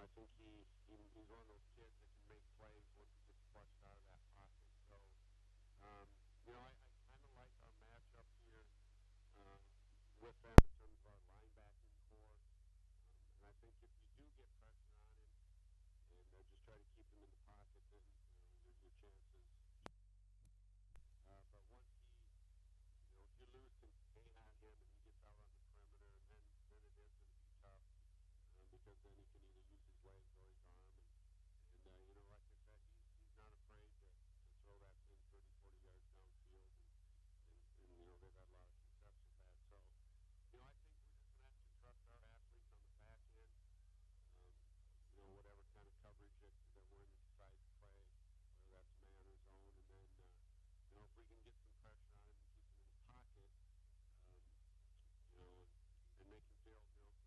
I think he's one of those kids that can make plays once he gets flushed out of that pocket. So, I kind of like our matchup here with them in terms of our linebacking core. And I think if you do get pressure on him and just try to keep him in the pocket, then your chances. But once if you lose contain on him and he gets out on the perimeter, and then it is going to be tough because then he can either use his legs or his arm. And like I said, he's not afraid to throw that thing 30, 40 yards downfield. And they've had a lot of success with that. So, I think we're just going to have to trust our athletes on the back end. Whatever kind of coverage that we're going to decide to play, whether that's man or zone. And then, if we can get some pressure on him and keep him in the pocket, and make him feel, a little bit uncomfortable.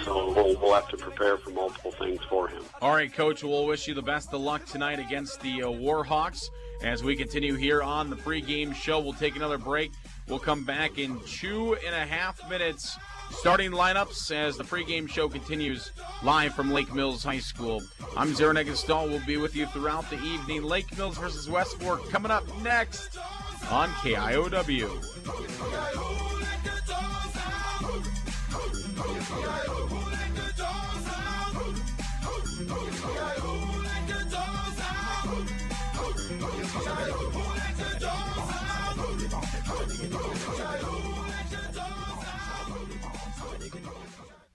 So we'll have to prepare for multiple things for him. All right, Coach, we'll wish you the best of luck tonight against the Warhawks. As we continue here on the pregame show, we'll take another break. We'll come back in 2.5 minutes. Starting lineups as the pregame show continues live from Lake Mills High School. I'm Zarin Eggestall. We'll be with you throughout the evening. Lake Mills versus West Fork coming up next on KIOW.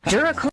Duraclean.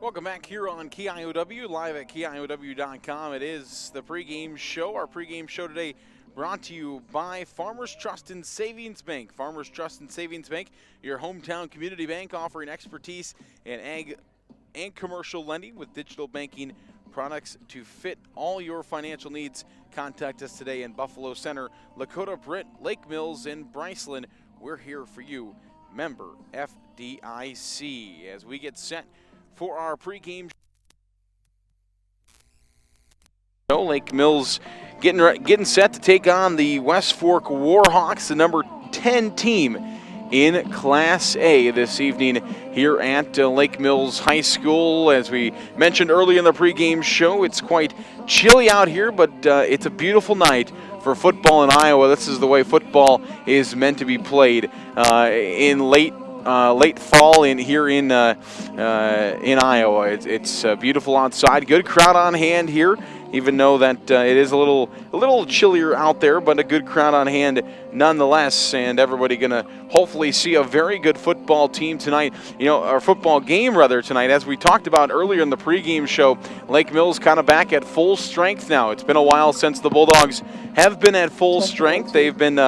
Welcome back here on KIOW, live at KIOW.com. It is the pregame show. Our pregame show today brought to you by Farmers Trust and Savings Bank. Farmers Trust and Savings Bank, your hometown community bank offering expertise in ag and commercial lending with digital banking products to fit all your financial needs. Contact us today in Buffalo Center, Lakota, Britt, Lake Mills, and Bryceland. We're here for you. Member FDIC. As we get set for our pregame show, Lake Mills getting set to take on the West Fork Warhawks, the number 10 team in Class A this evening here at Lake Mills High School. As we mentioned early in the pregame show, it's quite chilly out here, but it's a beautiful night for football in Iowa. This is the way football is meant to be played in late fall here in Iowa. It's beautiful outside. Good crowd on hand here, even though that it is a little chillier out there, but a good crowd on hand nonetheless. And everybody gonna hopefully see a very good football team tonight. Our football game rather tonight, as we talked about earlier in the pregame show. Lake Mills kind of back at full strength now. It's been a while since the Bulldogs have been at full strength. They've been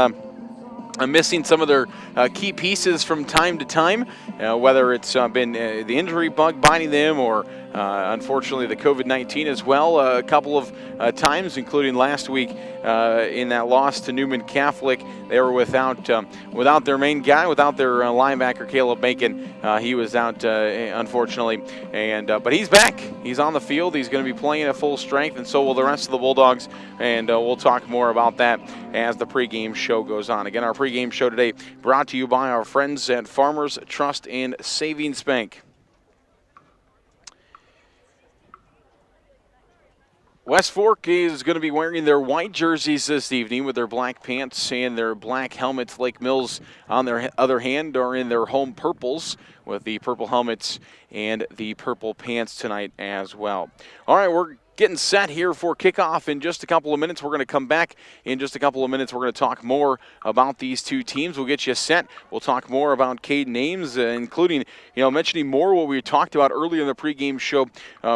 missing some of their key pieces from time to time, whether it's been the injury bug biting them or unfortunately the COVID-19 as well a couple of times, including last week in that loss to Newman Catholic. They were without their main guy, without their linebacker Caleb Bacon. He was out unfortunately, and but he's back. He's on the field. He's going to be playing at full strength, and so will the rest of the Bulldogs. And we'll talk more about that as the pregame show goes on. Again, our pregame show today brought to you by our friends at Farmers Trust and Savings Bank. West Fork is going to be wearing their white jerseys this evening with their black pants and their black helmets. Lake Mills, on their other hand, are in their home purples with the purple helmets and the purple pants tonight as well. All right, we're getting set here for kickoff in just a couple of minutes. We're going to come back in just a couple of minutes. We're going to talk more about these two teams. We'll get you set. We'll talk more about Caden Ames, including, mentioning more what we talked about earlier in the pregame show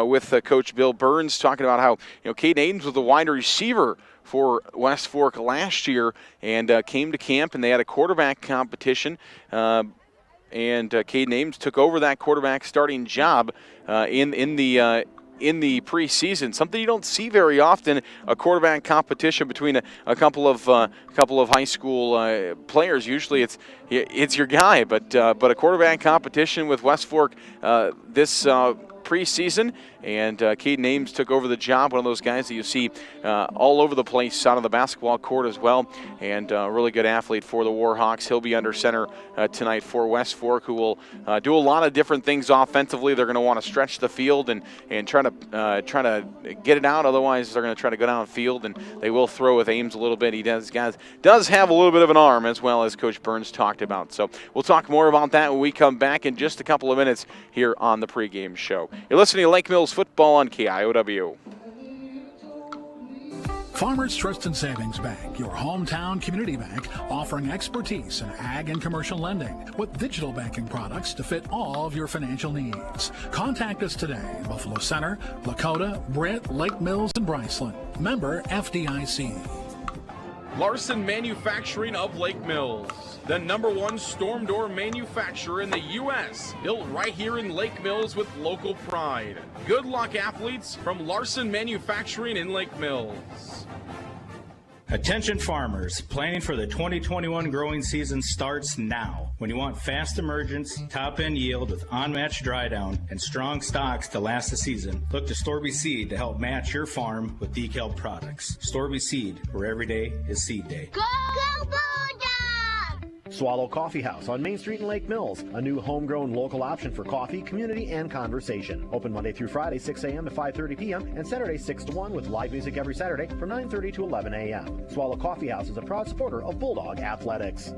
with Coach Bill Burns, talking about how, Caden Ames was the wide receiver for West Fork last year and came to camp, and they had a quarterback competition. And Caden Ames took over that quarterback starting job in the preseason, something you don't see very often, a quarterback competition between a couple of high school players. Usually it's your guy, but a quarterback competition with West Fork this preseason, and Caden Ames took over the job, one of those guys that you see all over the place out on the basketball court as well, and a really good athlete for the Warhawks. He'll be under center tonight for West Fork, who will do a lot of different things offensively. They're going to want to stretch the field and try to get it out. Otherwise, they're going to try to go downfield, and they will throw with Ames a little bit. He does have a little bit of an arm, as well as Coach Burns talked about. So we'll talk more about that when we come back in just a couple of minutes here on the pregame show. You're listening to Lake Mills Football on KIOW. Farmers Trust and Savings Bank, your hometown community bank, offering expertise in ag and commercial lending with digital banking products to fit all of your financial needs. Contact us today in Buffalo Center, Lakota, Britt, Lake Mills, and Bryceland. Member FDIC. Larson Manufacturing of Lake Mills, the #1 storm door manufacturer in the U.S., built right here in Lake Mills with local pride. Good luck, athletes, from Larson Manufacturing in Lake Mills. Attention farmers, planning for the 2021 growing season starts now. When you want fast emergence, top-end yield with unmatched dry down, and strong stocks to last the season, look to Storby Seed to help match your farm with DECALB products. Storby Seed, where every day is seed day. Go Bulldogs! Swallow Coffee House on Main Street in Lake Mills, a new homegrown local option for coffee, community, and conversation. Open Monday through Friday, 6 a.m. to 5:30 p.m. and Saturday, 6 to 1 with live music every Saturday from 9:30 to 11 a.m. Swallow Coffee House is a proud supporter of Bulldog Athletics.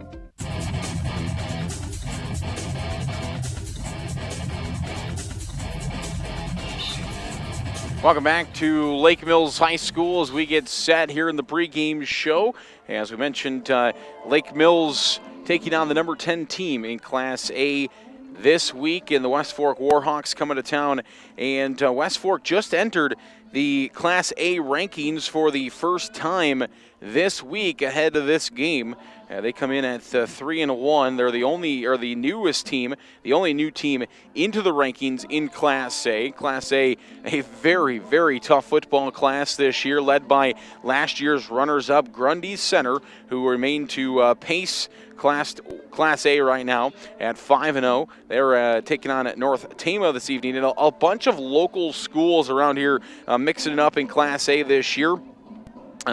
Welcome back to Lake Mills High School as we get set here in the pregame show. As we mentioned, Lake Mills taking on the number 10 team in Class A this week, and the West Fork Warhawks coming to town. And West Fork just entered the Class A rankings for the first time this week ahead of this game. They come in at 3-1. They're the newest team, the only new team into the rankings in Class A. Class A, a very, very tough football class this year, led by last year's runners-up Grundy Center, who remain to pace Class A right now at 5-0. They're taking on North Tama this evening, and a bunch of local schools around here mixing it up in Class A this year.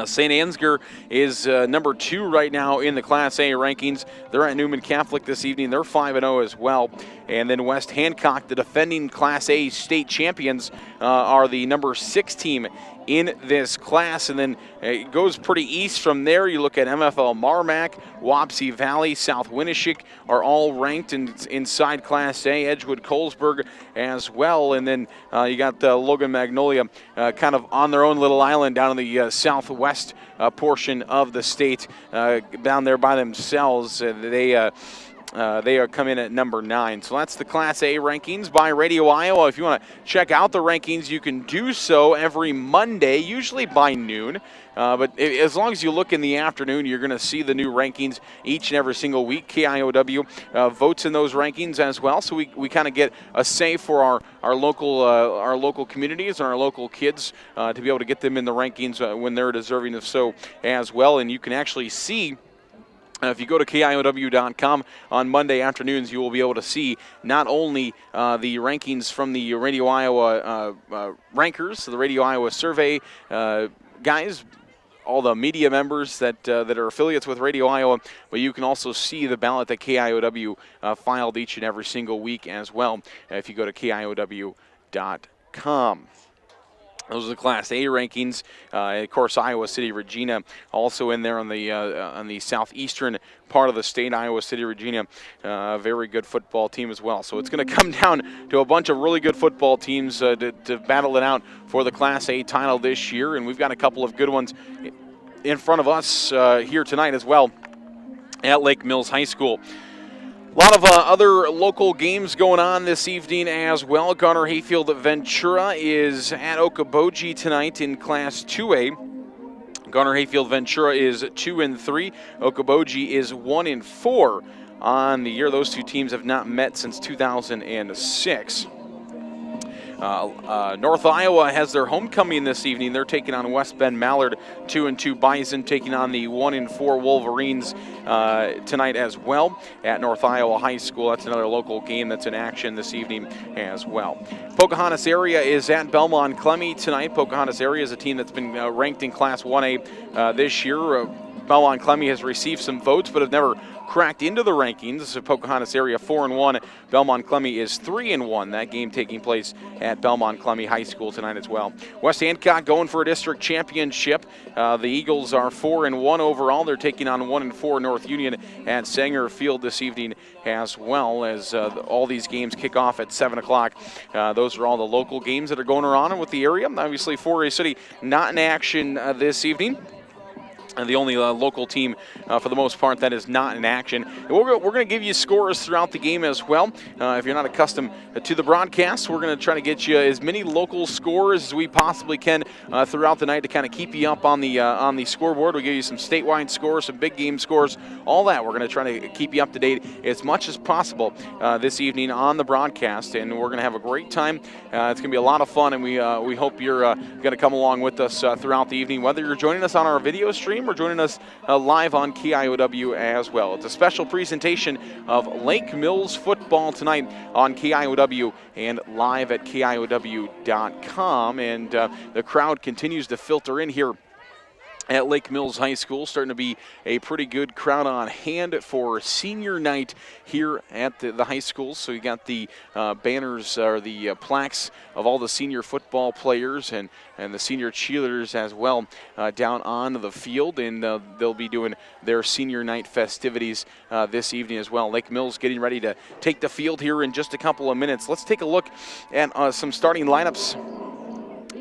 St. Ansgar is number 2 right now in the Class A rankings. They're at Newman Catholic this evening. They're 5-0 as well. And then West Hancock, the defending Class A state champions, are the number 6 team in this class. And then it goes pretty east from there. You look at MFL Marmac, Wapsie Valley, South Winneshiek are all ranked inside Class A, Edgewood Colesburg as well. And then you got Logan Magnolia kind of on their own little island down in the southwest portion of the state, down there by themselves. They come in at number 9. So that's the Class A rankings by Radio Iowa. If you want to check out the rankings, you can do so every Monday, usually by noon. But as long as you look in the afternoon, you're going to see the new rankings each and every single week. KIOW votes in those rankings as well, so we kind of get a say for our local communities and our local kids to be able to get them in the rankings when they're deserving of so as well. And you can actually see, if you go to KIOW.com on Monday afternoons, you will be able to see not only the rankings from the Radio Iowa rankers, so the Radio Iowa survey guys, all the media members that are affiliates with Radio Iowa, but you can also see the ballot that KIOW filed each and every single week as well if you go to KIOW.com. Those are the Class A rankings. Of course, Iowa City, Regina, also in there on the southeastern part of the state. Iowa City, Regina, a very good football team as well. So it's going to come down to a bunch of really good football teams to battle it out for the Class A title this year, and we've got a couple of good ones in front of us here tonight as well at Lake Mills High School. A lot of other local games going on this evening as well. Garner Hayfield Ventura is at Okoboji tonight in Class 2A. Garner Hayfield Ventura is 2-3. Okoboji is 1-4 on the year. Those two teams have not met since 2006. North Iowa has their homecoming this evening. They're taking on West Bend Mallard. 2-2 Bison taking on the 1-4 Wolverines tonight as well at North Iowa High School. That's another local game that's in action this evening as well. Pocahontas area is at Belmont Clemmy tonight. Pocahontas area is a team that's been ranked in Class 1A this year. Belmont Clemmy has received some votes but have never cracked into the rankings. So Pocahontas area 4-1. Belmont Clemmy is 3-1. That game taking place at Belmont Clemmy High School tonight as well. West Hancock going for a district championship. The Eagles are 4-1 overall. They're taking on 1-4 North Union at Sanger Field this evening as well, as all these games kick off at 7 o'clock. Those are all the local games that are going on with the area. Obviously, 4A City not in action this evening. And the only local team, for the most part, that is not in action. And we're going to give you scores throughout the game as well. If you're not accustomed to the broadcast, we're going to try to get you as many local scores as we possibly can throughout the night to kind of keep you up on the scoreboard. We'll give you some statewide scores, some big game scores, all that. We're going to try to keep you up to date as much as possible this evening on the broadcast, and we're going to have a great time. It's going to be a lot of fun, and we hope you're going to come along with us throughout the evening, whether you're joining us on our video stream or joining us live on KIOW as well. It's a special presentation of Lake Mills football tonight on KIOW and live at KIOW.com. And the crowd continues to filter in here at Lake Mills High School. Starting to be a pretty good crowd on hand for senior night here at the high school. So you got the banners or the plaques of all the senior football players and the senior cheerleaders as well down on the field, and they'll be doing their senior night festivities this evening as well. Lake Mills getting ready to take the field here in just a couple of minutes. Let's take a look at some starting lineups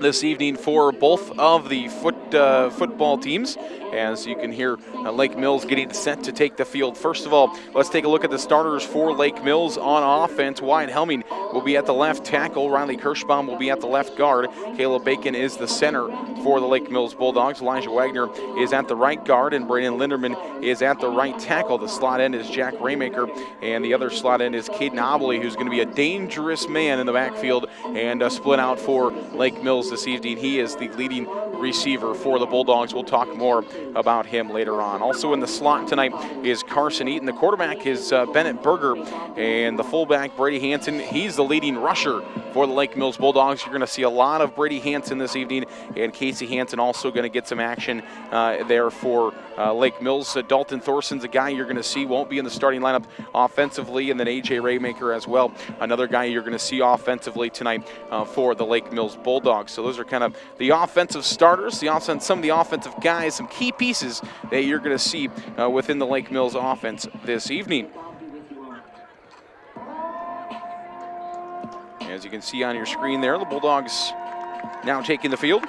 this evening for both of the football teams. As you can hear, Lake Mills getting set to take the field. First of all, let's take a look at the starters for Lake Mills on offense. Wyatt Helming will be at the left tackle. Riley Kirschbaum will be at the left guard. Caleb Bacon is the center for the Lake Mills Bulldogs. Elijah Wagner is at the right guard, and Brandon Linderman is at the right tackle. The slot end is Jack Raymaker, and the other slot end is Caden Obley, who's going to be a dangerous man in the backfield and split out for Lake Mills this evening. He is the leading receiver for the Bulldogs. We'll talk more about him later on. Also in the slot tonight is Carson Eaton. The quarterback is Bennett Berger, and the fullback Brady Hanson. He's the leading rusher for the Lake Mills Bulldogs. You're going to see a lot of Brady Hanson this evening, and Casey Hanson also going to get some action there for Lake Mills. Dalton Thorson's a guy you're going to see won't be in the starting lineup offensively, and then A.J. Raymaker as well, another guy you're going to see offensively tonight for the Lake Mills Bulldogs. So those are kind of the offensive starters, some of the offensive guys, some key pieces that you're going to see within the Lake Mills offense this evening. As you can see on your screen there, the Bulldogs now taking the field.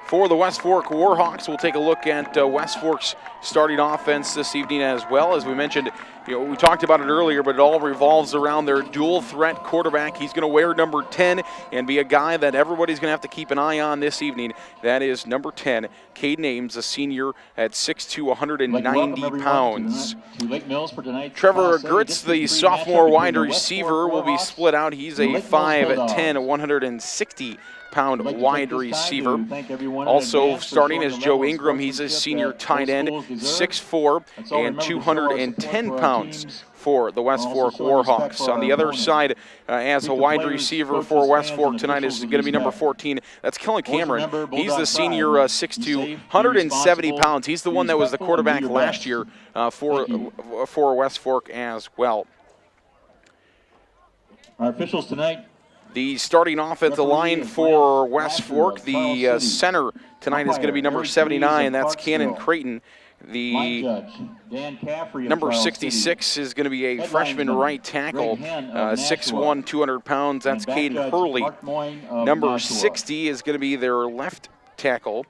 For the West Fork Warhawks, we'll take a look at West Fork's starting offense this evening as well. As we mentioned, we talked about it earlier, but it all revolves around their dual threat quarterback. He's going to wear number 10 and be a guy that everybody's going to have to keep an eye on this evening. That is number 10, Caden Ames, a senior at 6'2", 190 pounds. Trevor Gritz, the sophomore wide receiver, will be split out. He's a 5'10", 160-pound wide receiver. Also starting is Joe Ingram. He's a senior tight end, 6'4", and 210 pounds for the West Fork Warhawks. On the other side, as a wide receiver for West Fork tonight is going to be number 14. That's Kellen Cameron. He's the senior 6'2", 170 pounds. He's the one that was the quarterback last year for West Fork as well. Our officials tonight. The starting offensive line for West Fork, the center tonight is going to be number 79. That's Cannon Creighton. The number 66 is going to be a freshman right tackle, 6'1", 200 pounds. That's Caden Hurley. Number 60 is going to be their left tackle.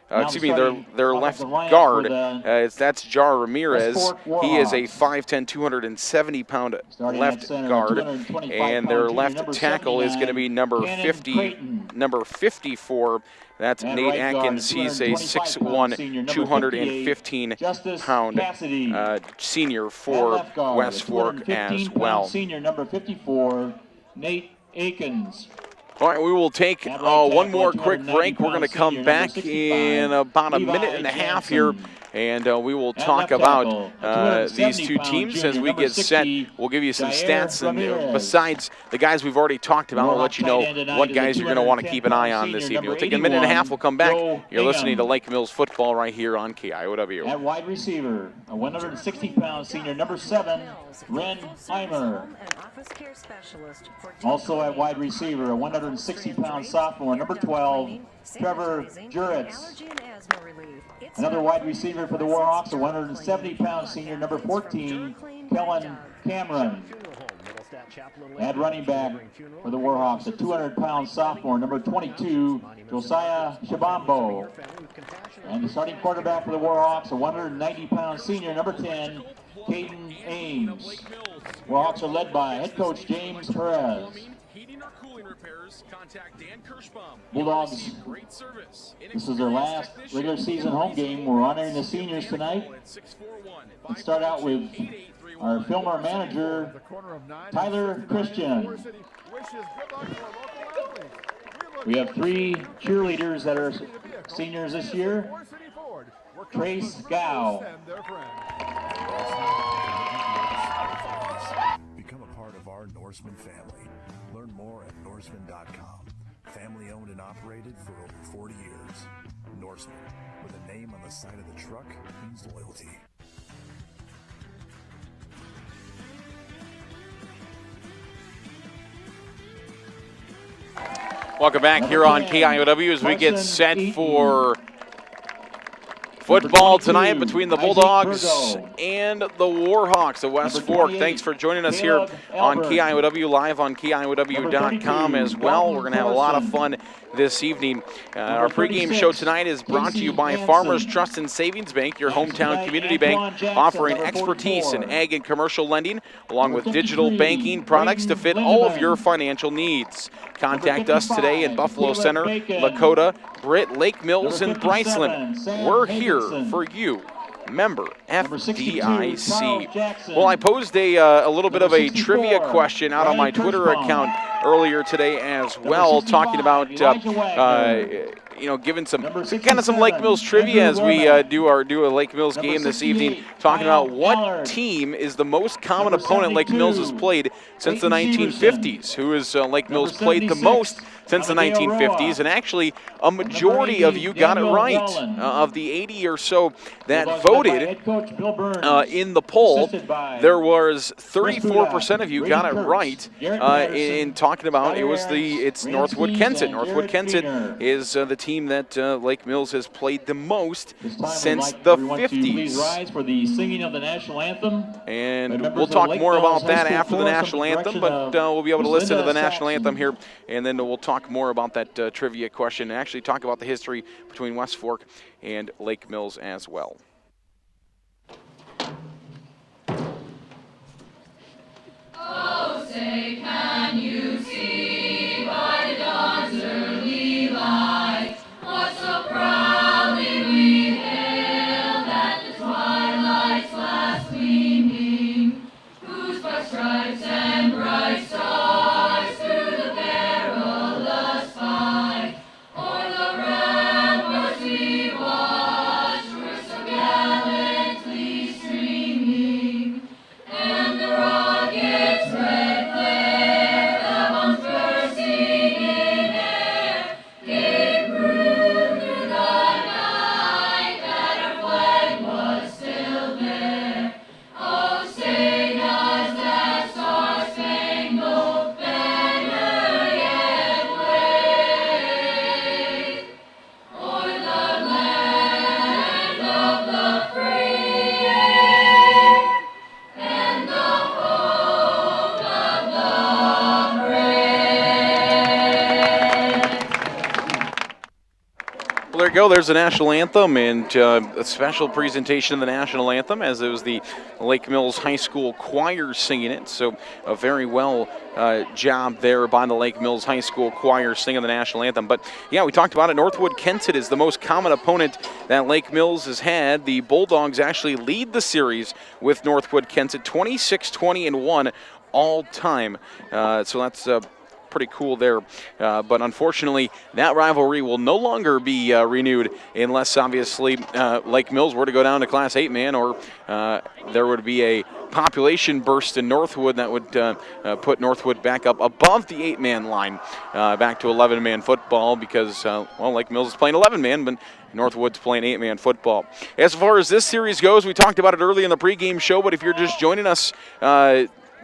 Their left guard. That's Jar Ramirez. He is a 5'10", 270-pound left guard. And their left tackle is going to be number 54. That's Nate Atkins. He's a 6'1", 215-pound senior for West Fork as well. Senior number 54, Nate Atkins. All right, we will take one more quick break. We're going to come back in about a minute and a half here, and we will talk about these two teams as we get set. We'll give you some stats, and besides the guys we've already talked about, we'll let you know what guys you're going to want to keep an eye on this evening. We'll take a minute and a half. We'll come back. You're listening to Lake Mills football right here on KIOW. At wide receiver, a 160-pound senior, number 7, Ren Heimer. Also at wide receiver, a 160-pound sophomore, number 12, Trevor Juritz. Another wide receiver for the Warhawks, a 170-pound senior, number 14, Kellen Cameron. At running back for the Warhawks, a 200-pound sophomore, number 22, Josiah Shabambo. And the starting quarterback for the Warhawks, a 190-pound senior, number 10, Caden Ames. Warhawks are led by head coach James Perez. Bulldogs, this is their last regular season home game. We're honoring the seniors tonight. Let's start out with our Fillmore manager, Tyler Christian. We have 3 cheerleaders that are seniors this year. Trace Gow. Become a part of our Norseman family. Learn more at Norseman.com. Family owned and operated for over 40 years. Norseman, with a name on the side of the truck, means loyalty. Welcome back here on KIOW as we get set for football tonight between the Bulldogs and the Warhawks of West Fork. Thanks for joining us here on KIOW, live on KIOW.com as well. We're going to have a lot of fun this evening. Our pregame show tonight is brought to you by Farmers Trust and Savings Bank, your hometown community bank, offering expertise in ag and commercial lending, along with digital banking products to fit all of your financial needs. Contact us today in Buffalo Center, Lakota, Britt, Lake Mills, and Bryceland. We're here for you. Member FDIC. Well, I posed a little bit of a trivia question out on my Twitter account earlier today as well, talking about giving some kind of some Lake Mills trivia as we do a Lake Mills game this evening, talking about what team is the most common opponent Lake Mills has played since the 1950s. Who has Lake Mills played the most since the 1950s? And actually, a majority of you got it right. Of the 80 or so that voted in the poll, there was 34% of you got it right in talking about it's Northwood Kensett. Northwood Kensett is the team that Lake Mills has played the most since the 50s. For the singing of the national anthem. And we'll talk more about that after the national anthem, but we'll be able to listen to the national anthem here, and then we'll talk more about that trivia question and actually talk about the history between West Fork and Lake Mills as well. there you go. There's the national anthem, and a special presentation of the national anthem, as it was the Lake Mills High School choir singing it. So a very well job there by the Lake Mills High School choir singing the national anthem. But yeah, we talked about it. Northwood Kensett is the most common opponent that Lake Mills has had. The Bulldogs actually lead the series with Northwood Kensett 26-20-1 all time. So that's pretty cool there, but unfortunately that rivalry will no longer be renewed unless obviously Lake Mills were to go down to Class 8 man, or there would be a population burst in Northwood that would put Northwood back up above the 8-man line, back to 11-man football, because well, Lake Mills is playing 11-man, but Northwood's playing 8-man football. As far as this series goes, we talked about it early in the pregame show, but if you're just joining us,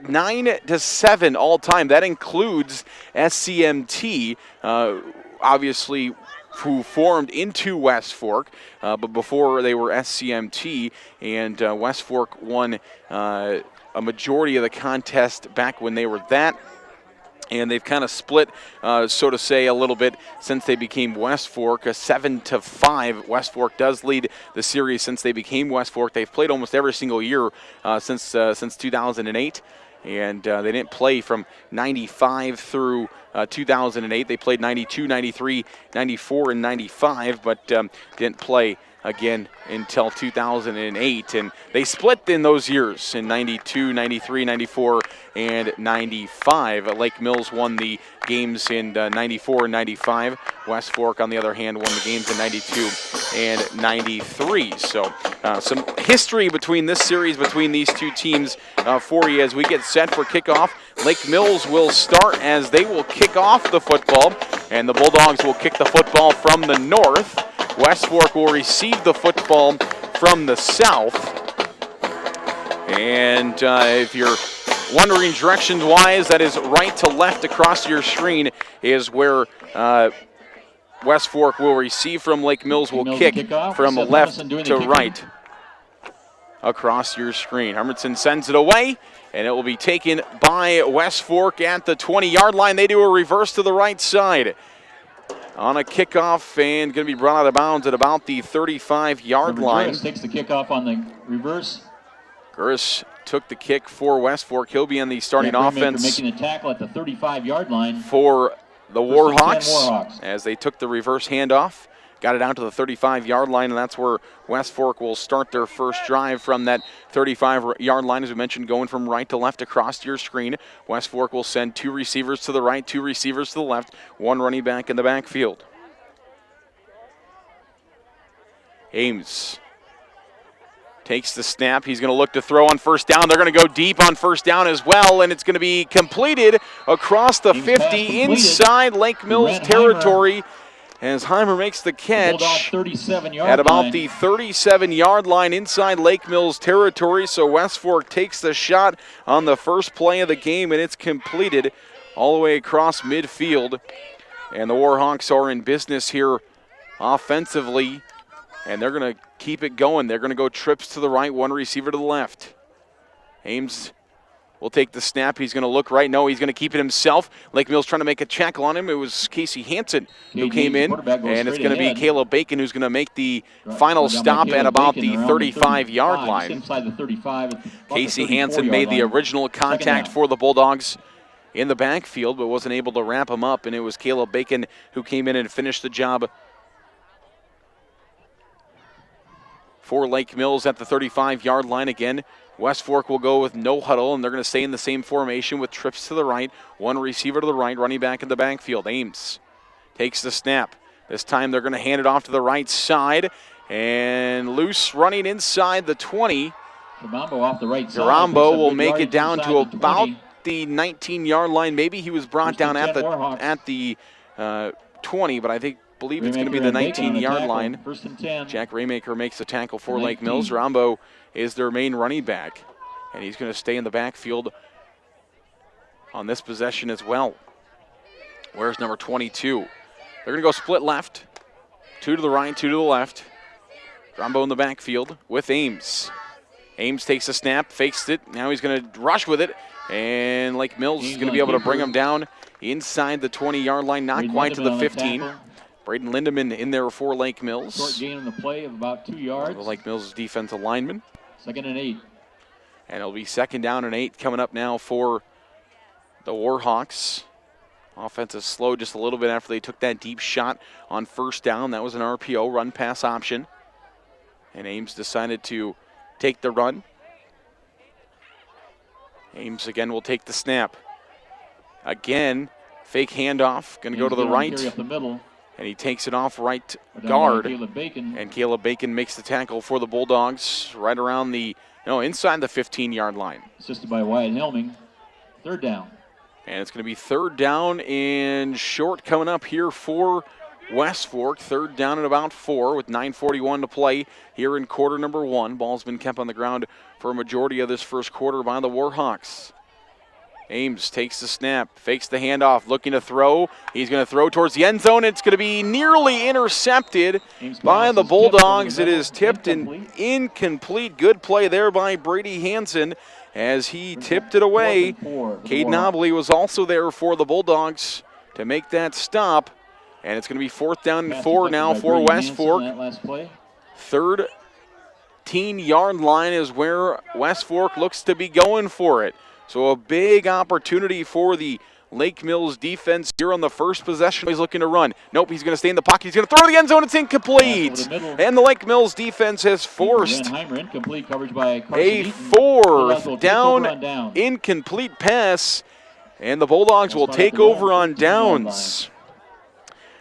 9-7 all time. That includes SCMT, obviously, who formed into West Fork, but before they were SCMT, and West Fork won a majority of the contest back when they were that. And they've kind of split, so to say, a little bit since they became West Fork. 7-5. West Fork does lead the series since they became West Fork. They've played almost every single year since 2008. And they didn't play from 95 through 2008. They played 92, 93, 94, and 95, but didn't play again until 2008. And they split in those years in 92, 93, 94, and 95. Lake Mills won the games in 94 and 95. West Fork, on the other hand, won the games in 92 and 93. So some history between this series, between these two teams for you as we get set for kickoff. Lake Mills will start as they will kick off the football, and the Bulldogs will kick the football from the north. West Fork will receive the football from the south. And if you're wondering directions-wise, that is right to left across your screen is where West Fork will receive from. Lake Mills will kick from left to right across your screen. Hermanson sends it away, and it will be taken by West Fork at the 20-yard line. They do a reverse to the right side on a kickoff, and going to be brought out of bounds at about the 35-yard line. Gurris takes the kickoff on the reverse. Gurris took the kick for West Fork. He'll be on the starting offense. Making the tackle at the 35-yard line for the Warhawks as they took the reverse handoff. Got it out to the 35-yard line, and that's where West Fork will start their first drive from that 35-yard line, as we mentioned, going from right to left across your screen. West Fork will send 2 receivers to the right, 2 receivers to the left, 1 running back in the backfield. Ames takes the snap. He's going to look to throw on first down. They're going to go deep on first down as well, and it's going to be completed across the 50 inside Lake Mills territory. As Heimer makes the catch at about the 37-yard line inside Lake Mills territory. So West Fork takes the shot on the first play of the game, and it's completed all the way across midfield. And the Warhawks are in business here offensively, and they're going to keep it going. They're going to go trips to the right, 1 receiver to the left. Ames will take the snap. He's going to look right. No, he's going to keep it himself. Lake Mills trying to make a tackle on him. It was Casey Hansen who came in, and it's going to be Caleb Bacon who's going to make the final stop at about the 35-yard line. Casey Hansen made the original contact for the Bulldogs in the backfield, but wasn't able to wrap him up, and it was Caleb Bacon who came in and finished the job for Lake Mills at the 35-yard line again. West Fork will go with no huddle, and they're going to stay in the same formation with trips to the right, 1 receiver to the right, running back in the backfield. Ames takes the snap. This time they're going to hand it off to the right side, and loose running inside the 20. Garambo off the right side. Garambo will make it down to about the 19-yard line. Maybe he was brought down at the 20, but I believe it's going to be the 19-yard line. First and 10. Jack Raymaker makes the tackle for Lake Mills. Garambo is their main running back, and he's going to stay in the backfield on this possession as well. Where's number 22? They're going to go split left, 2 to the right, 2 to the left. Garambo in the backfield with Ames. Ames takes a snap, fakes it. Now he's going to rush with it, and Lake Mills is going to be able to bring him down inside the 20-yard line, not quite to the 15. Braden Lindemann in there for Lake Mills. Short gain on the play of about 2 yards. The Lake Mills defensive lineman. 2nd and 8. And it'll be 2nd down and 8 coming up now for the Warhawks. Offense is slow just a little bit after they took that deep shot on 1st down. That was an RPO, run pass option. And Ames decided to take the run. Ames again will take the snap. Again, fake handoff, going to go to the right. Carry up the middle. And he takes it off right guard. Caleb Bacon. And Caleb Bacon makes the tackle for the Bulldogs right around inside the 15-yard line. Assisted by Wyatt Helming. 3rd down. And it's going to be 3rd down and short coming up here for West Fork. 3rd down and about 4 with 9:41 to play here in quarter number 1. Ball's been kept on the ground for a majority of this first quarter by the Warhawks. Ames takes the snap, fakes the handoff, looking to throw. He's going to throw towards the end zone. It's going to be nearly intercepted by the Bulldogs. It is tipped and incomplete. Good play there by Brady Hansen as he tipped it away. Caden Obley was also there for the Bulldogs to make that stop. And it's going to be 4th down and 4 now for West Fork. 13-yard line is where West Fork looks to be going for it. So a big opportunity for the Lake Mills defense here on the first possession. He's looking to run. Nope, he's going to stay in the pocket. He's going to throw the end zone. It's incomplete. And the Lake Mills defense has forced incomplete coverage by a 4th down incomplete pass. And the Bulldogs will take over on downs.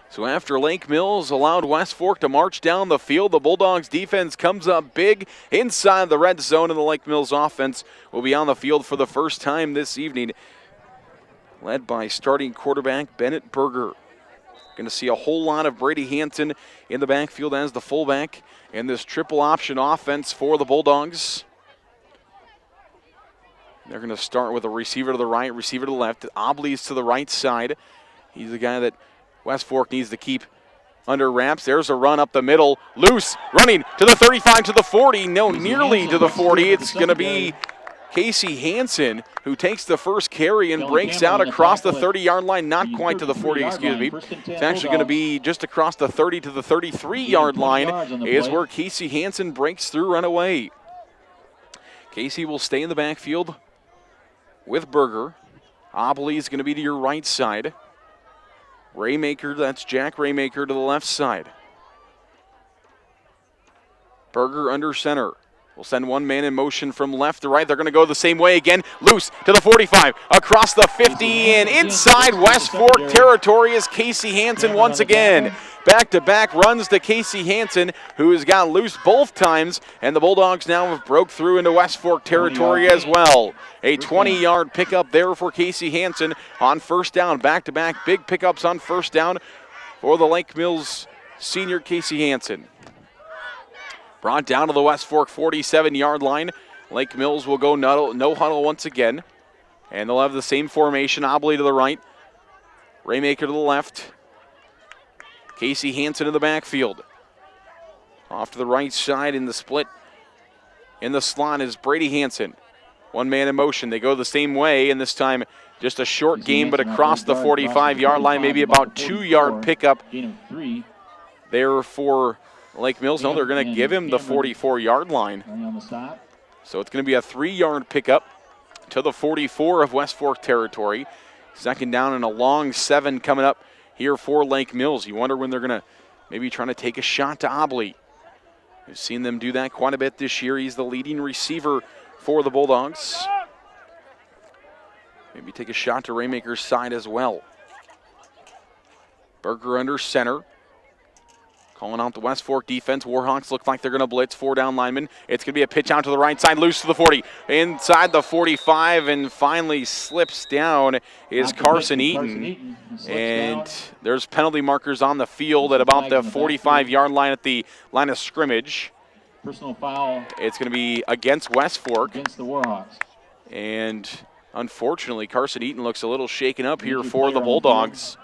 So after Lake Mills allowed West Fork to march down the field, the Bulldogs defense comes up big inside the red zone, and the Lake Mills offense will be on the field for the first time this evening, led by starting quarterback Bennett Berger. Going to see a whole lot of Brady Hansen in the backfield as the fullback in this triple option offense for the Bulldogs. They're going to start with a receiver to the right, receiver to the left. Obley's to the right side. He's the guy that West Fork needs to keep under wraps. There's a run up the middle. Loose, running to the 35, to the 40. No, nearly to the 40. It's going to be Casey Hansen who takes the first carry and breaks out across the 30-yard line. Not quite to the 40, excuse me. It's actually going to be just across the 30 to the 33-yard line is where Casey Hansen breaks through, run away. Casey will stay in the backfield with Berger. Obley is going to be to your right side. Raymaker, that's Jack Raymaker to the left side. Berger under center. We'll send one man in motion from left to right. They're going to go the same way again. Loose to the 45, across the 50, and inside West Fork territory is Casey Hansen once again. Back-to-back runs to Casey Hansen, who has got loose both times, and the Bulldogs now have broke through into West Fork territory as well. A 20-yard pickup there for Casey Hansen on 1st down. Back-to-back big pickups on 1st down for the Lake Mills senior Casey Hansen. Brought down to the West Fork 47-yard line. Lake Mills will go no huddle once again. And they'll have the same formation. Obley to the right. Raymaker to the left. Casey Hansen in the backfield. Off to the right side in the split. In the slot is Brady Hansen. One man in motion. They go the same way, and this time just a short gain, but across the 45-yard line, maybe about 2-yard pickup there for Lake Mills. No, they're going to give him the 44-yard line. So it's going to be a 3-yard pickup to the 44 of West Fork territory. 2nd down and a long 7 coming up here for Lake Mills. You wonder when they're going to maybe trying to take a shot to Obley. We've seen them do that quite a bit this year. He's the leading receiver for the Bulldogs. Maybe take a shot to Raymaker's side as well. Berger under center. Calling out the West Fork defense. Warhawks look like they're going to blitz. 4-down linemen. It's going to be a pitch out to the right side. Loose to the 40. Inside the 45 and finally slips down is Carson Eaton. And there's penalty markers on the field at about the 45-yard line at the line of scrimmage. Personal foul. It's going to be against West Fork. Against the Warhawks. And unfortunately, Carson Eaton looks a little shaken up here for the Bulldogs.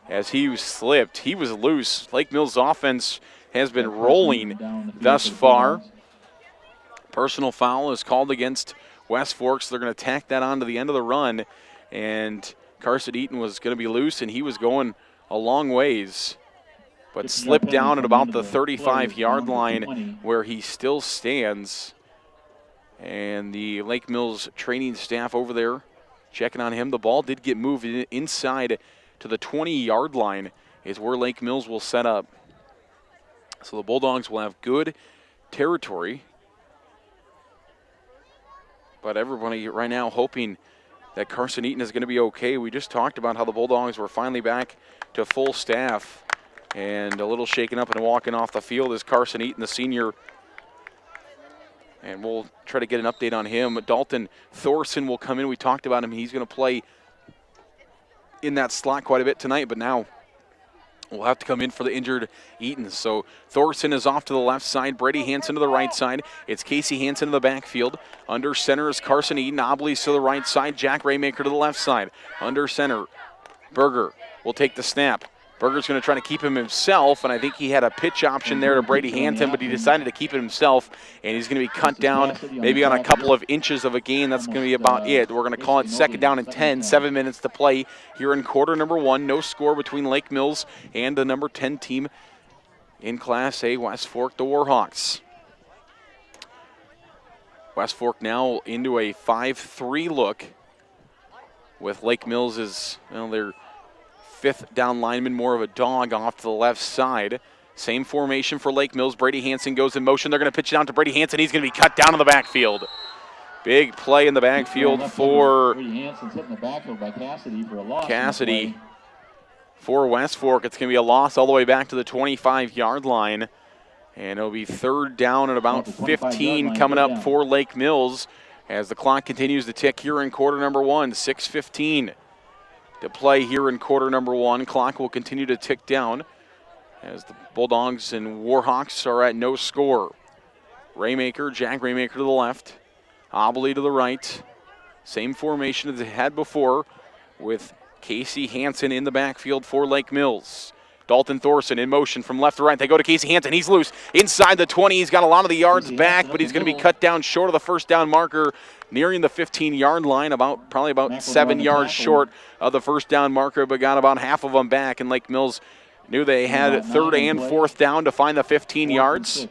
As he slipped, he was loose. Lake Mills offense has been rolling thus far. Personal foul is called against West Fork, so they're going to tack that on to the end of the run. And Carson Eaton was going to be loose, and he was going a long ways. but slipped down at about the 35-yard line where he still stands. And the Lake Mills training staff over there checking on him. The ball did get moved inside to the 20-yard line is where Lake Mills will set up. So the Bulldogs will have good territory. But everybody right now hoping that Carson Eaton is going to be okay. We just talked about how the Bulldogs were finally back to full staff. And a little shaken up and walking off the field is Carson Eaton, the senior. And we'll try to get an update on him. Dalton Thorson will come in. We talked about him. He's going to play in that slot quite a bit tonight, but now will have to come in for the injured Eaton. So Thorson is off to the left side. Brady Hansen to the right side. It's Casey Hansen in the backfield. Under center is Carson Eaton. Oblies to the right side. Jack Raymaker to the left side. Under center, Berger will take the snap. Berger's going to try to keep him himself, and I think he had a pitch option there to Brady Hansen, but he decided to keep it himself, and he's going to be cut down maybe on a couple of inches of a gain. That's going to be about it. We're going to call it second down and 10, 7 minutes to play here in quarter number 1. No score between Lake Mills and the number 10 team in Class A, West Fork, the Warhawks. West Fork now into a 5-3 look with Lake Mills as, well, they're fifth down lineman, more of a dog off to the left side. Same formation for Lake Mills. Brady Hansen goes in motion. They're going to pitch it down to Brady Hansen. He's going to be cut down in the backfield. Big play in the backfield for Cassidy. For West Fork, it's going to be a loss all the way back to the 25-yard line. And it'll be third down at about 15 coming up for Lake Mills as the clock continues to tick here in quarter number 1. 6:15 to play here in quarter number 1. Clock will continue to tick down as the Bulldogs and Warhawks are at no score. Raymaker, Jack Raymaker to the left. Obley to the right. Same formation as they had before with Casey Hansen in the backfield for Lake Mills. Dalton Thorson in motion from left to right. They go to Casey Hansen. He's loose inside the 20. He's got a lot of the yards back, but he's going to be cut down short of the first down marker, nearing the 15-yard line, probably about 7 yards short of the first down marker, but got about half of them back. And Lake Mills knew they had third and fourth down to find the 15 yards.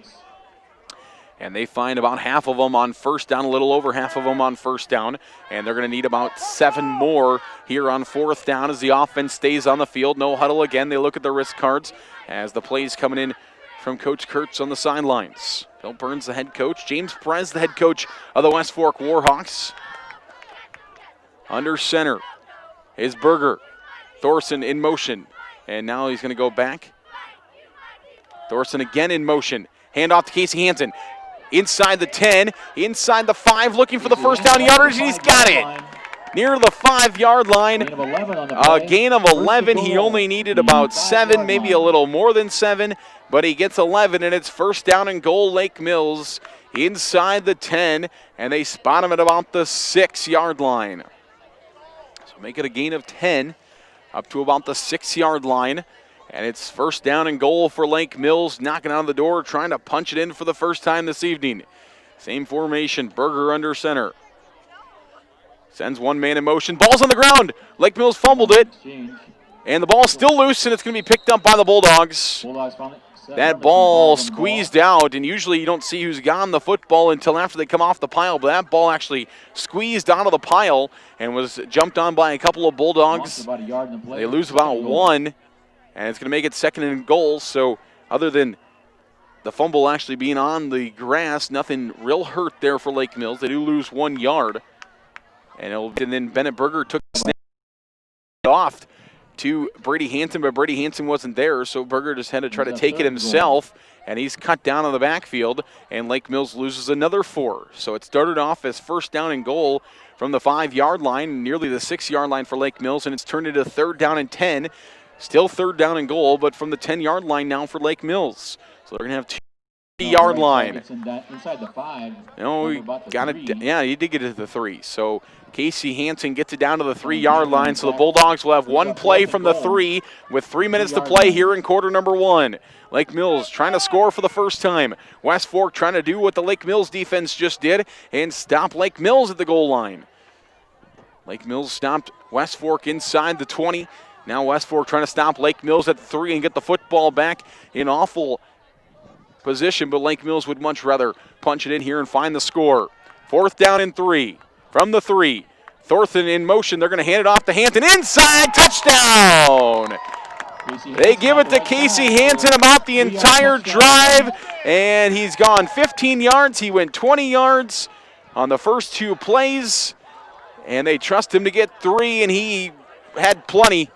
And they find about half of them on first down, a little over half of them on first down. And they're going to need about 7 more here on fourth down as the offense stays on the field. No huddle again. They look at their wrist cards as the plays coming in from Coach Kurtz on the sidelines. Bill Burns, the head coach. James Perez, the head coach of the West Fork Warhawks. Under center is Berger. Thorson in motion. And now he's going to go back. Thorson again in motion. Hand off to Casey Hansen. Inside the 10, inside the 5, looking for the first down yardage, and he's got it. Near the 5-yard line, a gain of 11. He only needed about 7, maybe a little more than 7, but he gets 11, and it's first down and goal, Lake Mills, inside the 10, and they spot him at about the 6-yard line. So make it a gain of 10, up to about the 6-yard line. And it's first down and goal for Lake Mills, knocking on the door, trying to punch it in for the first time this evening. Same formation, Berger under center. Sends one man in motion, ball's on the ground. Lake Mills fumbled it, and the ball's still loose, and it's going to be picked up by the Bulldogs. That ball squeezed out, and usually you don't see who's gotten the football until after they come off the pile, but that ball actually squeezed out of the pile and was jumped on by a couple of Bulldogs. They lose about 1. And it's going to make it second and goal. So other than the fumble actually being on the grass, nothing real hurt there for Lake Mills. They do lose 1 yard. And then Bennett Berger took the snap off to Brady Hansen, but Brady Hansen wasn't there, so Berger just had to try to take it himself. And he's cut down on the backfield, and Lake Mills loses another 4. So it started off as first down and goal from the 5-yard line, nearly the 6-yard line for Lake Mills, and it's turned into third down and 10. Still third down and goal, but from the 10-yard line now for Lake Mills. So they're going to have 2-yard line. Inside the 5. No, he got it. Yeah, he did get it to the 3. So Casey Hansen gets it down to the 3-yard line. So the Bulldogs will have 1 play from the 3 with 3 minutes to play here in quarter number 1. Lake Mills trying to score for the first time. West Fork trying to do what the Lake Mills defense just did and stop Lake Mills at the goal line. Lake Mills stopped West Fork inside the 20. Now West Fork trying to stop Lake Mills at 3 and get the football back in awful position, but Lake Mills would much rather punch it in here and find the score. 4th down and 3 from the 3. Thornton in motion. They're going to hand it off to Hampton. Inside, touchdown! They give it to Casey Hampton about the entire drive, and he's gone 15 yards. He went 20 yards on the first 2 plays, and they trust him to get 3, and he had plenty,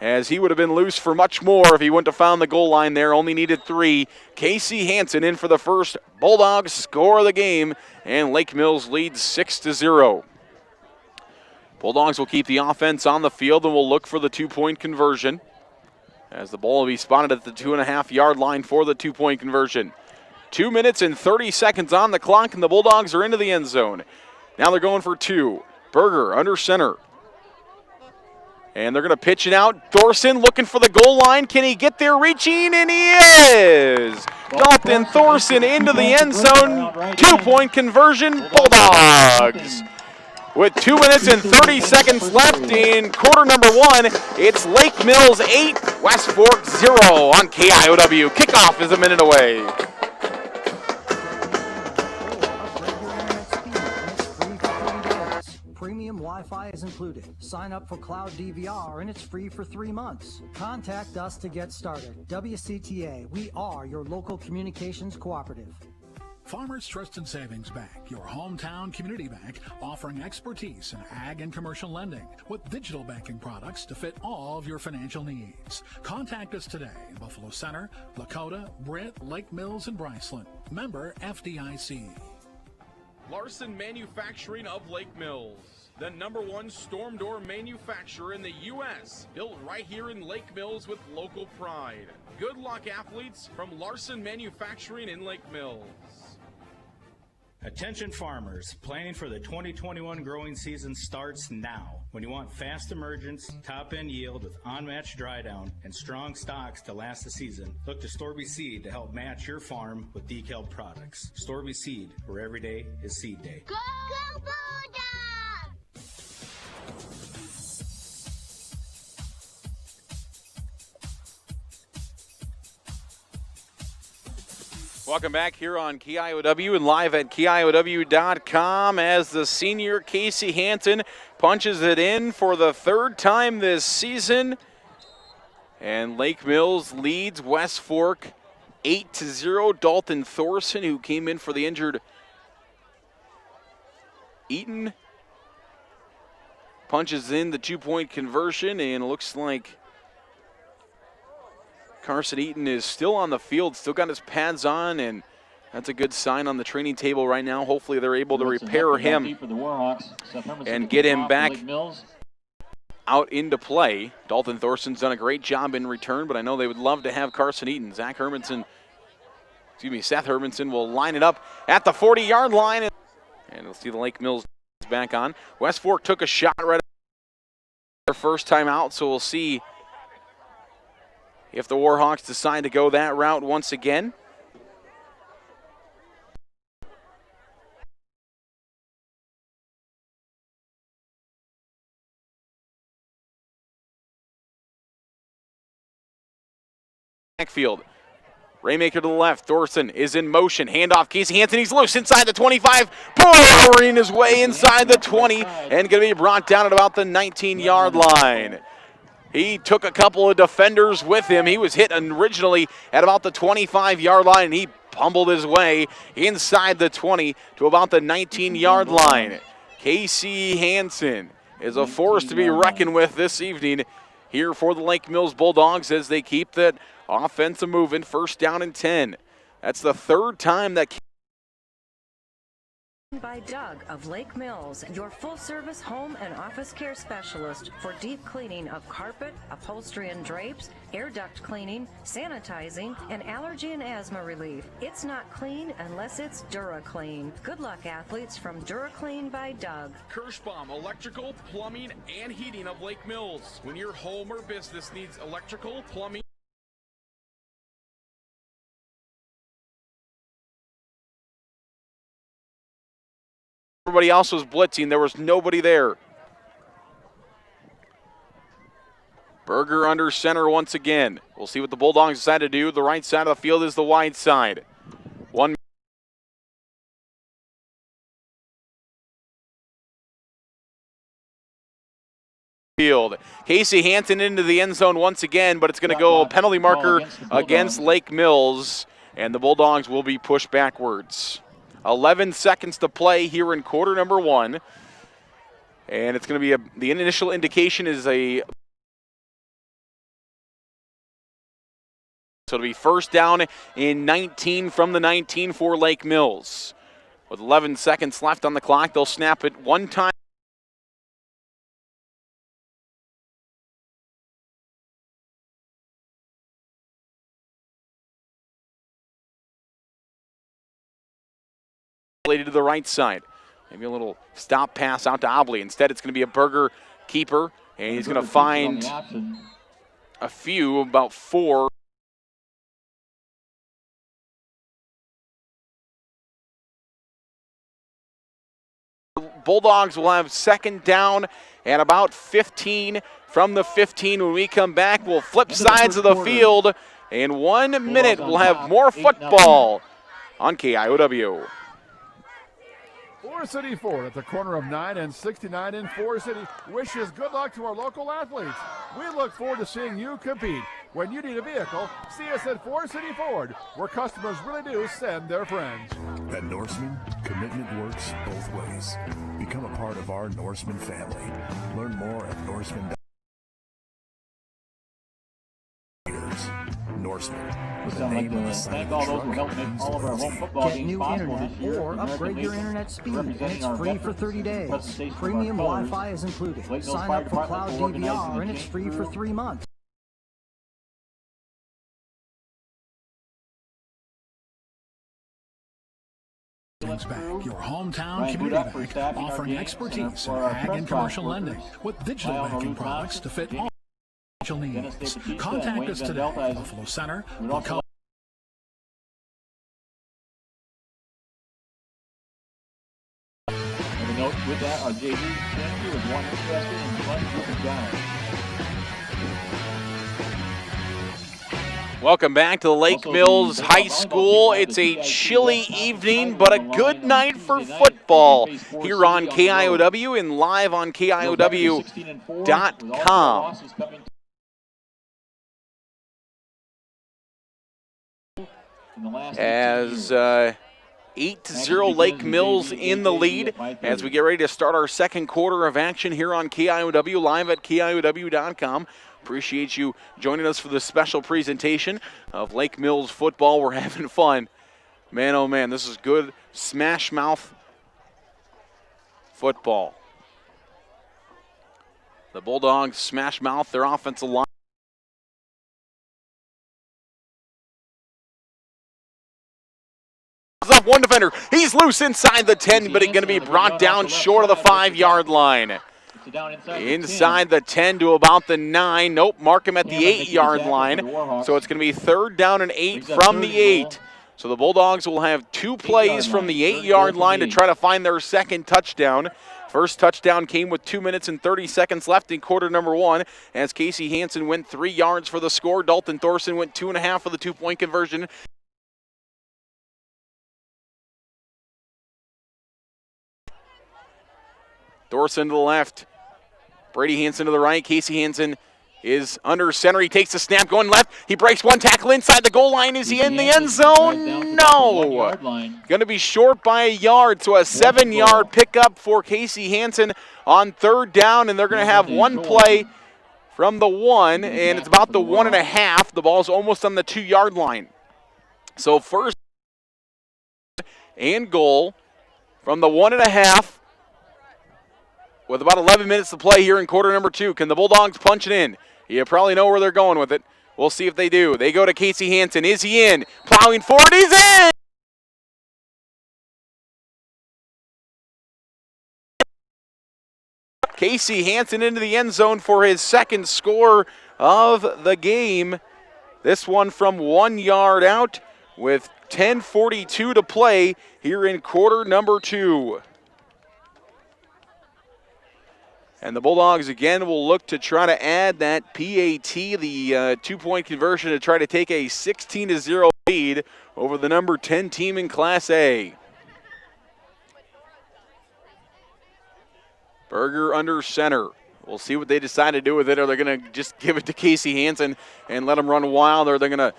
as he would have been loose for much more if he wouldn't have found the goal line there. Only needed 3. Casey Hampton in for the first Bulldogs score of the game, and Lake Mills leads 6-0. Bulldogs will keep the offense on the field and will look for the 2-point conversion, as the ball will be spotted at the 2.5-yard line for the 2-point conversion. 2 minutes and 30 seconds on the clock, and the Bulldogs are into the end zone. Now they're going for 2. Berger under center. And they're going to pitch it out. Thorson looking for the goal line. Can he get there reaching? And he is! Dalton Thorson into the end zone. 2-point conversion, Bulldogs. With 2 minutes and 30 seconds left in quarter number 1, it's Lake Mills 8, West Fork 0 on KIOW. Kickoff is a minute away. Premium Wi-Fi is included. Sign up for Cloud DVR and it's free for 3 months. Contact us to get started. WCTA, we are your local communications cooperative. Farmers Trust and Savings Bank, your hometown community bank, offering expertise in ag and commercial lending with digital banking products to fit all of your financial needs. Contact us today in Buffalo Center, Lakota, Britt, Lake Mills, and Bryceland. Member FDIC. Larson Manufacturing of Lake Mills, the #1 storm door manufacturer in the U.S., built right here in Lake Mills with local pride. Good luck, athletes, from Larson Manufacturing in Lake Mills. Attention farmers, planning for the 2021 growing season starts now. When you want fast emergence, top-end yield with unmatched dry down, and strong stocks to last the season, look to Storby Seed to help match your farm with DECALB products. Storby Seed, where every day is seed day. Go, go Bulldogs! Welcome back here on KIOW and live at KIOW.com as the senior Casey Hampton punches it in for the 3rd time this season. And Lake Mills leads West Fork 8-0. Dalton Thorson, who came in for the injured Eaton, punches in the 2-point conversion, and it looks like Carson Eaton is still on the field, still got his pads on, and that's a good sign on the training table right now. Hopefully they're able to repair him and get him back out into play. Dalton Thorson's done a great job in return, but I know they would love to have Carson Eaton. Seth Hermanson will line it up at the 40-yard line, and we'll see the Lake Mills back on. West Fork took a shot right their first time out, so we'll see if the Warhawks decide to go that route once again. Backfield. Raymaker to the left. Thorson is in motion. Handoff. Casey Hampton. He's loose inside the 25. Powering his way inside the 20 and going to be brought down at about the 19-yard line. He took a couple of defenders with him. He was hit originally at about the 25-yard line, and he pummeled his way inside the 20 to about the 19-yard line. Casey Hampton is a force to be reckoned with this evening here for the Lake Mills Bulldogs as they keep that offense moving. 1st down and 10. That's the 3rd time that by Doug of Lake Mills, your full-service home and office care specialist for deep cleaning of carpet, upholstery and drapes, air duct cleaning, sanitizing, and allergy and asthma relief. It's not clean unless it's DuraClean. Good luck, athletes, from DuraClean by Doug. Kirschbaum Electrical, Plumbing, and Heating of Lake Mills. When your home or business needs electrical, plumbing, everybody else was blitzing. There was nobody there. Berger under center once again. We'll see what the Bulldogs decide to do. The right side of the field is the wide side. One field. Casey Hansen into the end zone once again, but it's going to go penalty marker against Lake Mills, and the Bulldogs will be pushed backwards. 11 seconds to play here in quarter number 1, and it's going to be the initial indication is a, so it'll be first down in 19 from the 19 for Lake Mills. With 11 seconds left on the clock, they'll snap it one time. To the right side. Maybe a little stop pass out to Obley. Instead, it's going to be a Berger keeper, and he's going to find a few, about 4. Bulldogs will have second down and about 15 from the 15. When we come back, we'll flip sides of the field. In 1 minute, we'll have more football on KIOW. Forest City Ford at the corner of 9 and 69 in Forest City wishes good luck to our local athletes. We look forward to seeing you compete. When you need a vehicle, see us at Forest City Ford, where customers really do send their friends. At Norseman, commitment works both ways. Become a part of our Norseman family. Learn more at Norseman.com. Norseman, with the name on the side of the truck, all of our home football Get new internet or upgrade your internet speed, and it's free for 30 days. Premium Wi-Fi is included. Sign up for Cloud DVR, and it's free for 3 months. Bank, your hometown community bank, offering expertise in ag and commercial lending with digital banking products to fit all financial needs. Contact us today at Buffalo Center. With that, our JV Sandy was one interested in one group of guys. Welcome back to the Lake Mills High School. It's a chilly evening, but a good night for football here on KIOW and live on KIOW.com. As 8-0 Lake Mills in the lead as we get ready to start our second quarter of action here on KIOW, live at KIOW.com. Appreciate you joining us for this special presentation of Lake Mills football. We're having fun. Man, oh man, this is good smash mouth football. The Bulldogs smash mouth their offensive line. Up one defender. He's loose inside the 10, but it's going to be brought down short of the 5-yard line. Inside the 10 to about the 9. Nope, mark him at the 8-yard line. So it's going to be third down and 8 from the 8. So the Bulldogs will have 2 plays from the 8-yard line to try to find their second touchdown. First touchdown came with 2 minutes and 30 seconds left in quarter number 1 as Casey Hansen went 3 yards for the score. Dalton Thorson went 2.5 for the 2-point conversion. Thorson to the left. Brady Hansen to the right. Casey Hansen is under center. He takes the snap going left. He breaks one tackle inside the goal line. Is he in the end zone? No. Going to be short by a yard. So a 7-yard pickup for Casey Hansen on third down. And they're going to have one play from the 1. And it's about the 1.5. The ball's almost on the 2-yard line. So first and goal from the 1.5. With about 11 minutes to play here in quarter number 2. Can the Bulldogs punch it in? You probably know where they're going with it. We'll see if they do. They go to Casey Hansen. Is he in? Plowing forward. He's in! Casey Hansen into the end zone for his second score of the game. This one from 1 yard out with 10:42 to play here in quarter number 2. And the Bulldogs again will look to try to add that PAT, the 2-point conversion, to try to take a 16-0 lead over the number 10 team in Class A. Berger under center. We'll see what they decide to do with it. Are they going to just give it to Casey Hansen and let him run wild, or are they going to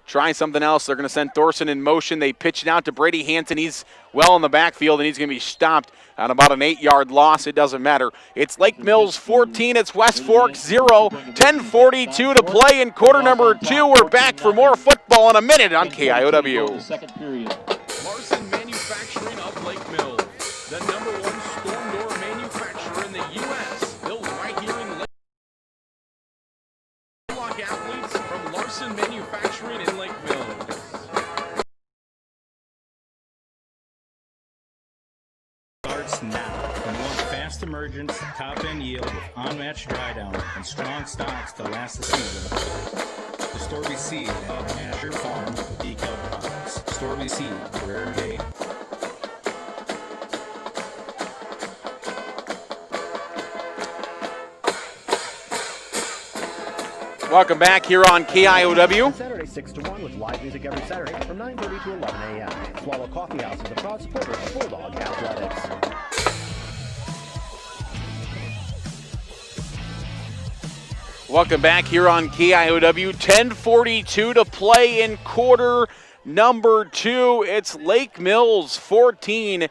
try something else? They're going to send Thorson in motion. They pitch it out to Brady Hansen. He's well in the backfield, and he's going to be stopped on about an 8-yard loss. It doesn't matter. It's Lake Mills 14. It's West Fork 0. 10:42 to play in quarter number 2. We're back for more football in a minute on KIOW. Second period. Larson Manufacturing of Lake Mills, the #1 storm door manufacturer in the U.S. Built right here in Lake. Lock athletes from Larson Manufacturing in Lake Mills. Starts now. When you want fast emergence, top-end yield with unmatched dry down and strong stocks to last the season. The Storby Seed and Azure Farm decal products. Storby Seed, rare day. Welcome back here on KIOW. Saturday 6 to 1 with live music every Saturday from 9:30 to 11 a.m. Swallow Coffee House is a proud supporter of Bulldog Athletics. Welcome back here on KIOW. 10:42 to play in quarter number 2. It's Lake Mills 14.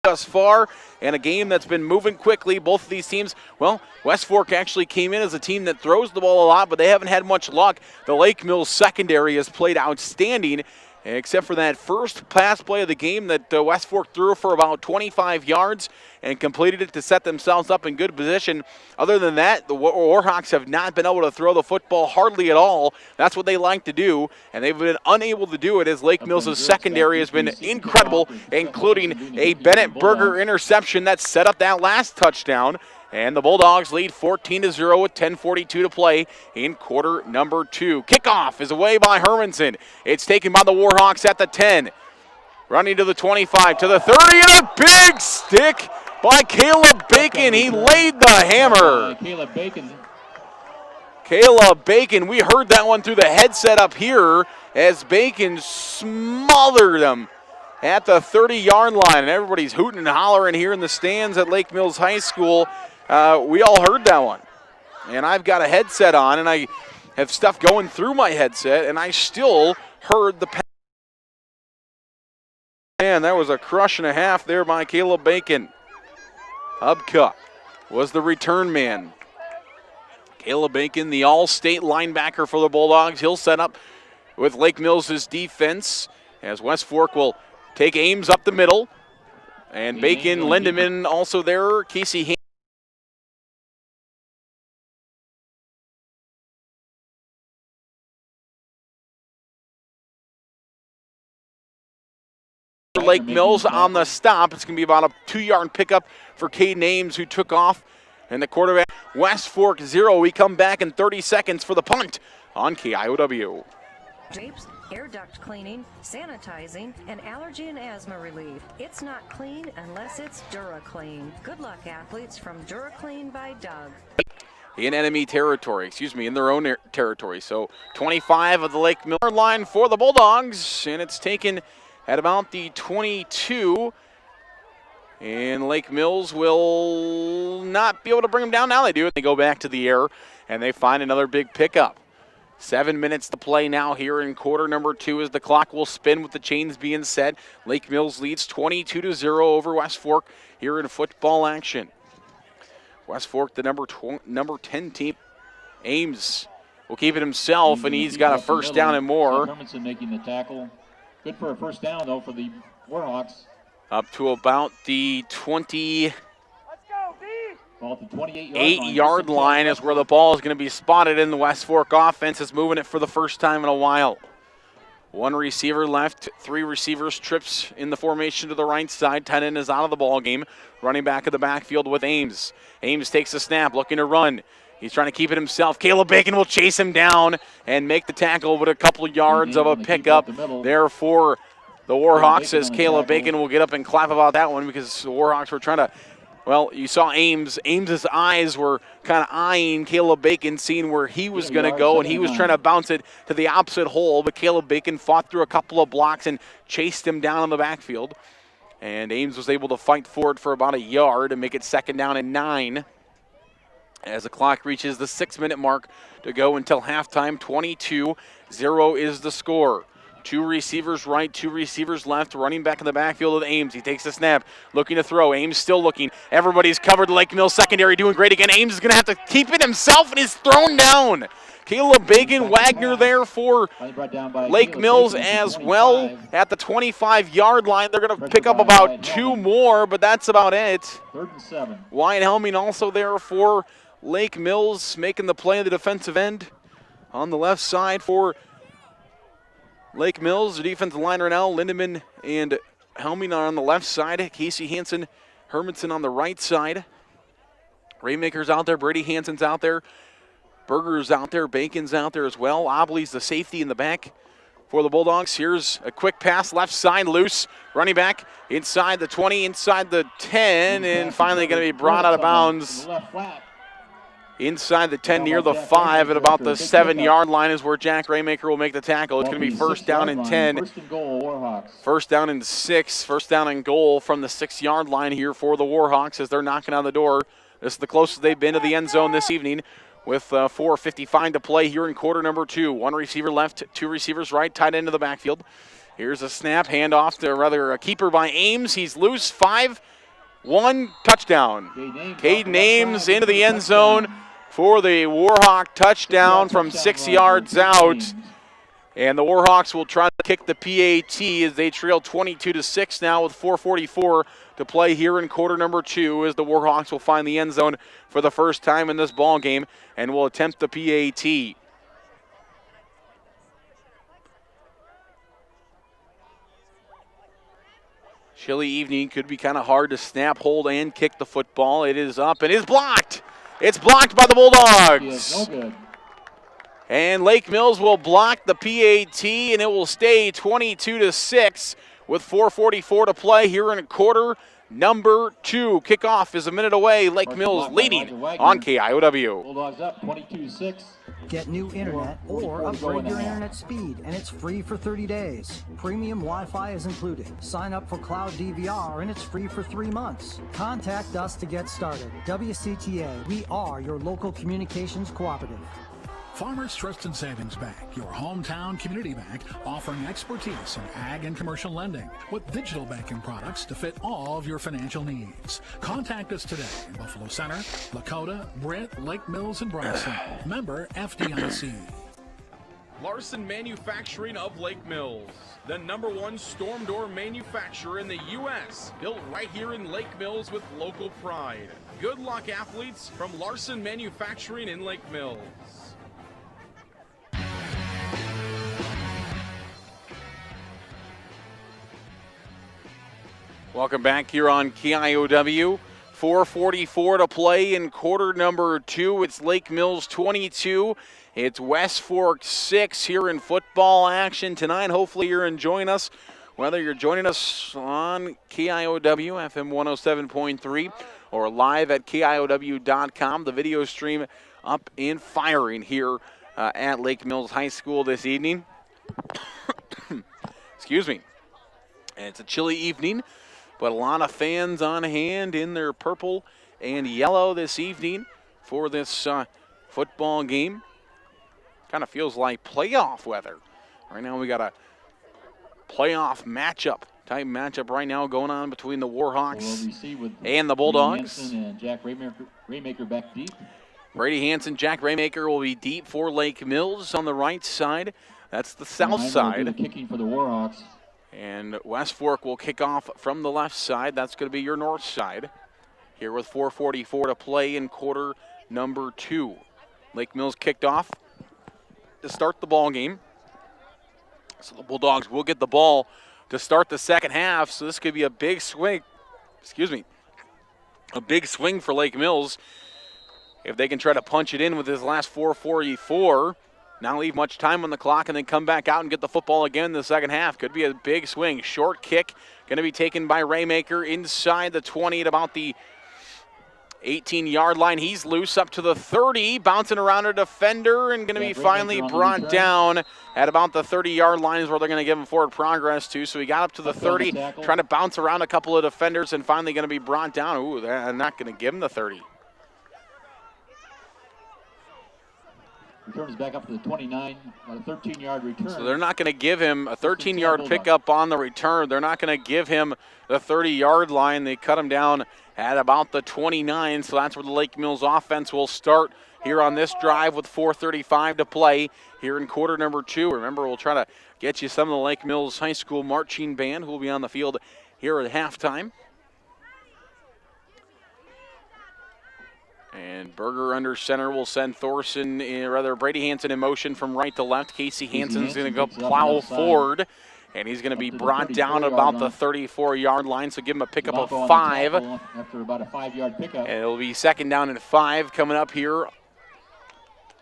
Thus far, and a game that's been moving quickly. Both of these teams, well, West Fork actually came in as a team that throws the ball a lot, but they haven't had much luck. The Lake Mills secondary has played outstanding, except for that first pass play of the game that West Fork threw for about 25 yards and completed it to set themselves up in good position. Other than that, the Warhawks have not been able to throw the football hardly at all. That's what they like to do, and they've been unable to do it as Lake Mills' secondary has been incredible, including a Bennett Berger interception that set up that last touchdown. And the Bulldogs lead 14-0 with 10:42 to play in quarter number 2. Kickoff is away by Hermanson. It's taken by the Warhawks at the 10. Running to the 25, to the 30, and a big stick by Caleb Bacon. He laid the hammer. Caleb Bacon, we heard that one through the headset up here as Bacon smothered him at the 30-yard line. And everybody's hooting and hollering here in the stands at Lake Mills High School. We all heard that one. And I've got a headset on, and I have stuff going through my headset, and I still heard the pass. Man, that was a crush and a half there by Caleb Bacon. Hubka was the return man. Caleb Bacon, the all-state linebacker for the Bulldogs. He'll set up with Lake Mills' defense as West Fork will take Ames up the middle. And Bacon, Lindemann also there. Casey Hansen. Lake Mills on the stop. It's going to be about a 2-yard pickup for Caden Ames, who took off. And the quarterback, West Fork 0. We come back in 30 seconds for the punt on KIOW. Drapes, air duct cleaning, sanitizing, and allergy and asthma relief. It's not clean unless it's DuraClean. Good luck, athletes, from DuraClean by Doug. In enemy territory, in their own territory. So 25 of the Lake Mills line for the Bulldogs, and it's taken at about the 22. And Lake Mills will not be able to bring them down. Now they do. They go back to the air, and they find another big pickup. 7 minutes to play now here in quarter number 2 as the clock will spin with the chains being set. Lake Mills leads 22-0 over West Fork here in football action. West Fork, the number 10 team. Ames will keep it himself, and he's got a first down and more. Hermanson making the tackle. Good for a first down, though, for the Warhawks. Up to about the 28-yard line is where the ball is going to be spotted, and the West Fork offense is moving it for the first time in a while. One receiver left, 3 receivers, trips in the formation to the right side. Tight end is out of the ball game. Running back of the backfield with Ames. Ames takes a snap, looking to run. He's trying to keep it himself. Caleb Bacon will chase him down and make the tackle with a couple yards of a pickup there for the Warhawks, as Caleb Bacon will get up and clap about that one, because the Warhawks were trying to, well, you saw Ames. Ames's eyes were kind of eyeing Caleb Bacon, seeing where he was going to go, and he was trying to bounce it to the opposite hole, but Caleb Bacon fought through a couple of blocks and chased him down in the backfield. And Ames was able to fight for it for about a yard and make it 2nd down and 9 as the clock reaches the 6-minute mark to go until halftime. 22-0 is the score. 2 receivers right, 2 receivers left, running back in the backfield with Ames. He takes the snap, looking to throw. Ames still looking. Everybody's covered. Lake Mills secondary doing great again. Ames is going to have to keep it himself, and he's thrown down. Caleb Bacon, Wagner there for Lake Mills as well at the 25-yard line. They're going to pick up about 2 more, but that's about it. 3rd and 7. Wyatt Helming also there for Lake Mills, making the play on the defensive end on the left side for Lake Mills. The defensive line right now, Lindemann and Helming are on the left side. Casey Hansen, Hermanson on the right side. Raymaker's out there. Brady Hansen's out there. Berger's out there. Bacon's out there as well. Obley's the safety in the back for the Bulldogs. Here's a quick pass, left side, loose. Running back inside the 20, inside the 10, and finally going to be brought out of bounds. Inside the 10, near the 5, at about the 7-yard line is where Jack Raymaker will make the tackle. It's going to be 1st down and 10. 1st and goal, Warhawks. 1st down and 6. 1st down and goal from the 6-yard line here for the Warhawks as they're knocking on the door. This is the closest they've been to the end zone this evening with 4:55 to play here in quarter number 2. 1 receiver left, 2 receivers right, tight end of the backfield. Here's a snap, handoff to a keeper by Ames. He's loose, 5-1, touchdown. Caden Ames into the end zone for the Warhawk touchdown from 6 yards out. And the Warhawks will try to kick the PAT as they trail 22-6 now with 4:44 to play here in quarter number 2, as the Warhawks will find the end zone for the first time in this ball game and will attempt the PAT. Chilly evening, could be kind of hard to snap, hold, and kick the football. It is up and is blocked. It's blocked by the Bulldogs. No good. And Lake Mills will block the PAT, and it will stay 22-6 with 4:44 to play here in quarter number 2. Kickoff is a minute away. Lake Mills leading on KIOW. Bulldogs up 22-6. Get new internet or upgrade your internet speed, and it's free for 30 days. Premium Wi-Fi is included. Sign up for Cloud DVR, and it's free for 3 months. Contact us to get started. WCTA, we are your local communications cooperative. Farmers Trust and Savings Bank, your hometown community bank, offering expertise in ag and commercial lending with digital banking products to fit all of your financial needs. Contact us today in Buffalo Center, Lakota, Britt, Lake Mills, and Bryson. Member FDIC. Larson Manufacturing of Lake Mills, the #1 storm door manufacturer in the U.S., built right here in Lake Mills with local pride. Good luck, athletes, from Larson Manufacturing in Lake Mills. Welcome back here on KIOW. 4:44 to play in quarter number 2. It's Lake Mills 22. It's West Fork 6 here in football action tonight. Hopefully you're enjoying us, whether you're joining us on KIOW FM 107.3 or live at KIOW.com. The video stream up and firing here at Lake Mills High School this evening. Excuse me. And it's a chilly evening, but a lot of fans on hand in their purple and yellow this evening for this football game. Kind of feels like playoff weather. Right now we got a playoff type matchup right now going on between the Warhawks and the Bulldogs. And Jack Raymaker back deep. Brady Hansen, Jack Raymaker will be deep for Lake Mills on the right side. That's the south side. Kicking for the Warhawks. And West Fork will kick off from the left side. That's going to be your north side. Here with 4:44 to play in quarter number 2. Lake Mills kicked off to start the ball game. So the Bulldogs will get the ball to start the second half. So this could be a big swing. A big swing for Lake Mills if they can try to punch it in with this last 4:44. not leave much time on the clock and then come back out and get the football again in the second half. Could be a big swing. Short kick going to be taken by Raymaker inside the 20 at about the 18-yard line. He's loose up to the 30, bouncing around a defender and going to be finally brought down at about the 30-yard line is where they're going to give him forward progress to. So he got up to the 30, trying to bounce around a couple of defenders and finally going to be brought down. Ooh, they're not going to give him the 30. Returns back up to the 29, a 13-yard return. So they're not going to give him a 13-yard pickup on the return. They're not going to give him the 30-yard line. They cut him down at about the 29, so that's where the Lake Mills offense will start here on this drive with 4:35 to play here in quarter number 2. Remember, we'll try to get you some of the Lake Mills High School marching band who will be on the field here at halftime. And Berger under center will send Brady Hansen in motion from right to left. Casey Hansen's going to go plow forward, and he's going to be brought down about the 34-yard line, so give him a pickup of 5. After about a 5-yard pickup. And it'll be 2nd down and 5 coming up here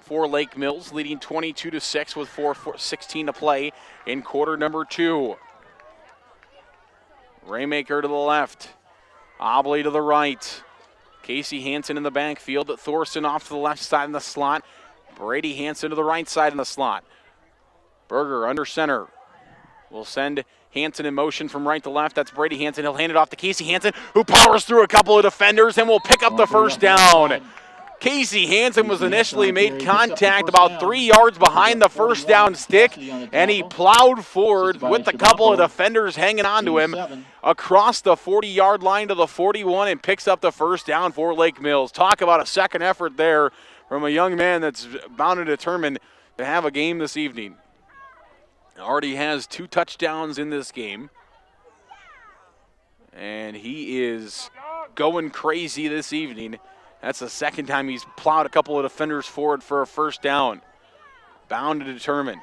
for Lake Mills, leading 22-6 with 4:16 to play in quarter number 2. Raymaker to the left, Obley to the right. Casey Hansen in the backfield. Thorson off to the left side in the slot. Brady Hansen to the right side in the slot. Berger under center. Will send Hansen in motion from right to left. That's Brady Hansen. He'll hand it off to Casey Hansen, who powers through a couple of defenders and will pick up the first down. Casey Hansen was initially made contact about 3 yards behind the first down stick, and he plowed forward with a couple of defenders hanging on to him across the 40-yard line to the 41 and picks up the first down for Lake Mills. Talk about a second effort there from a young man that's bound and determined to have a game this evening. Already has 2 touchdowns in this game, and he is going crazy this evening. That's the second time he's plowed a couple of defenders forward for a first down. Bound and determined.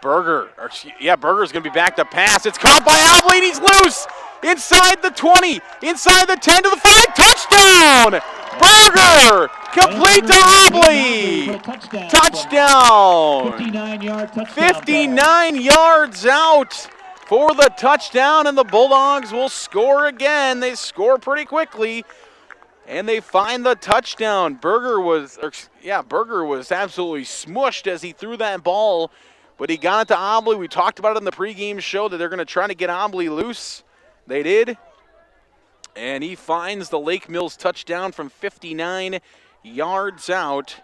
Berger's going to be back to pass. It's caught by Obley, and he's loose. Inside the 20, inside the 10 to the 5, touchdown! Berger, complete to Obley. Touchdown. 59-yard touchdown. 59 yards out for the touchdown, and the Bulldogs will score again. They score pretty quickly, and they find the touchdown. Berger was absolutely smushed as he threw that ball, but he got it to Obley. We talked about it in the pregame show that they're going to try to get Obley loose. They did, and he finds the Lake Mills touchdown from 59 yards out.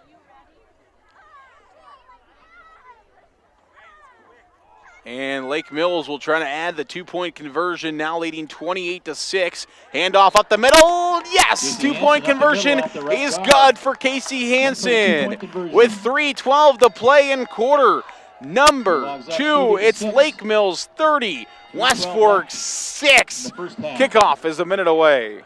And Lake Mills will try to add the 2-point conversion, now leading 28-6. Handoff up the middle. Yes, 2-point conversion is good for Casey Hansen. With 3:12 to play in quarter number 2, it's Lake Mills 30, West Fork 6. Kickoff is a minute away.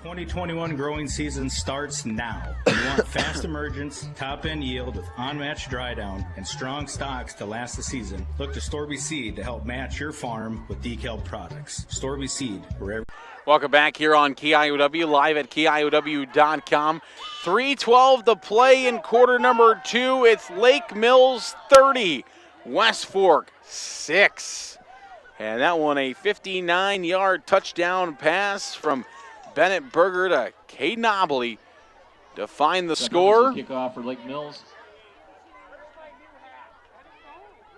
2021 growing season starts now. You want fast emergence, top-end yield with unmatched dry down, and strong stocks to last the season. Look to Storby Seed to help match your farm with DECALB products. Storby Seed, wherever. Welcome back here on KIOW, live at KIOW.com. 3:12 to play in quarter number 2. It's Lake Mills 30, West Fork 6. And that one a 59-yard touchdown pass from Bennett Berger to Caden Obley to find the score. Kickoff for Lake Mills.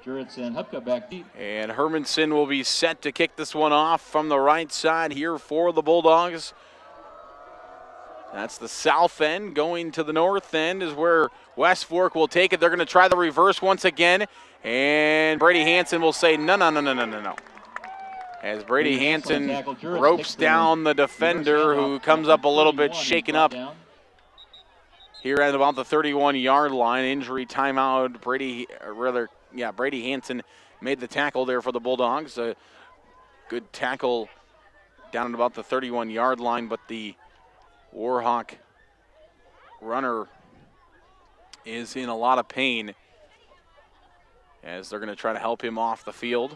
Juritz and Hupka back deep. And Hermanson will be set to kick this one off from the right side here for the Bulldogs. That's the south end. Going to the north end is where West Fork will take it. They're going to try the reverse once again. And Brady Hansen will say no. As Brady Hansen ropes down the defender, who comes up a little bit shaken up here at about the 31-yard line. Injury timeout. Brady Hansen made the tackle there for the Bulldogs. A good tackle down at about the 31-yard line, but the Warhawk runner is in a lot of pain as they're going to try to help him off the field.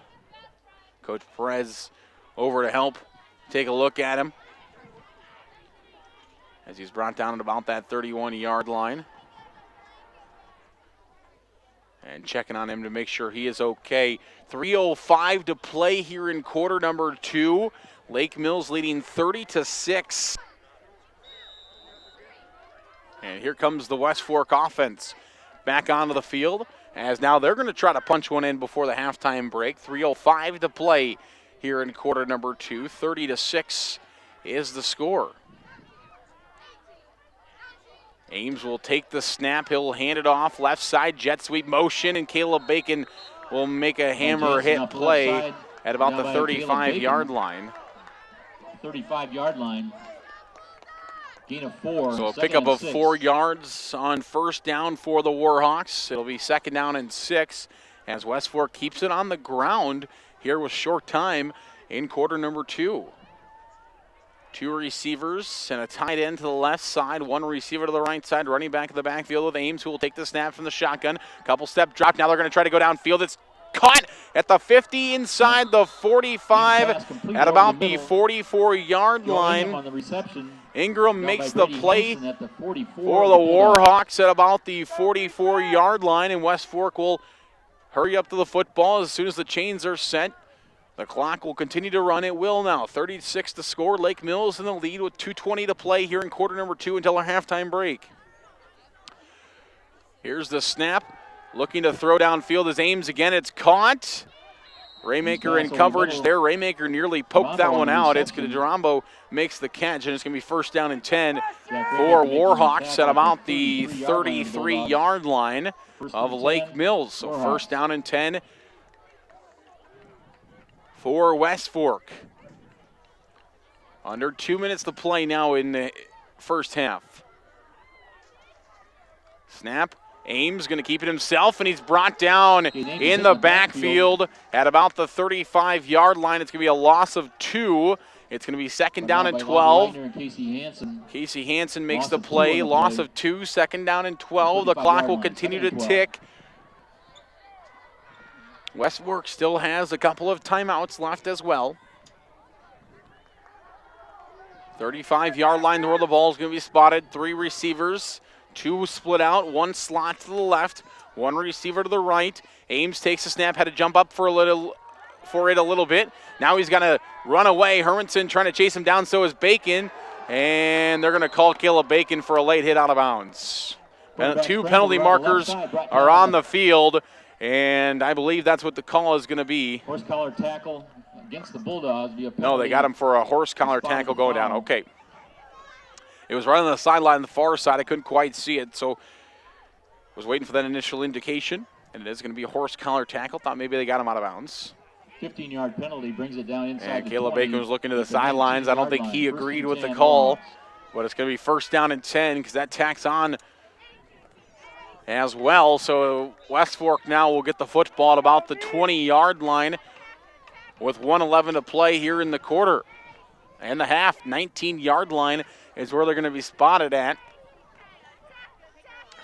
Coach Perez over to help take a look at him. as he's brought down at about that 31-yard line. And checking on him to make sure he is okay. 3:05 to play here in quarter number 2. Lake Mills leading 30-6. And here comes the West Fork offense back onto the field, as now they're going to try to punch one in before the halftime break. 3:05 to play here in quarter number 2. 30-6 is the score. Ames will take the snap. He'll hand it off. Left side jet sweep motion, and Caleb Bacon will make a hammer hit play at about the 35-yard line. 35-yard line. Gain of 4. So a pickup of 4 yards on first down for the Warhawks. It'll be second down and 6 as West Fork keeps it on the ground here with short time in quarter number 2. 2 receivers and a tight end to the left side, 1 receiver to the right side, running back in the backfield with Ames, who will take the snap from the shotgun. Couple step drop. Now they're going to try to go downfield. It's caught at the 50 inside the 45 at about the 44-yard line. On the reception. Ingram makes the play for the Warhawks at about the 44-yard line, and West Fork will hurry up to the football as soon as the chains are set. The clock will continue to run. It will now. 36 to score. Lake Mills in the lead with 2:20 to play here in quarter number 2 until our halftime break. Here's the snap. Looking to throw downfield is Ames again. It's caught. Raymaker in coverage there. Raymaker nearly poked that one out. It's going to Durambo makes the catch, and it's going to be first down and 10 for Warhawks at about the 33-yard line of Lake Mills. So first down and 10 for West Fork. Under 2 minutes to play now in the first half. Snap. Ames going to keep it himself, and he's brought down in the backfield at about the 35-yard line. It's going to be a loss of 2. It's going to be second down and 12. Casey Hansen makes the play. Loss of 2, second down and 12. The clock will continue to tick. West Fork still has a couple of timeouts left as well. 35-yard line where the ball is going to be spotted. 3 receivers. 2 split out, 1 slot to the left, 1 receiver to the right. Ames takes the snap, had to jump up for it a little bit. Now he's going to run away. Hermanson trying to chase him down, so is Bacon. And they're going to call Caleb Bacon for a late hit out of bounds. 2 penalty markers are on the field, and I believe that's what the call is going to be. Horse collar tackle against the Bulldogs. No, they got him for a horse collar tackle going down. Okay. It was right on the sideline on the far side. I couldn't quite see it, so was waiting for that initial indication. And it is going to be a horse collar tackle. Thought maybe they got him out of bounds. 15-yard penalty brings it down inside. And Caleb Bacon was looking to the sidelines. I don't think he agreed with the call, but it's going to be first down and 10 because that tacks on as well. So West Fork now will get the football at about the 20-yard line with 1:11 to play here in the quarter and the half. 19-yard line is where they're going to be spotted at.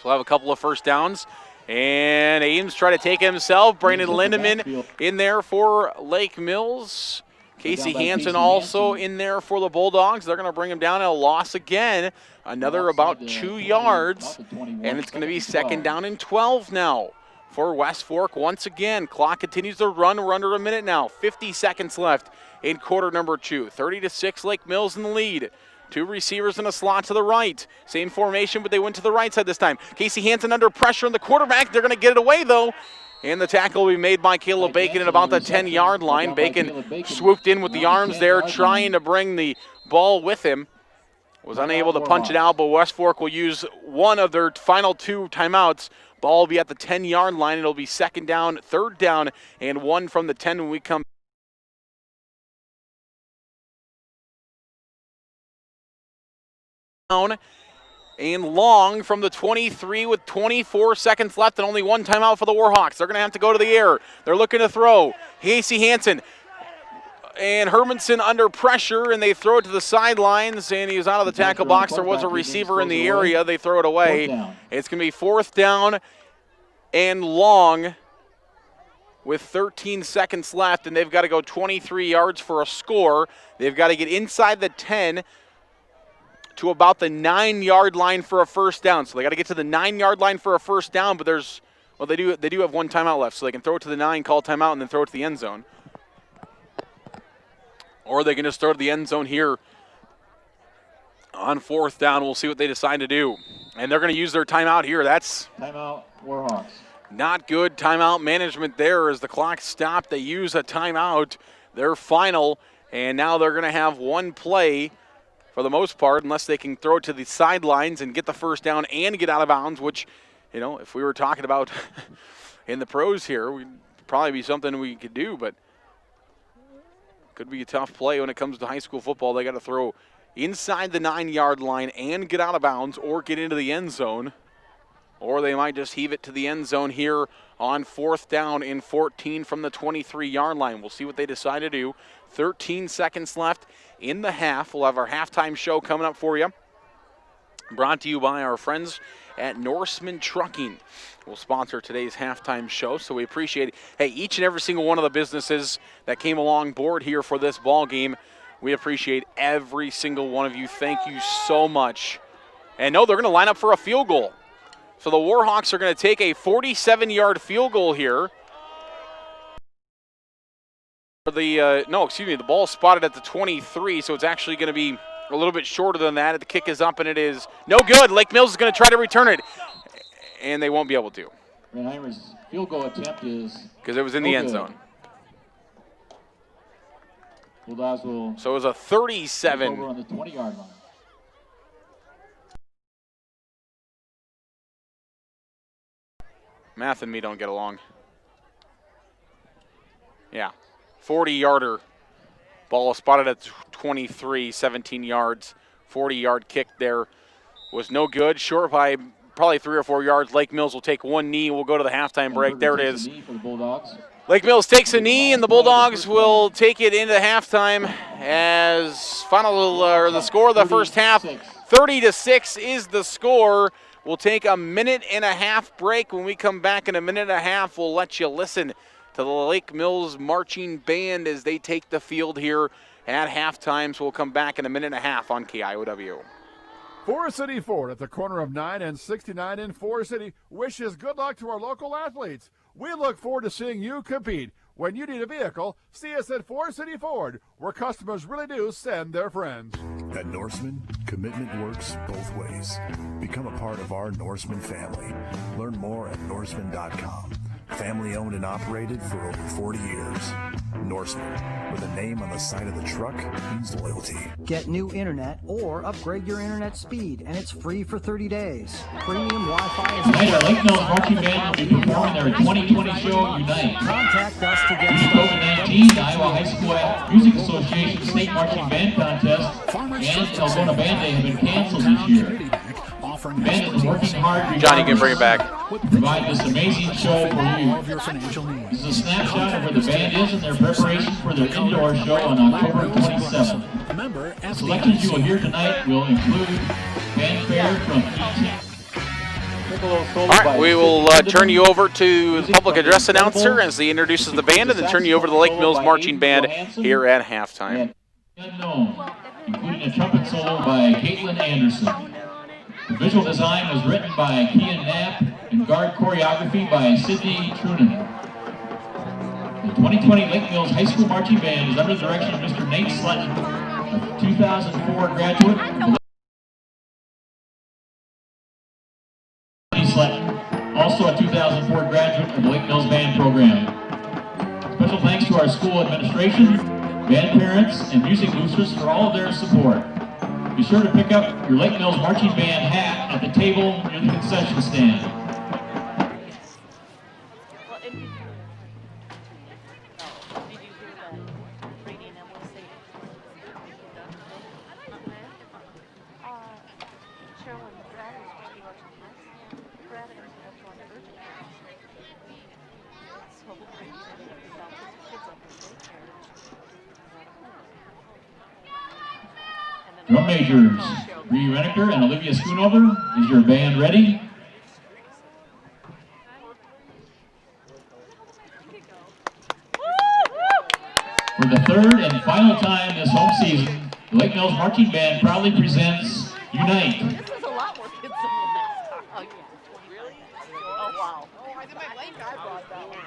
So we'll have a couple of first downs. And Ames try to take himself. Brandon Lindeman in there for Lake Mills. Casey Hansen also in there for the Bulldogs. They're going to bring him down at a loss again. Another about 2 yards. And it's going to be second down and 12 now for West Fork once again. Clock continues to run. We're under a minute now. 50 seconds left in quarter number 2. 30-6, Lake Mills in the lead. 2 receivers in a slot to the right. Same formation, but they went to the right side this time. Casey Hansen under pressure on the quarterback. They're going to get it away, though. And the tackle will be made by Caleb Bacon at about the 10-yard line. Bacon swooped in with the arms there, trying to bring the ball with him. Was unable to punch it out, but West Fork will use one of their final 2 timeouts. Ball will be at the 10-yard line. It'll be second down, third down, and 1 from the 10 when we come. And long from the 23 with 24 seconds left and only 1 timeout for the Warhawks. They're going to have to go to the air. They're looking to throw. Casey Hansen and Hermanson under pressure, and they throw it to the sidelines, and he's out of the tackle box. There was a receiver in the area. They throw it away. It's going to be 4th down and long with 13 seconds left, and they've got to go 23 yards for a score. They've got to get inside the 10 to about the 9-yard line for a first down. So they got to get to the 9-yard line for a first down, but they do have one timeout left, so they can throw it to the 9, call timeout, and then throw it to the end zone. Or they can just throw it to the end zone here on fourth down. We'll see what they decide to do. And they're going to use their timeout here. That's timeout, Warhawks. Not good timeout management there as the clock stopped. They use a timeout, their final, and now they're going to have one play for the most part, unless they can throw it to the sidelines and get the first down and get out of bounds, which, you know, if we were talking about in the pros here, would probably be something we could do, but could be a tough play when it comes to high school football. They got to throw inside the 9-yard line and get out of bounds or get into the end zone. Or they might just heave it to the end zone here on fourth down and 14 from the 23-yard line. We'll see what they decide to do. 13 seconds left in the half. We'll have our halftime show coming up for you. Brought to you by our friends at Norseman Trucking. We'll sponsor today's halftime show, so we appreciate it. Hey, each and every single one of the businesses that came along board here for this ball game, we appreciate every single one of you. Thank you so much. And no, they're going to line up for a field goal. So the Warhawks are going to take a 47-yard field goal here. The ball spotted at the 23, so it's actually going to be a little bit shorter than that. The kick is up, and it is no good. Lake Mills is going to try to return it, and they won't be able to. Manheimer's field goal attempt is because it was in the end zone. Bulldogs will so it was a 37. Over on the 20-yard line. Math and me don't get along. Yeah, 40-yarder. Ball spotted at 23, 17 yards. 40-yard kick there was no good. Short by probably 3 or 4 yards. Lake Mills will take one knee. We'll go to the halftime break. There it is. Lake Mills takes a knee, and the Bulldogs will take it into halftime as the score of the first half. 30-6 is the score. We'll take a minute and a half break. When we come back in a minute and a half, we'll let you listen to the Lake Mills Marching Band as they take the field here at halftime. So we'll come back in a minute and a half on KIOW. Forest City Ford at the corner of 9 and 69 in Forest City wishes good luck to our local athletes. We look forward to seeing you compete. When you need a vehicle, see us at Forest City Ford, where customers really do send their friends. At Norseman, commitment works both ways. Become a part of our Norseman family. Learn more at Norseman.com. Family owned and operated for over 40 years. Norseman, with a name on the side of the truck, means loyalty. Get new internet or upgrade your internet speed, and it's free for 30 days. Premium Wi-Fi is... Tonight, our Lake Mills Marching Band will be performing their 2020 show, Unite. Contact us to get COVID-19, the Iowa High School Music Association State Marching Band Contest, and Algona Band Day have been canceled this year. The band is working hard. Johnny, you can bring it back. To provide this amazing show for you. This is a snapshot of where the band is in their preparation for their indoor show on October 27th. The selections you will hear tonight will include fanfare from All right, we will turn you over to the public address announcer as he introduces the band, and then turn you over to the Lake Mills Marching Band here at halftime. Unknown, including a trumpet solo by Caitlin Anderson. The visual design was written by Kian Knapp and guard choreography by Sydney Trunan. The 2020 Lake Mills High School Marching Band is under the direction of Mr. Nate Sletton, a 2004 graduate. Sletton, also a 2004 graduate of the Lake Mills Band program. Special thanks to our school administration, band parents, and music boosters for all of their support. Be sure to pick up your Lake Mills Marching Band hat at the table near the concession stand. Drum majors, Bree Reneker and Olivia Schoonover, is your band ready? For the third and final time this home season, the Lake Mills Marching Band proudly presents Unite. This is a lot more kids than the last time. Oh, yeah. Really? Oh, wow. Oh, I think I brought that one.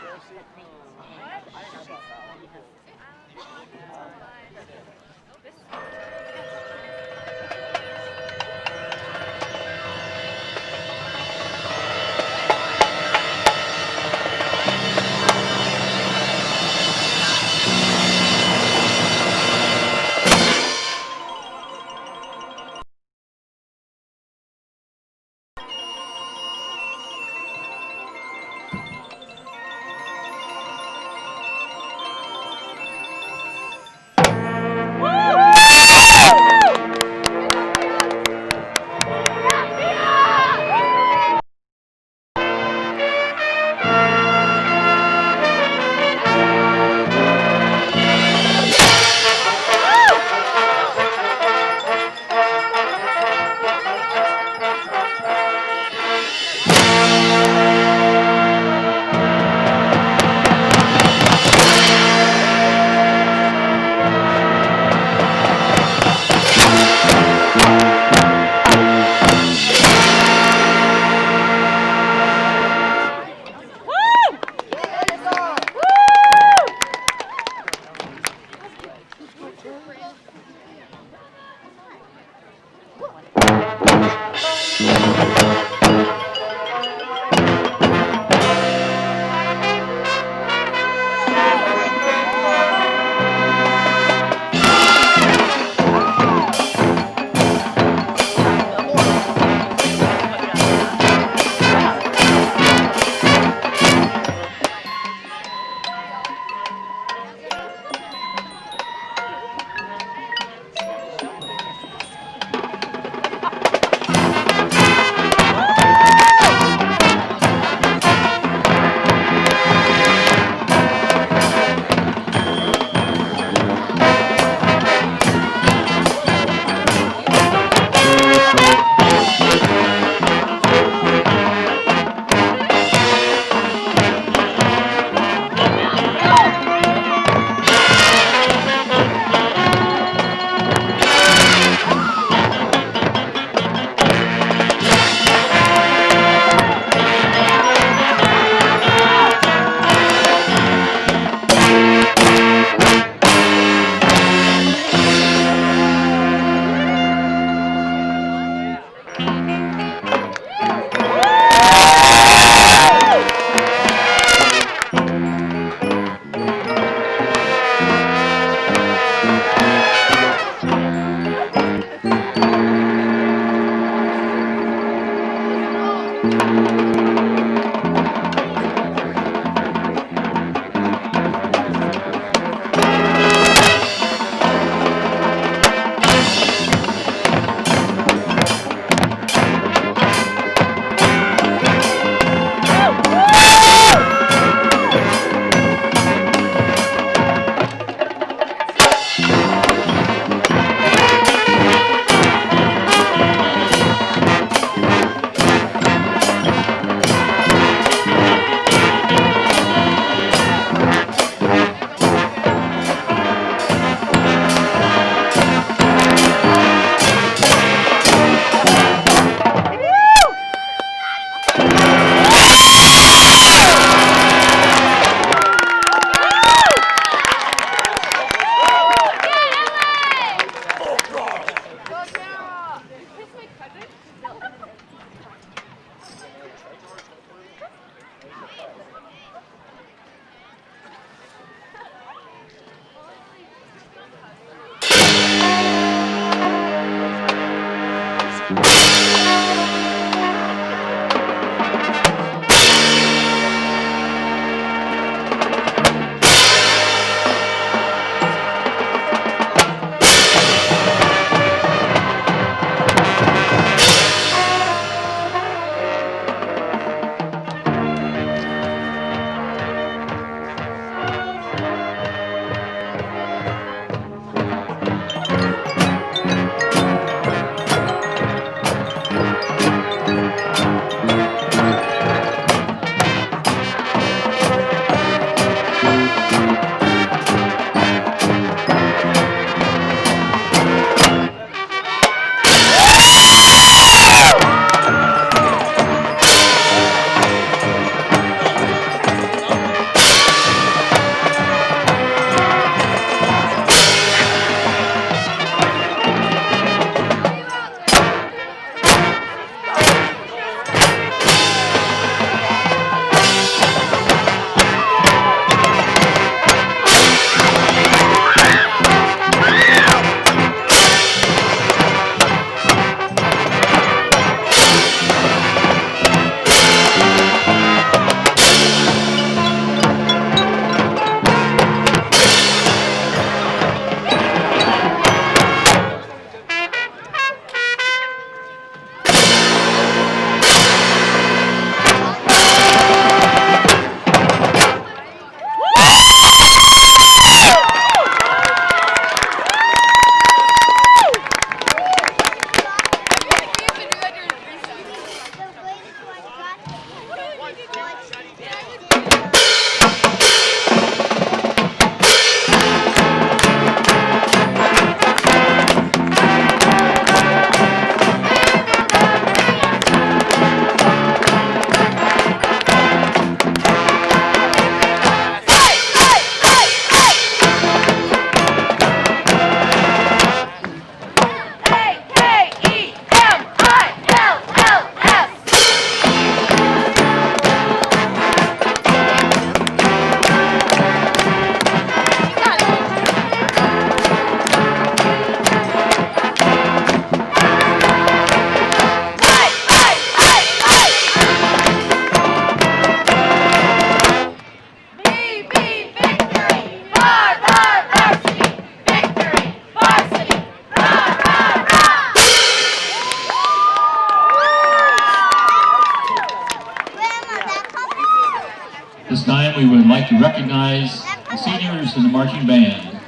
This time we would like to recognize the seniors in the marching band.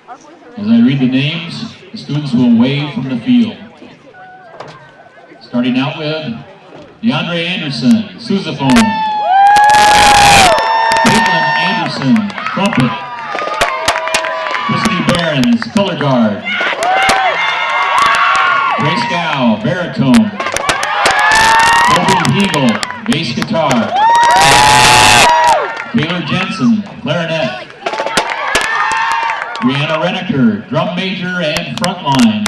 As I read the names, the students will wave from the field. Starting out with DeAndre Anderson, sousaphone. Caitlin Anderson, trumpet. Christy Behrens, color guard. Grace Gow, baritone. Toby Hegel, bass guitar. Taylor Jensen, clarinet. Brianna Reneker, drum major and frontline.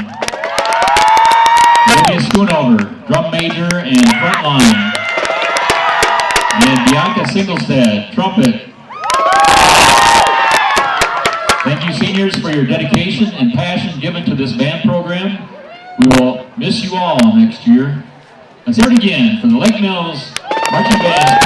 Olivia Schoonover, drum major and frontline. And Bianca Singlestead, trumpet. Thank you, seniors, for your dedication and passion given to this band program. We will miss you all next year. Let's hear it again for the Lake Mills Marching Band.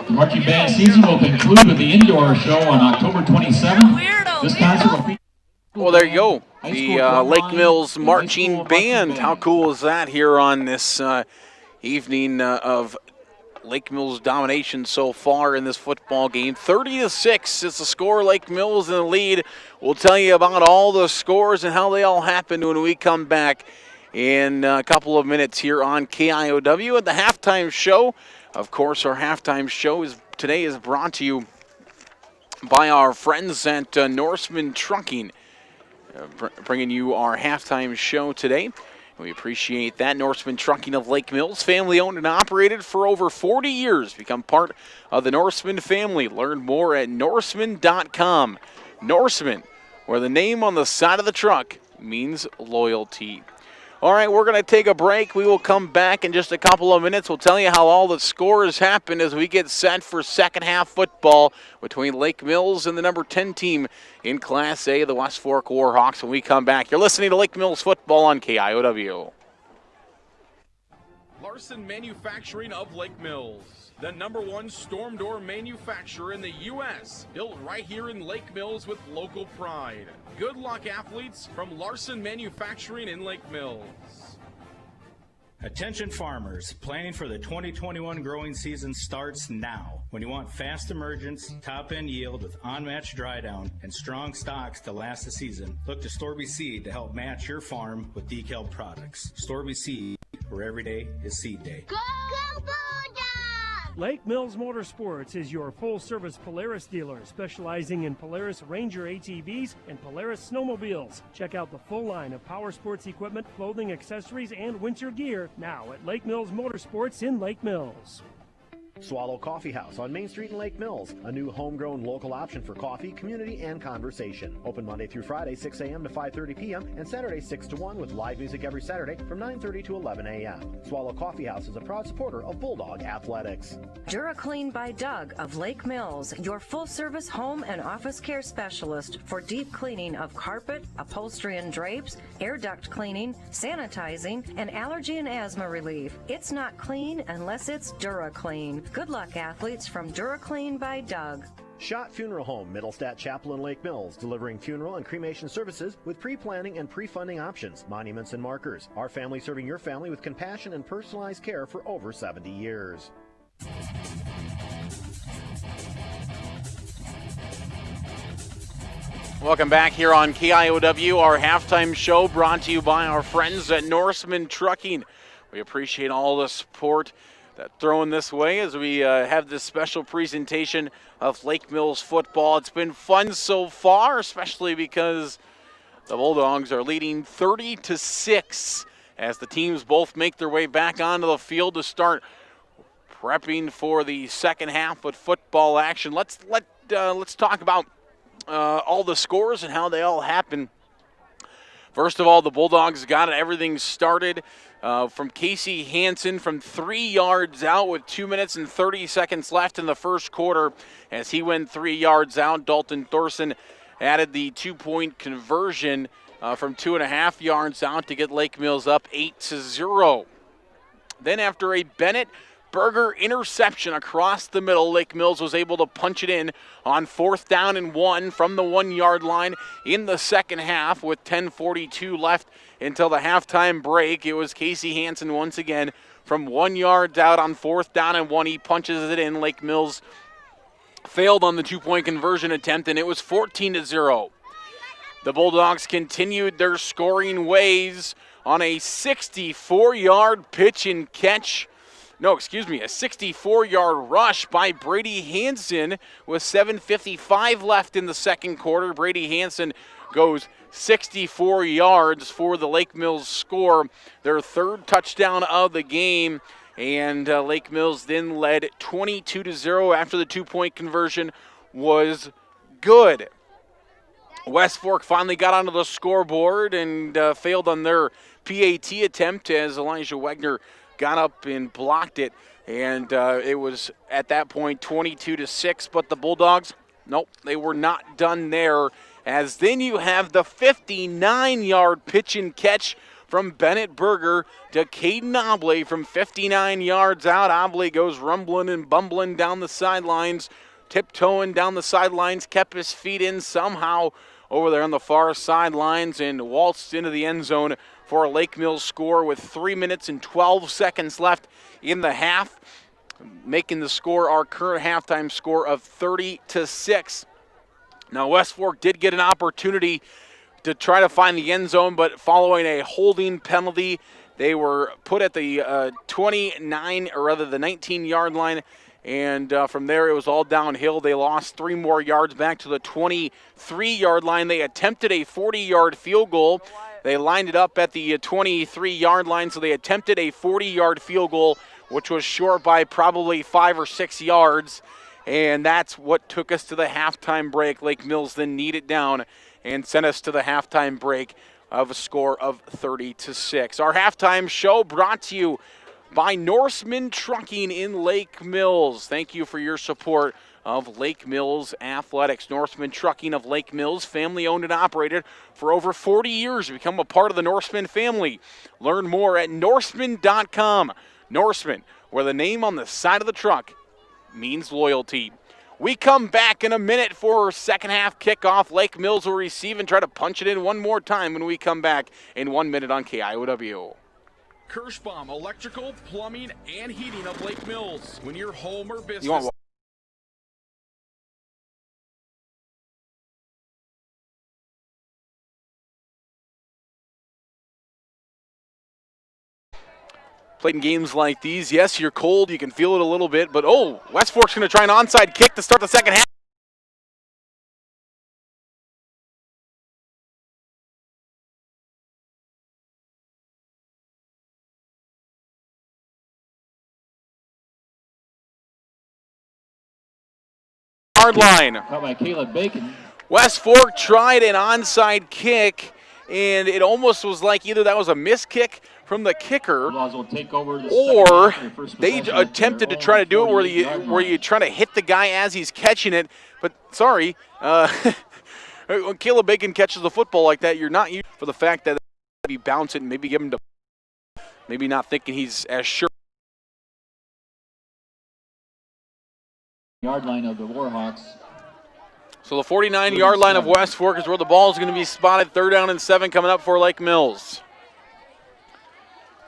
The marching band season will conclude with the indoor show on October 27th. This concert will be... Well, there you go. The Lake Mills Marching Band. How cool is that here on this evening of Lake Mills domination so far in this football game? 30-6 is the score. Lake Mills in the lead. We'll tell you about all the scores and how they all happened when we come back in a couple of minutes here on KIOW at the halftime show. Of course, our halftime show today is brought to you by our friends at Norseman Trucking, bringing you our halftime show today. We appreciate that. Norseman Trucking of Lake Mills, family owned and operated for over 40 years. Become part of the Norseman family. Learn more at Norseman.com. Norseman, where the name on the side of the truck means loyalty. All right, we're going to take a break. We will come back in just a couple of minutes. We'll tell you how all the scores happened as we get set for second half football between Lake Mills and the number 10 team in Class A, the West Fork Warhawks. When we come back, you're listening to Lake Mills football on KIOW. Larson Manufacturing of Lake Mills, the #1 storm door manufacturer in the U.S., built right here in Lake Mills with local pride. Good luck, athletes, from Larson Manufacturing in Lake Mills. Attention farmers, planning for the 2021 growing season starts now. When you want fast emergence, top-end yield with unmatched dry down, and strong stocks to last the season, look to Storby Seed to help match your farm with DEKALB products. Storby Seed, where every day is seed day. Go Lake Mills Motorsports is your full-service Polaris dealer, specializing in Polaris Ranger ATVs and Polaris snowmobiles. Check out the full line of power sports equipment, clothing, accessories, and winter gear now at Lake Mills Motorsports in Lake Mills. Swallow Coffee House on Main Street in Lake Mills, a new homegrown local option for coffee, community, and conversation. Open Monday through Friday, 6 a.m. to 5:30 p.m. and Saturday, 6 to 1 with live music every Saturday from 9:30 to 11 a.m. Swallow Coffee House is a proud supporter of Bulldog Athletics. DuraClean by Doug of Lake Mills, your full-service home and office care specialist for deep cleaning of carpet, upholstery and drapes, air duct cleaning, sanitizing, and allergy and asthma relief. It's not clean unless it's DuraClean. Good luck, athletes, from DuraClean by Doug. Schott Funeral Home, Middlestadt Chapel in Lake Mills, delivering funeral and cremation services with pre-planning and pre-funding options, monuments and markers. Our family serving your family with compassion and personalized care for over 70 years. Welcome back here on KIOW, our halftime show brought to you by our friends at Norseman Trucking. We appreciate all the support that thrown this way as we have this special presentation of Lake Mills football. It's been fun so far, especially because the Bulldogs are leading 30-6 as the teams both make their way back onto the field to start prepping for the second half of football action. Let's talk about all the scores and how they all happen. First of all, the Bulldogs got everything started from Casey Hansen from 3 yards out with 2 minutes and 30 seconds left in the first quarter. As he went 3 yards out, Dalton Thorson added the 2-point conversion from 2.5 yards out to get Lake Mills up 8-0. Then after a Bennett Berger interception across the middle. Lake Mills was able to punch it in on 4th down and 1 from the 1-yard line in the second half with 10:42 left until the halftime break. It was Casey Hansen once again from 1 yard out on 4th down and 1. He punches it in. Lake Mills failed on the 2-point conversion attempt, and it was 14-0. The Bulldogs continued their scoring ways on a 64-yard pitch and catch. No, excuse me, a 64-yard rush by Brady Hansen with 7:55 left in the second quarter. Brady Hansen goes 64 yards for the Lake Mills score, their 3rd touchdown of the game. And Lake Mills then led 22-0 after the 2-point conversion was good. West Fork finally got onto the scoreboard and failed on their PAT attempt as Elijah Wegner got up and blocked it. And it was at that point 22-6, but the Bulldogs, nope, they were not done there. As then you have the 59-yard pitch and catch from Bennett Berger to Caden Obley from 59 yards out. Obley goes rumbling and bumbling down the sidelines, tiptoeing down the sidelines, kept his feet in somehow over there on the far sidelines and waltzed into the end zone for a Lake Mills score with 3 minutes and 12 seconds left in the half, making the score our current halftime score of 30-6. Now West Fork did get an opportunity to try to find the end zone, but following a holding penalty, they were put at the 19-yard line, and from there it was all downhill. They lost 3 more yards back to the 23-yard line. They attempted a 40-yard field goal. They lined it up at the 23-yard line, so they attempted a 40-yard field goal, which was short by probably 5 or 6 yards, and that's what took us to the halftime break. Lake Mills then kneed it down and sent us to the halftime break of a score of 30-6. Our halftime show brought to you by Norseman Trucking in Lake Mills. Thank you for your support of Lake Mills Athletics. Norseman Trucking of Lake Mills, family owned and operated for over 40 years. Become a part of the Norseman family. Learn more at Norseman.com. Norseman, where the name on the side of the truck means loyalty. We come back in a minute for our second half kickoff. Lake Mills will receive and try to punch it in one more time when we come back in 1 minute on KIOW. Kirschbaum Electrical, Plumbing, and Heating of Lake Mills. When your home or business... You want Played in games like these, yes, you're cold, you can feel it a little bit, but oh, West Fork's going to try an onside kick to start the second half. Hard line. Caught by Caleb Bacon. West Fork tried an onside kick, and it almost was like either that was a missed kick from the kicker, or they attempted to try to do it where you try to hit the guy as he's catching it. But sorry, when Caleb Bacon catches the football like that, you're not used for the fact that he bounce it and maybe give him to, maybe not thinking he's as sure. Yard line of the Warhawks. So the 49-yard line of West Fork is where the ball is going to be spotted. 3rd down and 7 coming up for Lake Mills.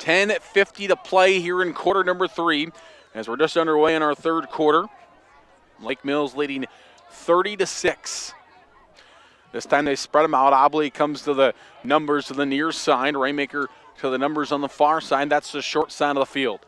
10:50 to play here in quarter number 3 as we're just underway in our 3rd quarter. Lake Mills leading 30-6. This time they spread them out. Obley comes to the numbers to the near side. Raymaker to the numbers on the far side. That's the short side of the field.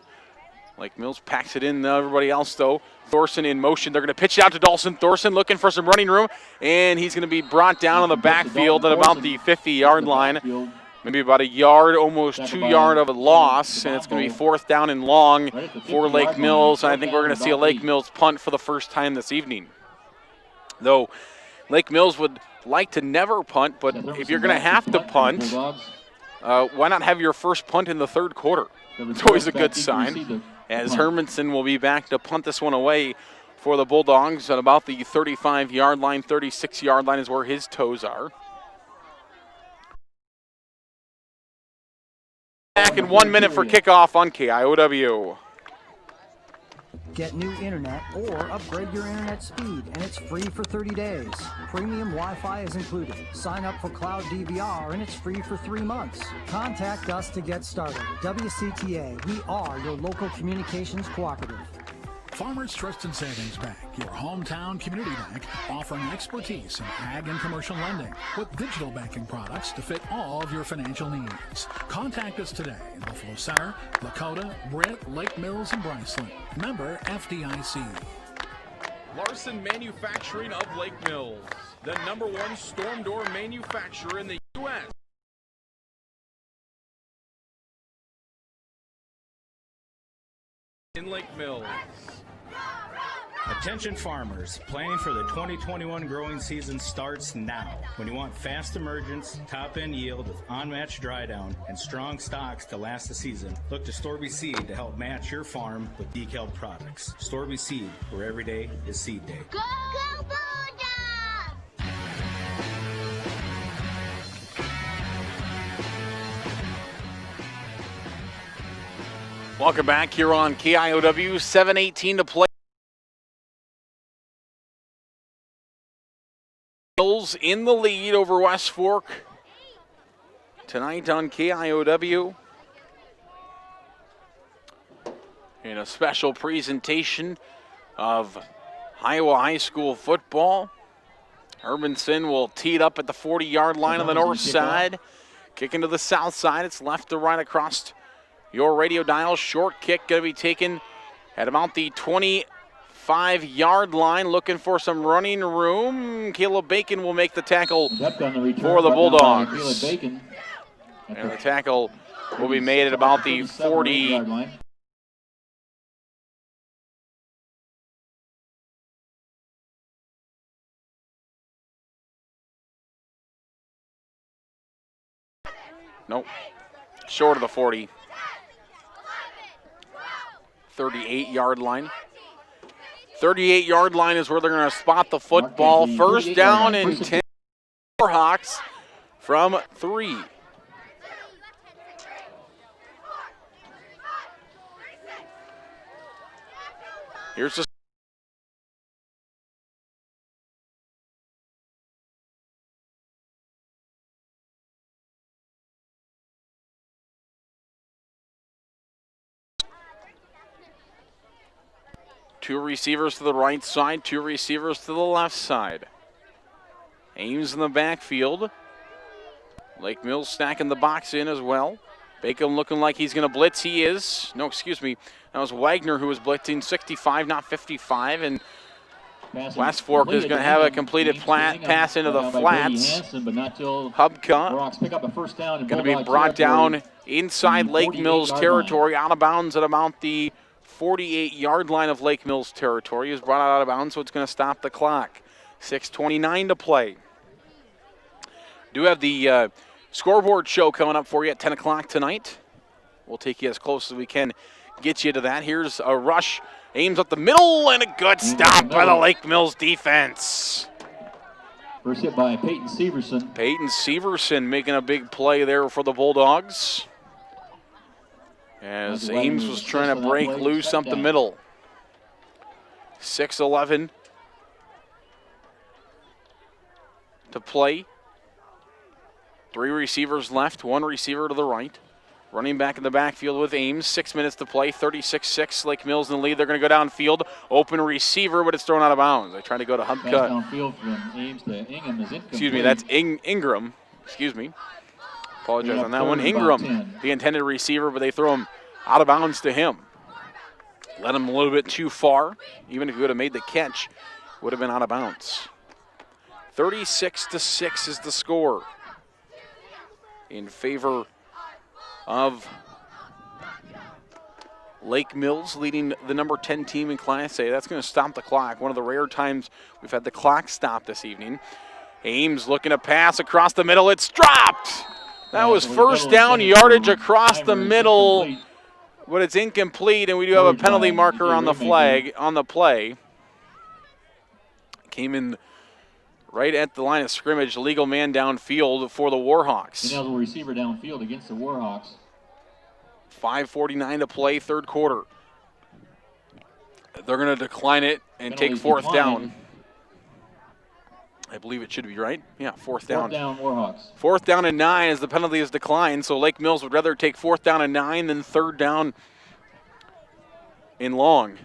Lake Mills packs it in. Everybody else, though. Thorson in motion. They're going to pitch it out to Dawson Thorson, looking for some running room, and he's going to be brought down on the backfield at about the 50-yard line. Maybe about a yard, almost 2 yard of a loss, and it's going to be 4th down and long for Lake Mills. I think we're going to see a Lake Mills punt for the first time this evening. Though Lake Mills would like to never punt, but if you're going to have to punt, why not have your first punt in the 3rd quarter? It's always a good sign, as Hermanson will be back to punt this one away for the Bulldogs at about the 35-yard line. 36-yard line is where his toes are. Back in 1 minute for kickoff on KIOW. Get new internet or upgrade your internet speed, and it's free for 30 days. Premium Wi-Fi is included. Sign up for Cloud DVR, and it's free for 3 months. Contact us to get started. WCTA, we are your local communications cooperative. Farmers Trust and Savings Bank, your hometown community bank, offering expertise in ag and commercial lending with digital banking products to fit all of your financial needs. Contact us today in Buffalo Center, Lakota, Britt, Lake Mills, and Bryceland. Member FDIC. Larson Manufacturing of Lake Mills, the #1 storm door manufacturer in the U.S. in Lake Mills. Attention farmers, planning for the 2021 growing season starts now. When you want fast emergence, top-end yield with unmatched dry down, and strong stocks to last the season, look to Storby Seed to help match your farm with DECALB products. Storby Seed, where every day is seed day. Go, go Bulldogs! Welcome back here on KIOW. 7:18 to play. In the lead over West Fork tonight on KIOW. In a special presentation of Iowa High School football. Hermanson will tee it up at the 40-yard line on the north side. Kick into the south side. It's left to right across your radio dial. Short kick going to be taken at about the 25-yard line, looking for some running room. Caleb Bacon will make the tackle for the Bulldogs. And the tackle will be made at about the 40. Nope, short of the 40. 38-yard line. 38-yard line is where they're going to spot the football. First down and 10 Warhawks from 3. Here's the two receivers to the right side, 2 receivers to the left side. Ames in the backfield. Lake Mills stacking the box in as well. Bacon looking like he's going to blitz. He is. No, excuse me. That was Wagner who was blitzing 65, not 55. And West Fork is going to have a completed pass into the flats. Hubka going to be brought down inside Lake Mills territory, out of bounds at about the 48-yard line of Lake Mills territory. He was brought out of bounds, so it's going to stop the clock. 6:29 to play. Do have the scoreboard show coming up for you at 10 o'clock tonight. We'll take you as close as we can get you to that. Here's a rush. Ames up the middle, and a good stop by the Lake Mills defense. First hit by Peyton Severson. Peyton Severson making a big play there for the Bulldogs, as Ames was trying to break loose up the middle. 6:11 to play. 3 receivers left, 1 receiver to the right. Running back in the backfield with Ames. 6 minutes to play, 36-6. Lake Mills in the lead. They're going to go downfield. Open receiver, but it's thrown out of bounds. They try to go to Hubka. Downfield from Ames to Ingham is incomplete. Excuse me, that's Ingram. Excuse me. Apologize on that one. Ingram, the intended receiver, but they throw him out of bounds to him. Let him a little bit too far. Even if he would have made the catch, would have been out of bounds. 36-6 is the score in favor of Lake Mills, leading the number 10 team in Class A. That's going to stop the clock. One of the rare times we've had the clock stop this evening. Ames looking to pass across the middle. It's dropped. That was first down yardage across the middle, but it's incomplete, and we do have a penalty marker on the flag on the play. Came in right at the line of scrimmage, legal man downfield for the Warhawks. Eligible receiver downfield against the Warhawks. 5:49 to play, third quarter. They're going to decline it and take fourth down. I believe it should be, right? Yeah, fourth down. Fourth down, Warhawks. 4th down and 9 as the penalty is declined, so Lake Mills would rather take 4th down and 9 than 3rd down and long.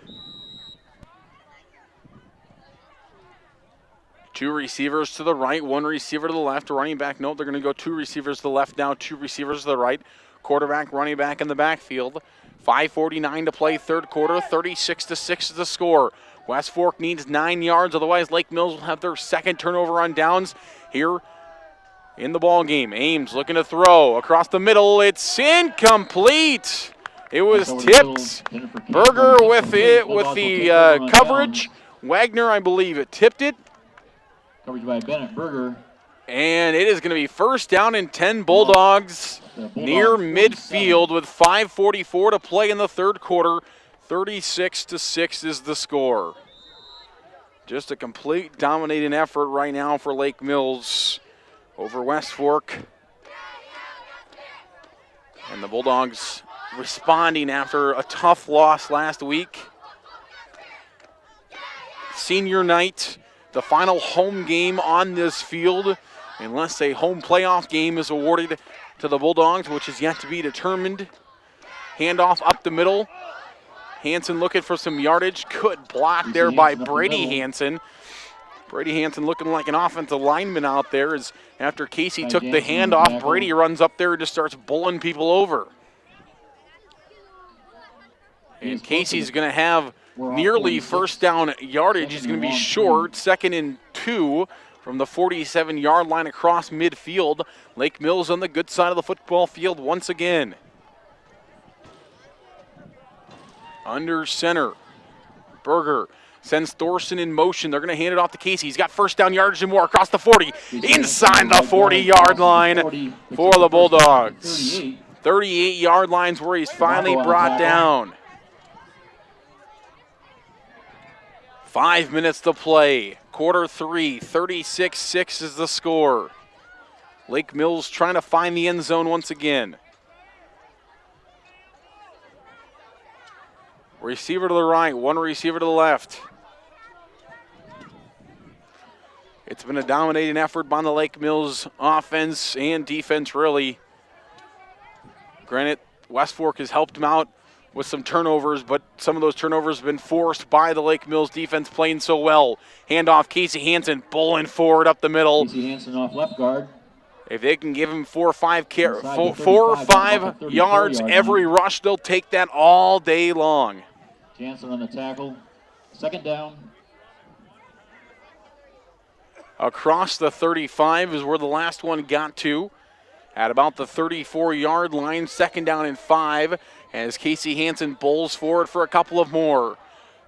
2 receivers to the right, 1 receiver to the left. Running back, no, they're going to go 2 receivers to the left now, 2 receivers to the right. Quarterback, running back in the backfield. 5:49 to play, 3rd quarter, 36-6 is the score. West Fork needs 9 yards, otherwise Lake Mills will have their 2nd turnover on downs here in the ball game. Ames looking to throw across the middle. It's incomplete. It was tipped. Berger with the coverage. Wagner, I believe, it tipped it. Coverage by Bennett Berger. And it is going to be 1st down and 10 Bulldogs near midfield with 5:44 to play in the 3rd quarter. 36-6 is the score. Just a complete dominating effort right now for Lake Mills over West Fork. And the Bulldogs responding after a tough loss last week. Senior night, the final home game on this field, unless a home playoff game is awarded to the Bulldogs, which is yet to be determined. Handoff up the middle. Hansen looking for some yardage. Good block there by Brady Hansen. Brady Hansen looking like an offensive lineman out there as after Casey took the handoff, Brady runs up there and just starts bowling people over. And Casey's going to have nearly 1st down yardage. He's going to be short, 2nd and 2 from the 47-yard line across midfield. Lake Mills on the good side of the football field once again. Under center, Berger sends Thorson in motion. They're going to hand it off to Casey. He's got 1st down yardage and more across the 40. Inside the 40-yard line for the Bulldogs. 38-yard line's where he's finally brought down. 5 minutes to play. Quarter 3, 36-6 is the score. Lake Mills trying to find the end zone once again. Receiver to the right, 1 receiver to the left. It's been a dominating effort by the Lake Mills offense and defense, really. Granted, West Fork has helped them out with some turnovers, but some of those turnovers have been forced by the Lake Mills defense playing so well. Handoff, Casey Hansen bowling forward up the middle. Casey Hansen off left guard. If they can give him 4 or 5 yards every rush, they'll take that all day long. Jansen on the tackle. 2nd down. Across the 35 is where the last one got to. At about the 34-yard line, 2nd down and 5 as Casey Hansen bowls forward for a couple of more.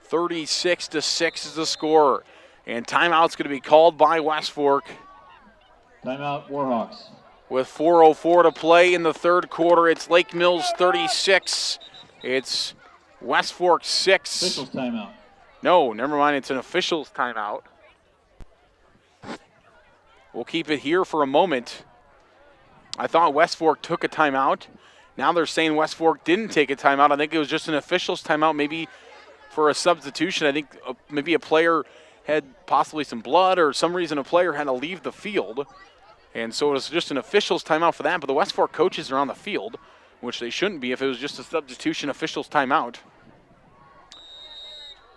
36-6 is the score. And timeout's going to be called by West Fork. Timeout, Warhawks. With 4:04 to play in the 3rd quarter, it's Lake Mills 36. It's West Fork 6. Officials timeout. No, never mind. It's an officials timeout. We'll keep it here for a moment. I thought West Fork took a timeout. Now they're saying West Fork didn't take a timeout. I think it was just an officials timeout, maybe for a substitution. I think maybe a player had possibly some blood or some reason a player had to leave the field. And so it was just an officials timeout for that. But the West Fork coaches are on the field, which they shouldn't be if it was just a substitution officials timeout.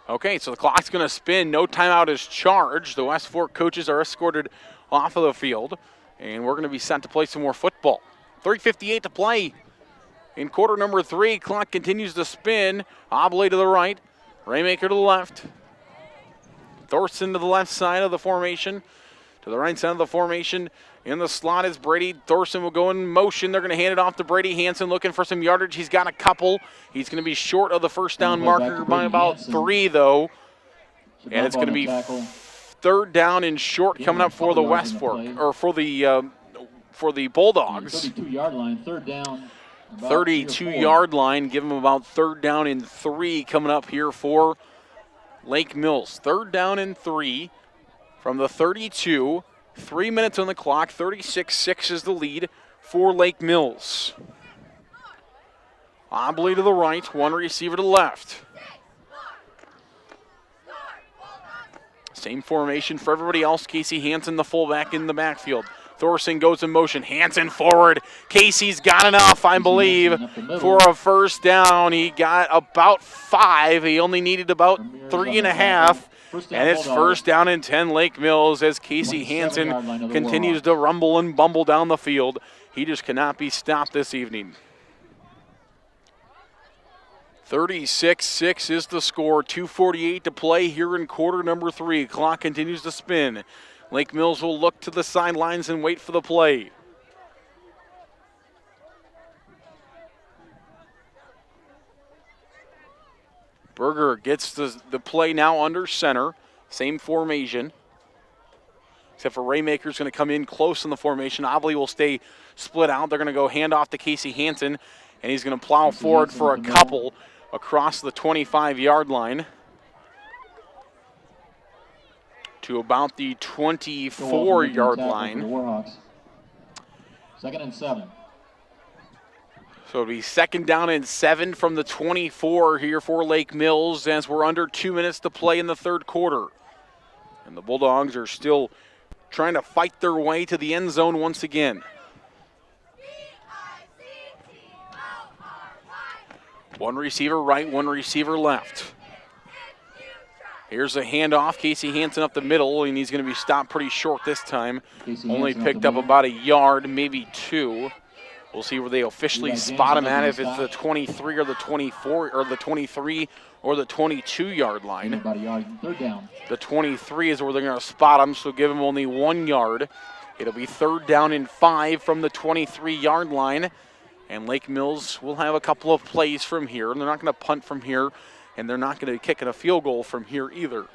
Okay, so the clock's going to spin. No timeout is charged. The West Fork coaches are escorted off of the field, and we're going to be sent to play some more football. 3:58 to play in quarter number 3. Clock continues to spin. Obley to the right, Raymaker to the left. Thorson to the left side of the formation. To the right side of the formation. In the slot is Brady. Thorson will go in motion. They're going to hand it off to Brady Hansen looking for some yardage. He's got a couple. He's going to be short of the 1st down marker by about 3, though. And it's going to be 3rd down and short coming up for the West Fork, or for the Bulldogs. 32-yard line, 3rd down. 32-yard line. Give them about 3rd down and 3 coming up here for Lake Mills. 3rd down and 3 from the 32. 3 minutes on the clock. 36-6 is the lead for Lake Mills. Obley to the right, 1 receiver to the left. Same formation for everybody else. Casey Hansen, the fullback, in the backfield. Thorson goes in motion. Hansen forward. Casey's got enough, I believe, for a first down. He got about 5. He only needed about 3.5. And it's first down and 10 Lake Mills as Casey Hansen continues to rumble and bumble down the field. He just cannot be stopped this evening. 36-6 is the score. 2:48 to play here in quarter number 3. Clock continues to spin. Lake Mills will look to the sidelines and wait for the play. Berger gets the play now under center. Same formation. Except for Raymaker's going to come in close in the formation. Obley will stay split out. They're going to go hand off to Casey Hansen, and he's going to plow forward for a couple across the 25-yard line to about the 24-yard line. Second and 7. So it'll be second down and 7 from the 24 here for Lake Mills as we're under 2 minutes to play in the third quarter. And the Bulldogs are still trying to fight their way to the end zone once again. One receiver right, one receiver left. Here's a handoff. Casey Hansen up the middle, and he's going to be stopped pretty short this time. Only picked up about a yard, maybe 2. We'll see where they officially spot him at, if it's the 23 or the 24 or the 23 or the 22-yard line. About a yard. Third down. The 23 is where they're going to spot him, so give him only 1 yard. It'll be third down and 5 from the 23-yard line. And Lake Mills will have a couple of plays from here. They're not going to punt from here, and they're not going to kick a field goal from here either.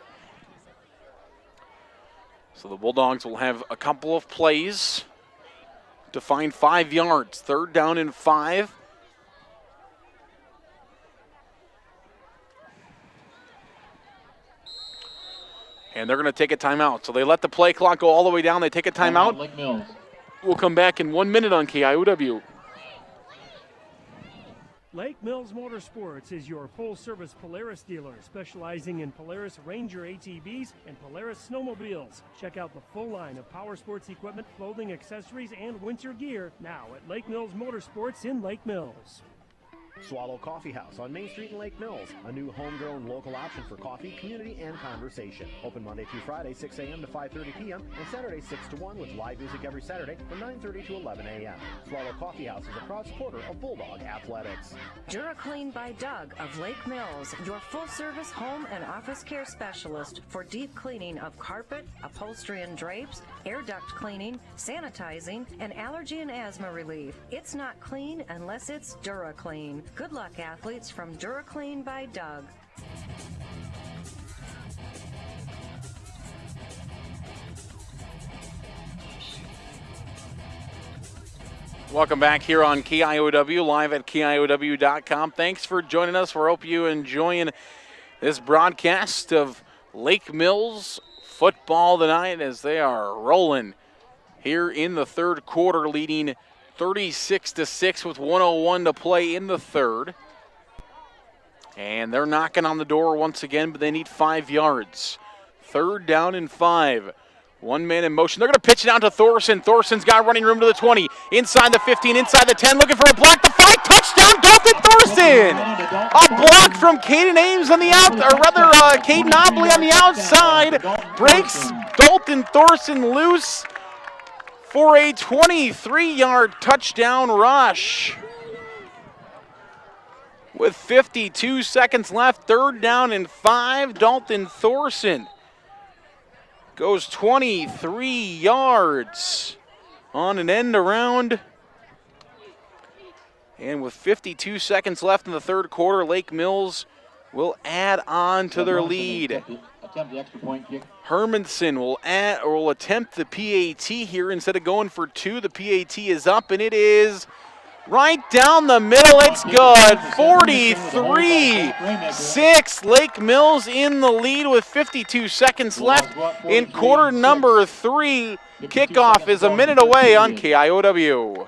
So the Bulldogs will have a couple of plays to find 5 yards. Third down and 5. And they're going to take a timeout. So they let the play clock go all the way down. They take a timeout. Lake Mills. We'll come back in 1 minute on KIOW. Lake Mills Motorsports is your full-service Polaris dealer, specializing in Polaris Ranger ATVs and Polaris snowmobiles. Check out the full line of power sports equipment, clothing, accessories, and winter gear now at Lake Mills Motorsports in Lake Mills. Swallow Coffee House on Main Street in Lake Mills, a new homegrown local option for coffee, community, and conversation. Open Monday through Friday, 6 a.m. to 5:30 p.m. and Saturday, 6 to 1 with live music every Saturday from 9:30 to 11 a.m. Swallow Coffee House is a proud supporter of Bulldog Athletics. DuraClean by Doug of Lake Mills, your full-service home and office care specialist for deep cleaning of carpet, upholstery and drapes, air duct cleaning, sanitizing, and allergy and asthma relief. It's not clean unless it's DuraClean. Good luck, athletes, from DuraClean by Doug. Welcome back here on KIOW, live at KIOW.com. Thanks for joining us. We hope you enjoying this broadcast of Lake Mills football tonight as they are rolling here in the third quarter, leading 36-6 with 1:01 to play in the third. And they're knocking on the door once again, but they need 5 yards. Third down and 5. One man in motion. They're going to pitch it out to Thorson. Thorson's got running room to the 20. Inside the 15, inside the 10, looking for a block. The 5, touchdown, Dalton Thorson! A block from Caden Ames on the out, or rather Caden Obley on the outside. Breaks Dalton Thorson loose for a 23-yard touchdown rush. With 52 seconds left, third down and 5, Dalton Thorson goes 23 yards on an end around. And with 52 seconds left in the third quarter, Lake Mills will add on to their lead. Attempt the extra point kick. Hermanson will attempt the PAT here. Instead of going for 2, the PAT is up, and it is right down the middle. It's good. 43-6. Lake Mills in the lead with 52 seconds left in quarter number 3. Kickoff is a minute away on KIOW.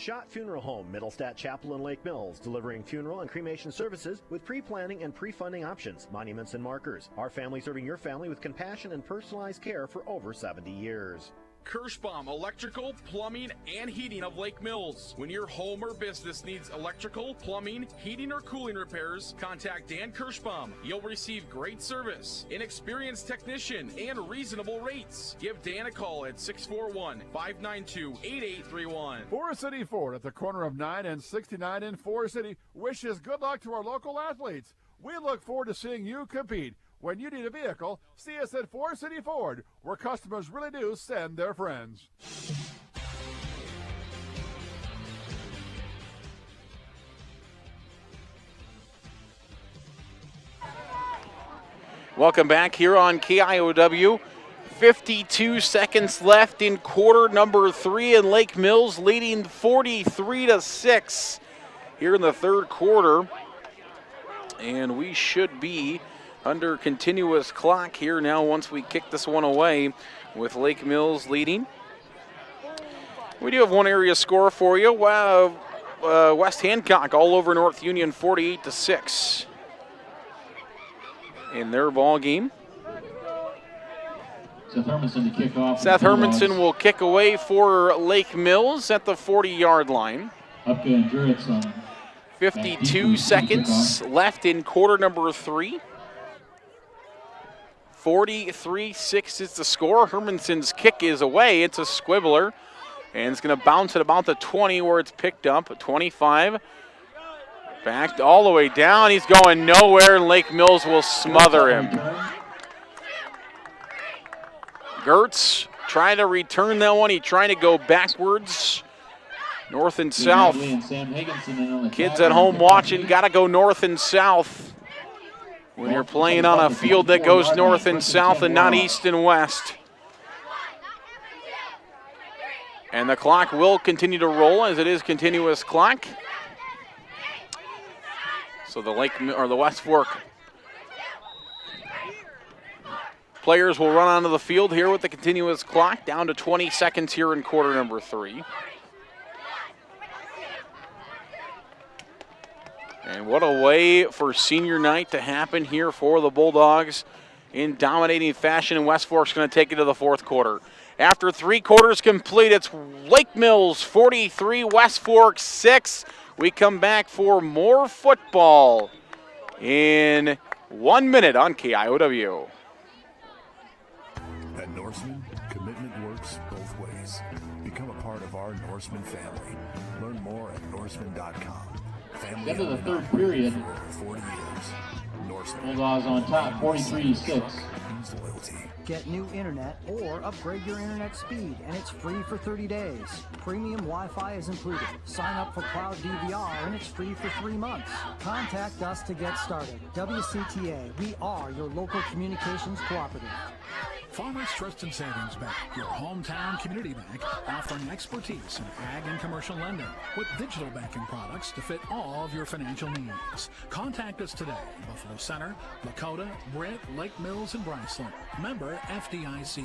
Schott Funeral Home, Middlestadt Chapel in Lake Mills, delivering funeral and cremation services with pre-planning and pre-funding options, monuments and markers. Our family serving your family with compassion and personalized care for over 70 years. Kirschbaum Electrical, Plumbing, and Heating of Lake Mills. When your home or business needs electrical, plumbing, heating, or cooling repairs, contact Dan Kirschbaum. You'll receive great service, an experienced technician, and reasonable rates. Give Dan a call at 641-592-8831. Forest City Ford at the corner of 9 and 69 in Forest City wishes good luck to our local athletes. We look forward to seeing you compete. When you need a vehicle, see us at Forest City Ford, where customers really do send their friends. Welcome back here on KIOW. 52 seconds left in quarter number 3, and Lake Mills leading 43-6 here in the third quarter. And we should be under continuous clock here now once we kick this one away with Lake Mills leading. We do have one area score for you. West Hancock all over North Union 48-6 in their ball game. Seth Hermanson to kick off. Seth Hermanson will kick away for Lake Mills at the 40-yard line. Up to Juritz on 52 seconds left in quarter number 3. 43-6 is the score. Hermanson's kick is away. It's a squibbler, and it's going to bounce at about the 20 where it's picked up. 25. Backed all the way down. He's going nowhere, and Lake Mills will smother him. Gertz trying to return that one. He trying to go backwards, north and south. Kids at home watching, got to go north and south when you're playing on a field that goes north and south and not east and west. And the clock will continue to roll as it is continuous clock. So the West Fork players will run onto the field here with the continuous clock, down to 20 seconds here in quarter number 3. And what a way for senior night to happen here for the Bulldogs in dominating fashion, and West Fork's going to take it to the fourth quarter. After 3 quarters complete, it's Lake Mills 43, West Fork 6. We come back for more football in 1 minute on KIOW. At Norseman, commitment works both ways. Become a part of our Norseman family. Learn more at Norseman.com. End of the third period. 40 years. Bulldogs on top, 43-6. Get new internet or upgrade your internet speed, and it's free for 30 days. Premium Wi-Fi is included. Sign up for Cloud DVR, and it's free for 3 months. Contact us to get started. WCTA, we are your local communications cooperative. Farmers Trust and Savings Bank, your hometown community bank, offering expertise in ag and commercial lending with digital banking products to fit all of your financial needs. Contact us today. Buffalo Center, Lakota, Britt, Lake Mills, and Bryceland. Member FDIC.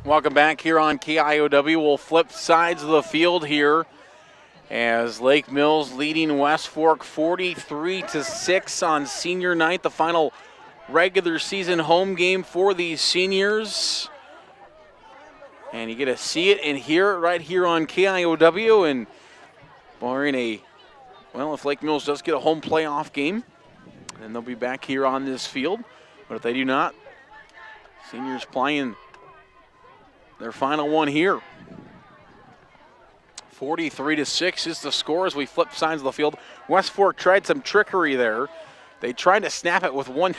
Welcome back here on KIOW. We'll flip sides of the field here as Lake Mills leading West Fork 43-6 on senior night, the final regular season home game for these seniors. And you get to see it and hear it right here on KIOW. And we're in if Lake Mills does get a home playoff game, then they'll be back here on this field. But if they do not, seniors playing their final one here. 43-6 is the score as we flip sides of the field. West Fork tried some trickery there. They tried to snap it with one.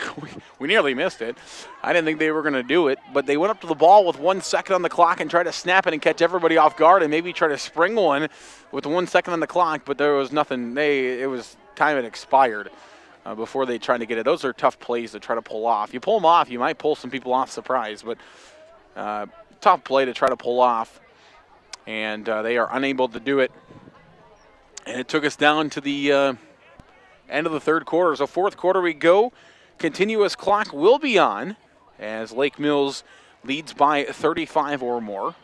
We nearly missed it. I didn't think they were going to do it, but they went up to the ball with 1 second on the clock and tried to snap it and catch everybody off guard and maybe try to spring one with 1 second on the clock, but there was nothing. It was time had expired before they tried to get it. Those are tough plays to try to pull off. You pull them off, you might pull some people off surprise, but tough play to try to pull off, and they are unable to do it. And it took us down to the end of the third quarter. So fourth quarter we go. Continuous clock will be on as Lake Mills leads by 35 or more.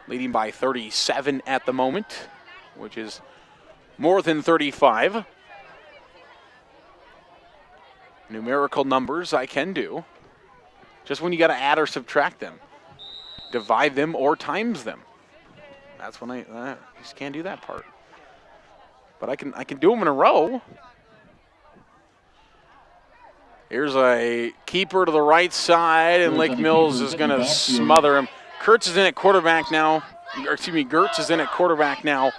Leading by 37 at the moment, which is more than 35. Numerical numbers I can do. Just when you got to add or subtract them. Divide them or times them. That's when I just can't do that part. But I can do them in a row. Here's a keeper to the right side, and Lake Mills is going to smother him. Kurtz is in at quarterback now. Gertz is in at quarterback now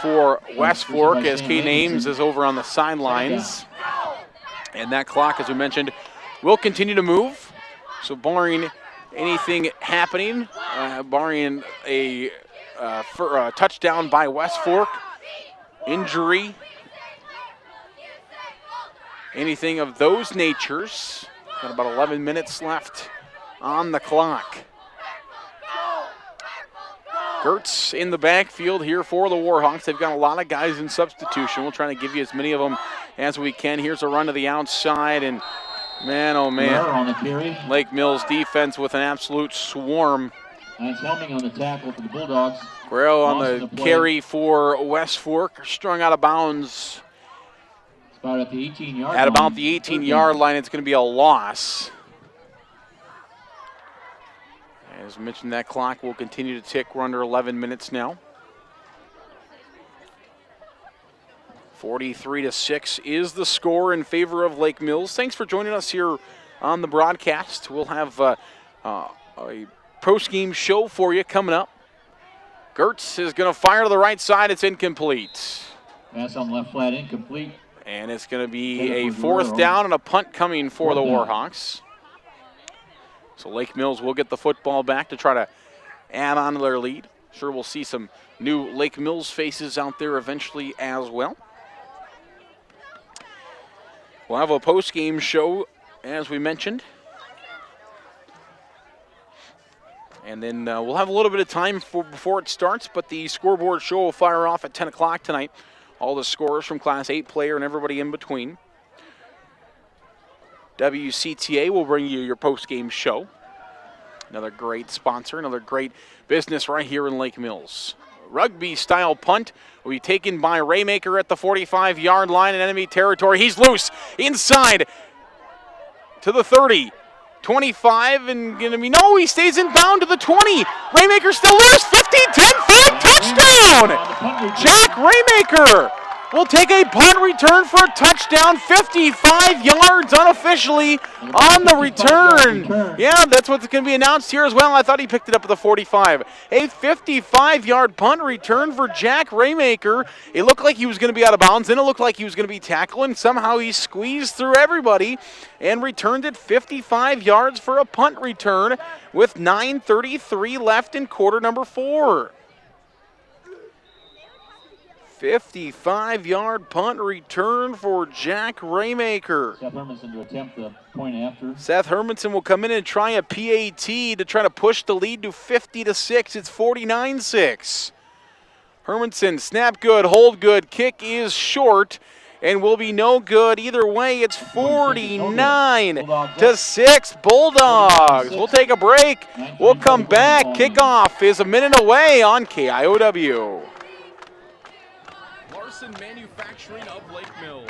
for West Fork as Caden Ames is over on the sidelines. And that clock, as we mentioned, will continue to move. So barring anything happening, barring a touchdown by West Fork, injury, anything of those natures, got about 11 minutes left on the clock. Gertz in the backfield here for the Warhawks. They've got a lot of guys in substitution. We'll try to give you as many of them as we can. Here's a run to the outside, and man, oh man, Lake Mills defense with an absolute swarm. That's Helming on the tackle for the Bulldogs. Guerrero on the carry for West Fork, strung out of bounds. It's about at the 18-yard line. At about the 18-yard line, it's going to be a loss. As mentioned, that clock will continue to tick. We're under 11 minutes now. 43-6 is the score in favor of Lake Mills. Thanks for joining us here on the broadcast. We'll have a post-game show for you coming up. Gertz is going to fire to the right side. It's incomplete. Pass on left flat, incomplete. And it's going to be a fourth down and a punt coming for the Warhawks. So Lake Mills will get the football back to try to add on to their lead. Sure, we'll see some new Lake Mills faces out there eventually as well. We'll have a post-game show, as we mentioned. And then we'll have a little bit of time before it starts, but the scoreboard show will fire off at 10 o'clock tonight. All the scores from Class 8 player and everybody in between. WCTA will bring you your post-game show. Another great sponsor, another great business right here in Lake Mills. Rugby-style punt will be taken by Raymaker at the 45-yard line in enemy territory. He's loose inside to the 30. 25 and going to be, no, he stays in bound to the 20. Raymaker still loose, 15, 10, 5, touchdown! Jack Raymaker will take a punt return for a touchdown, 55 yards unofficially on the return. Yeah, that's what's going to be announced here as well. I thought he picked it up at the 45. A 55-yard punt return for Jack Raymaker. It looked like he was going to be out of bounds, then it looked like he was going to be tackled, and somehow he squeezed through everybody and returned it 55 yards for a punt return with 9:33 left in quarter number 4. 55-yard punt return for Jack Raymaker. Seth Hermanson to attempt the point after. Seth Hermanson will come in and try a PAT to try to push the lead to 50-6. It's 49-6. Hermanson, snap good, hold good, kick is short, and will be no good either way. It's 49-6 Bulldogs. We'll take a break. We'll come back. Kickoff is a minute away on KIOW. Manufacturing of Lake Mills,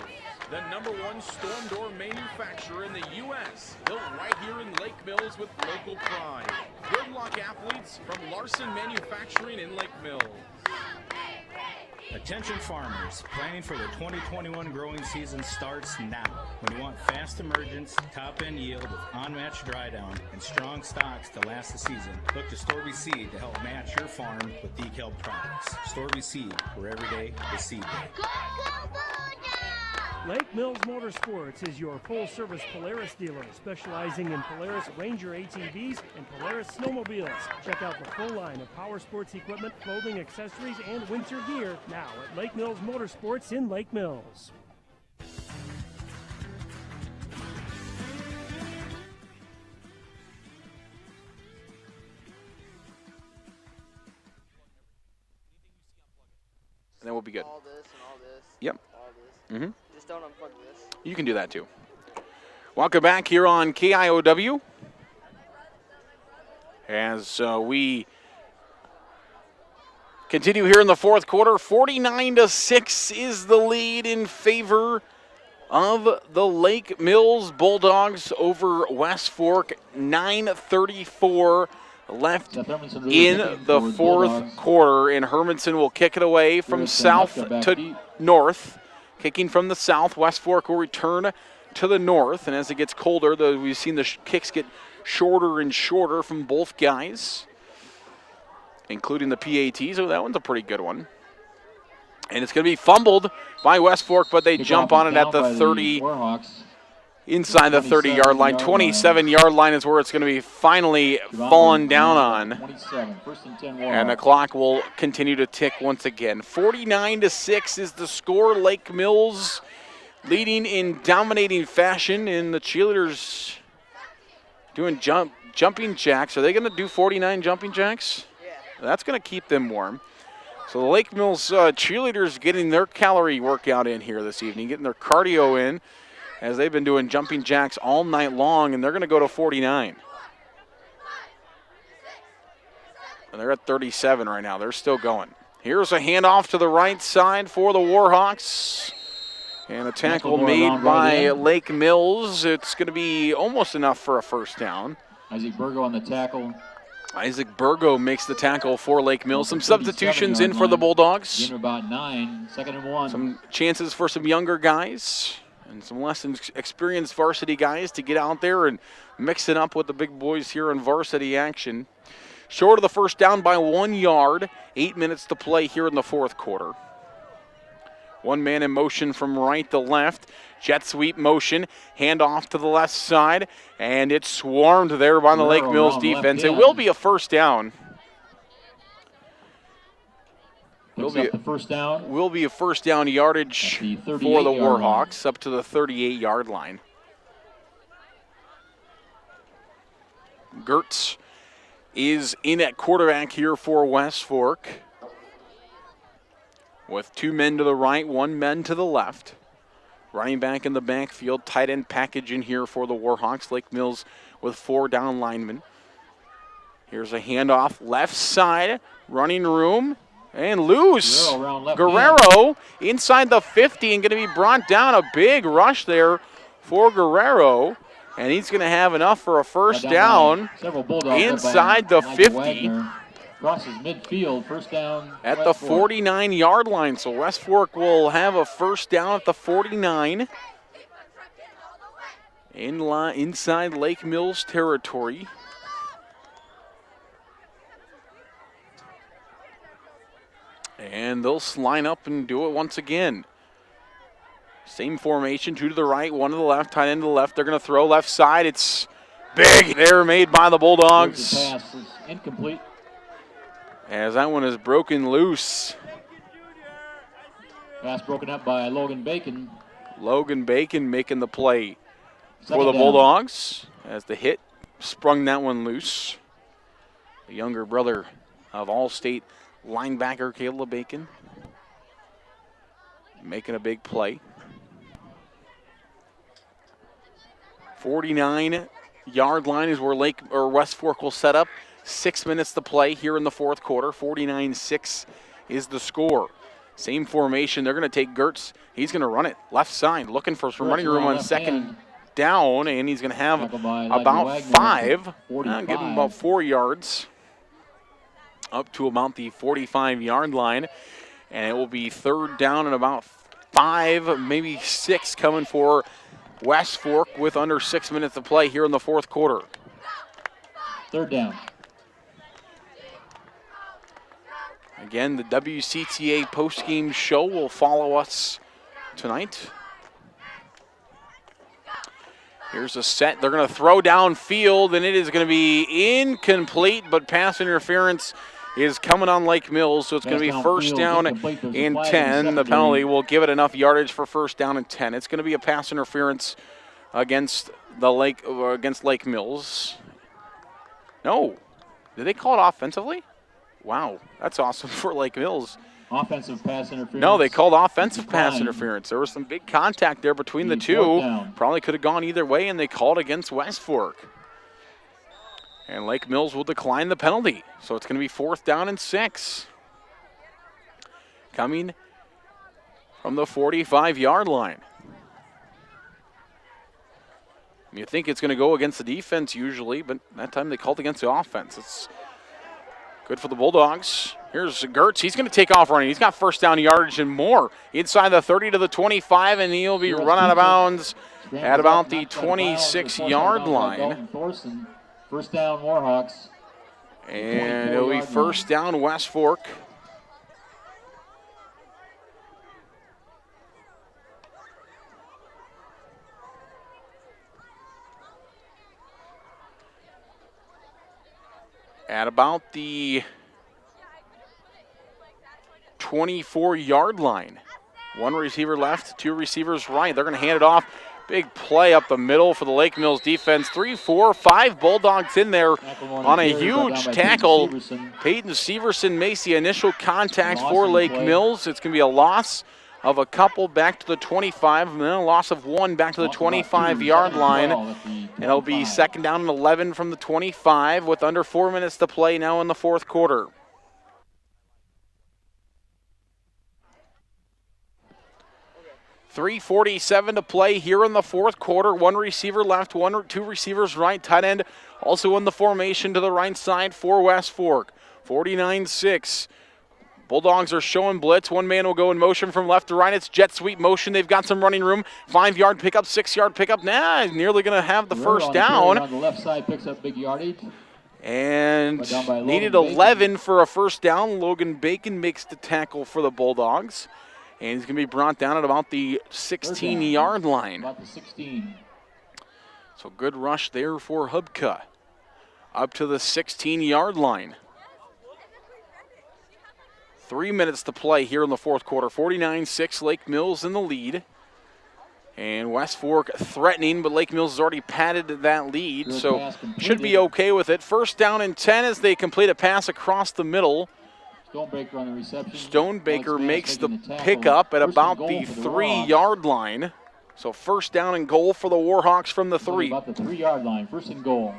the #1 storm door manufacturer in the U.S., built right here in Lake Mills with local pride. Good luck, athletes, from Larson Manufacturing in Lake Mills. Attention farmers, planning for the 2021 growing season starts now. When you want fast emergence, top-end yield with unmatched dry down, and strong stocks to last the season, look to Storby Seed to help match your farm with DEKALB products. Storby Seed, where every day is seed day. Lake Mills Motorsports is your full-service Polaris dealer, specializing in Polaris Ranger ATVs and Polaris snowmobiles. Check out the full line of power sports equipment, clothing, accessories, and winter gear now at Lake Mills Motorsports in Lake Mills. And then we'll be good. All this and all this. Yep. All this. Mm-hmm. Just don't unplug this. You can do that too. Welcome back here on KIOW. As we continue here in the fourth quarter, 49-6 is the lead in favor of the Lake Mills Bulldogs over West Fork. 9:34 left in the fourth quarter, and Hermanson will kick it away from south to north. Kicking from the south, West Fork will return to the north, and as it gets colder, we've seen the kicks get shorter and shorter from both guys, including the PATs. So that one's a pretty good one. And it's going to be fumbled by West Fork, but they jump on it at the 30, inside the 30-yard line. 27-yard line is where it's going to be finally fallen down on. 27, first and 10 And the clock will continue to tick once again. 49-6 is the score. Lake Mills leading in dominating fashion, and the cheerleaders doing jumping jacks. Are they going to do 49 jumping jacks? Yeah. That's going to keep them warm. So the Lake Mills cheerleaders getting their calorie workout in here this evening, getting their cardio in, as they've been doing jumping jacks all night long, and they're going to go to 49. And they're at 37 right now. They're still going. Here's a handoff to the right side for the Warhawks. And a tackle made by Lake Mills. It's going to be almost enough for a first down. Isaac Burgo on the tackle. Isaac Burgo makes the tackle for Lake Mills. Some substitutions in for the Bulldogs. About 9, second and 1. Some chances for some younger guys and some less experienced varsity guys to get out there and mix it up with the big boys here in varsity action. Short of the first down by 1 yard. 8 minutes to play here in the fourth quarter. One man in motion from right to left. Jet sweep motion. Hand off to the left side. And it's swarmed there by the Lake Mills defense. It will be a first down. Will be a first down yardage for the Warhawks up to the 38-yard line. Gertz is in at quarterback here for West Fork, with 2 men to the right, 1 man to the left. Running back in the backfield, tight end package in here for the Warhawks. Lake Mills with 4 down linemen. Here's a handoff, left side, running room, and loose. Guerrero inside the 50 and going to be brought down. A big rush there for Guerrero, and he's going to have enough for a first down inside the 50. Crosses midfield, first down at the 49-yard line. So West Fork will have a first down at the 49. Inside Lake Mills territory. And they'll line up and do it once again. Same formation, 2 to the right, 1 to the left, tight end to the left. They're going to throw left side. It's big error made by the Bulldogs. The pass is incomplete. As that one is broken loose. Pass broken up by Logan Bacon. Logan Bacon making the play for the Bulldogs as the hit sprung that one loose. The younger brother of All-State linebacker Caleb Bacon making a big play. 49-yard line is where West Fork will set up. 6 minutes to play here in the fourth quarter. 49-6 is the score. Same formation. They're going to take Gertz. He's going to run it left side, looking for some running room on second down, and he's going to have about 5. Give him about 4 yards up to about the 45-yard line, and it will be third down and about 5, maybe 6 coming for West Fork with under 6 minutes to play here in the fourth quarter. Third down. Again, the WCTA postgame show will follow us tonight. Here's a set. They're going to throw downfield, and it is going to be incomplete, but pass interference is coming on Lake Mills, so it's going to be first down and 10. The penalty will give it enough yardage for first down and 10. It's going to be a pass interference against Lake Mills. No. Did they call it offensively? Wow, that's awesome for Lake Mills. offensive pass interference. No, they called offensive pass Declined. interference. There was some big contact there between the Fourth two. down. Probably could have gone either way, and they called against West Fork. And Lake Mills will decline the penalty. So it's going to be 4th down and 6. Coming from the 45-yard line. You think it's going to go against the defense usually, but that time they called against the offense. It's good for the Bulldogs. Here's Gertz. He's going to take off running. He's got first down yardage and more. Inside the 30 to the 25, and he'll be run out of bounds at about the 26-yard line. First down, Warhawks. And it'll be first down, West Fork. At about the 24-yard line. One receiver left, two receivers right. They're going to hand it off. Big play up the middle for the Lake Mills defense. 3, 4, 5 Bulldogs in there on a huge tackle. Peyton Severson makes the initial contact for Lake Mills. It's going to be a loss of a couple back to the 25, and then a loss of one back to the 25-yard line. And it'll be second down and 11 from the 25 with under 4 minutes to play now in the fourth quarter. .347 to play here in the fourth quarter. One receiver left, two receivers right. Tight end also in the formation to the right side for West Fork. 49-6. Bulldogs are showing blitz. One man will go in motion from left to right. It's jet sweep motion. They've got some running room. 5-yard pickup, 6-yard pickup. Nearly going to have the first down. On the left side picks up big yardage. And needed 11 for a first down. Logan Bacon makes the tackle for the Bulldogs. And he's going to be brought down at about the 16-yard line. About the 16. So good rush there for Hubka. Up to the 16-yard line. 3 minutes to play here in the fourth quarter. 49-6, Lake Mills in the lead. And West Fork threatening, but Lake Mills has already padded that lead, so should be okay with it. First down and 10 as they complete a pass across the middle. Stonebaker on the reception. Stonebaker makes the pickup at about the 3-yard line. So first down and goal for the Warhawks from the 3. About the 3-yard line, first and goal.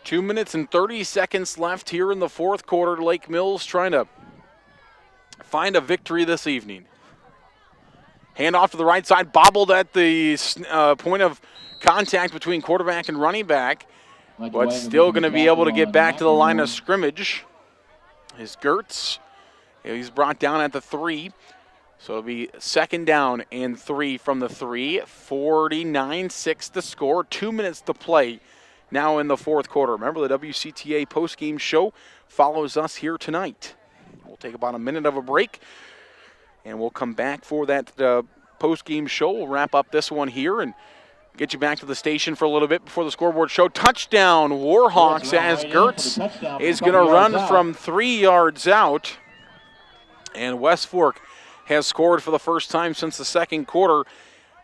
2 minutes and 30 seconds left here in the fourth quarter. Lake Mills trying to find a victory this evening. Hand off to the right side, bobbled at the point of contact between quarterback and running back, but still going to be able to get back to the line of scrimmage. Is Gertz. He's brought down at the 3. So it'll be second down and 3 from the 3. 49-6 the score. 2 minutes to play now in the fourth quarter. Remember, the WCTA postgame show follows us here tonight. We'll take about a minute of a break, and we'll come back for that postgame show. We'll wrap up this one here and get you back to the station for a little bit before the scoreboard show. Touchdown, Warhawks, as Gertz is going to run from 3 yards out. And West Fork has scored for the first time since the second quarter.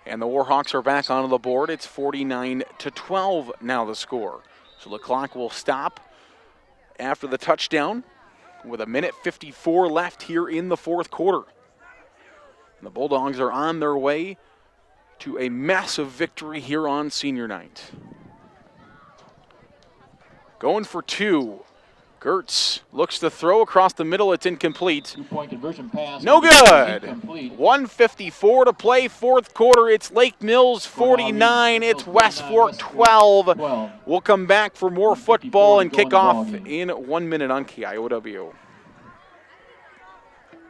And the Warhawks are back onto the board. It's 49-12 now the score. So the clock will stop after the touchdown with 1:54 left here in the fourth quarter. And the Bulldogs are on their way to a massive victory here on senior night. Going for 2. Gertz looks to throw across the middle. It's incomplete. 2-point conversion pass. No good. 1:54 to play, fourth quarter. It's Lake Mills 49. It's West Fork 12. We'll come back for more football and kickoff in 1 minute on KIOW.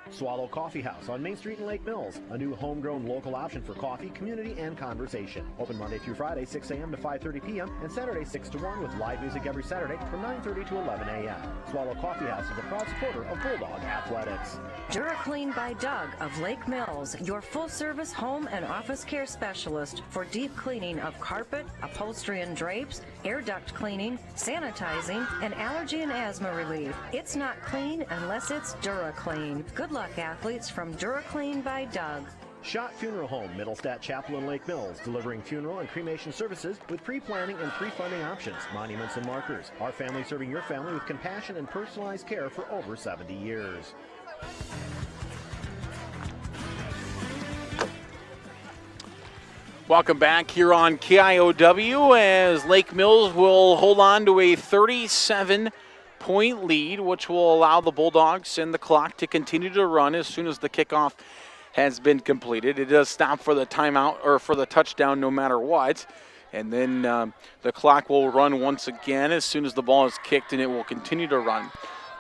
Swallow Coffee House on Main Street in Lake Mills. A new homegrown local option for coffee, community, and conversation. Open Monday through Friday, 6 a.m. to 5:30 p.m. and Saturday, 6 to 1 with live music every Saturday from 9:30 to 11 a.m. Swallow Coffee House is a proud supporter of Bulldog Athletics. DuraClean by Doug of Lake Mills, your full-service home and office care specialist for deep cleaning of carpet, upholstery and drapes, air duct cleaning, sanitizing, and allergy and asthma relief. It's not clean unless it's DuraClean. Good luck, athletes, from DuraClean by Doug. Schott Funeral Home, Middlestat Chapel in Lake Mills, delivering funeral and cremation services with pre-planning and pre-funding options, monuments and markers. Our family serving your family with compassion and personalized care for over 70 years. Welcome back here on KIOW as Lake Mills will hold on to a 37-point lead, which will allow the Bulldogs and the clock to continue to run as soon as the kickoff has been completed. It does stop for the timeout or for the touchdown no matter what. And then the clock will run once again as soon as the ball is kicked, and it will continue to run.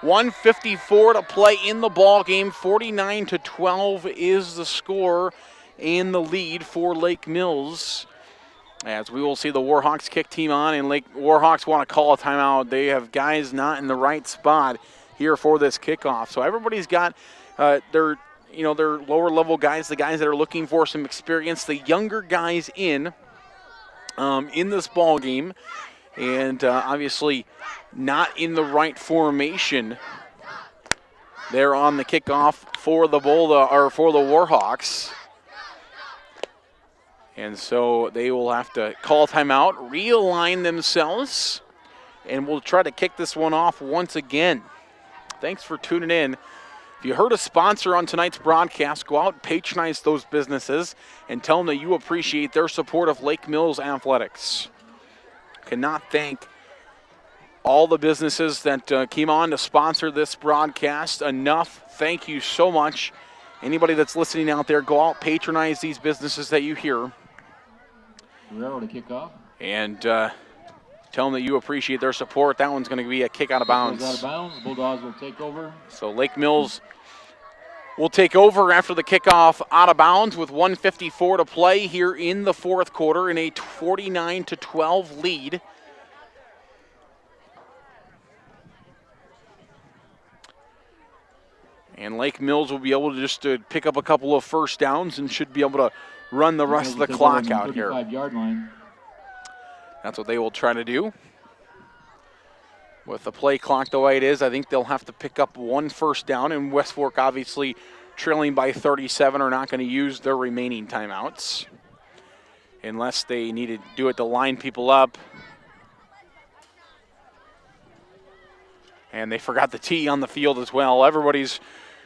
1:54 to play in the ball game. 49-12 is the score and the lead for Lake Mills. As we will see the Warhawks kick team on, and Warhawks want to call a timeout. They have guys not in the right spot here for this kickoff. So everybody's got their lower level guys, the guys that are looking for some experience, the younger guys in this ball game, and obviously not in the right formation. They're on the kickoff for the Warhawks. And so they will have to call a timeout, realign themselves, and we'll try to kick this one off once again. Thanks for tuning in. If you heard a sponsor on tonight's broadcast, go out and patronize those businesses and tell them that you appreciate their support of Lake Mills Athletics. Cannot thank all the businesses that came on to sponsor this broadcast enough. Thank you so much. Anybody that's listening out there, go out, patronize these businesses that you hear. Guerrero to kick off. And tell them that you appreciate their support. That one's going to be a kick out of bounds. Out of bounds. Bulldogs will take over. So Lake Mills will take over after the kickoff out of bounds with 1:54 to play here in the fourth quarter in a 49-12 lead. And Lake Mills will be able to just pick up a couple of first downs and should be able to run the rest of the clock out here. 35-yard line. That's what they will try to do. With the play clock the way it is, I think they'll have to pick up one first down, and West Fork obviously trailing by 37 are not going to use their remaining timeouts unless they need to do it to line people up. And they forgot the tee on the field as well. Everybody's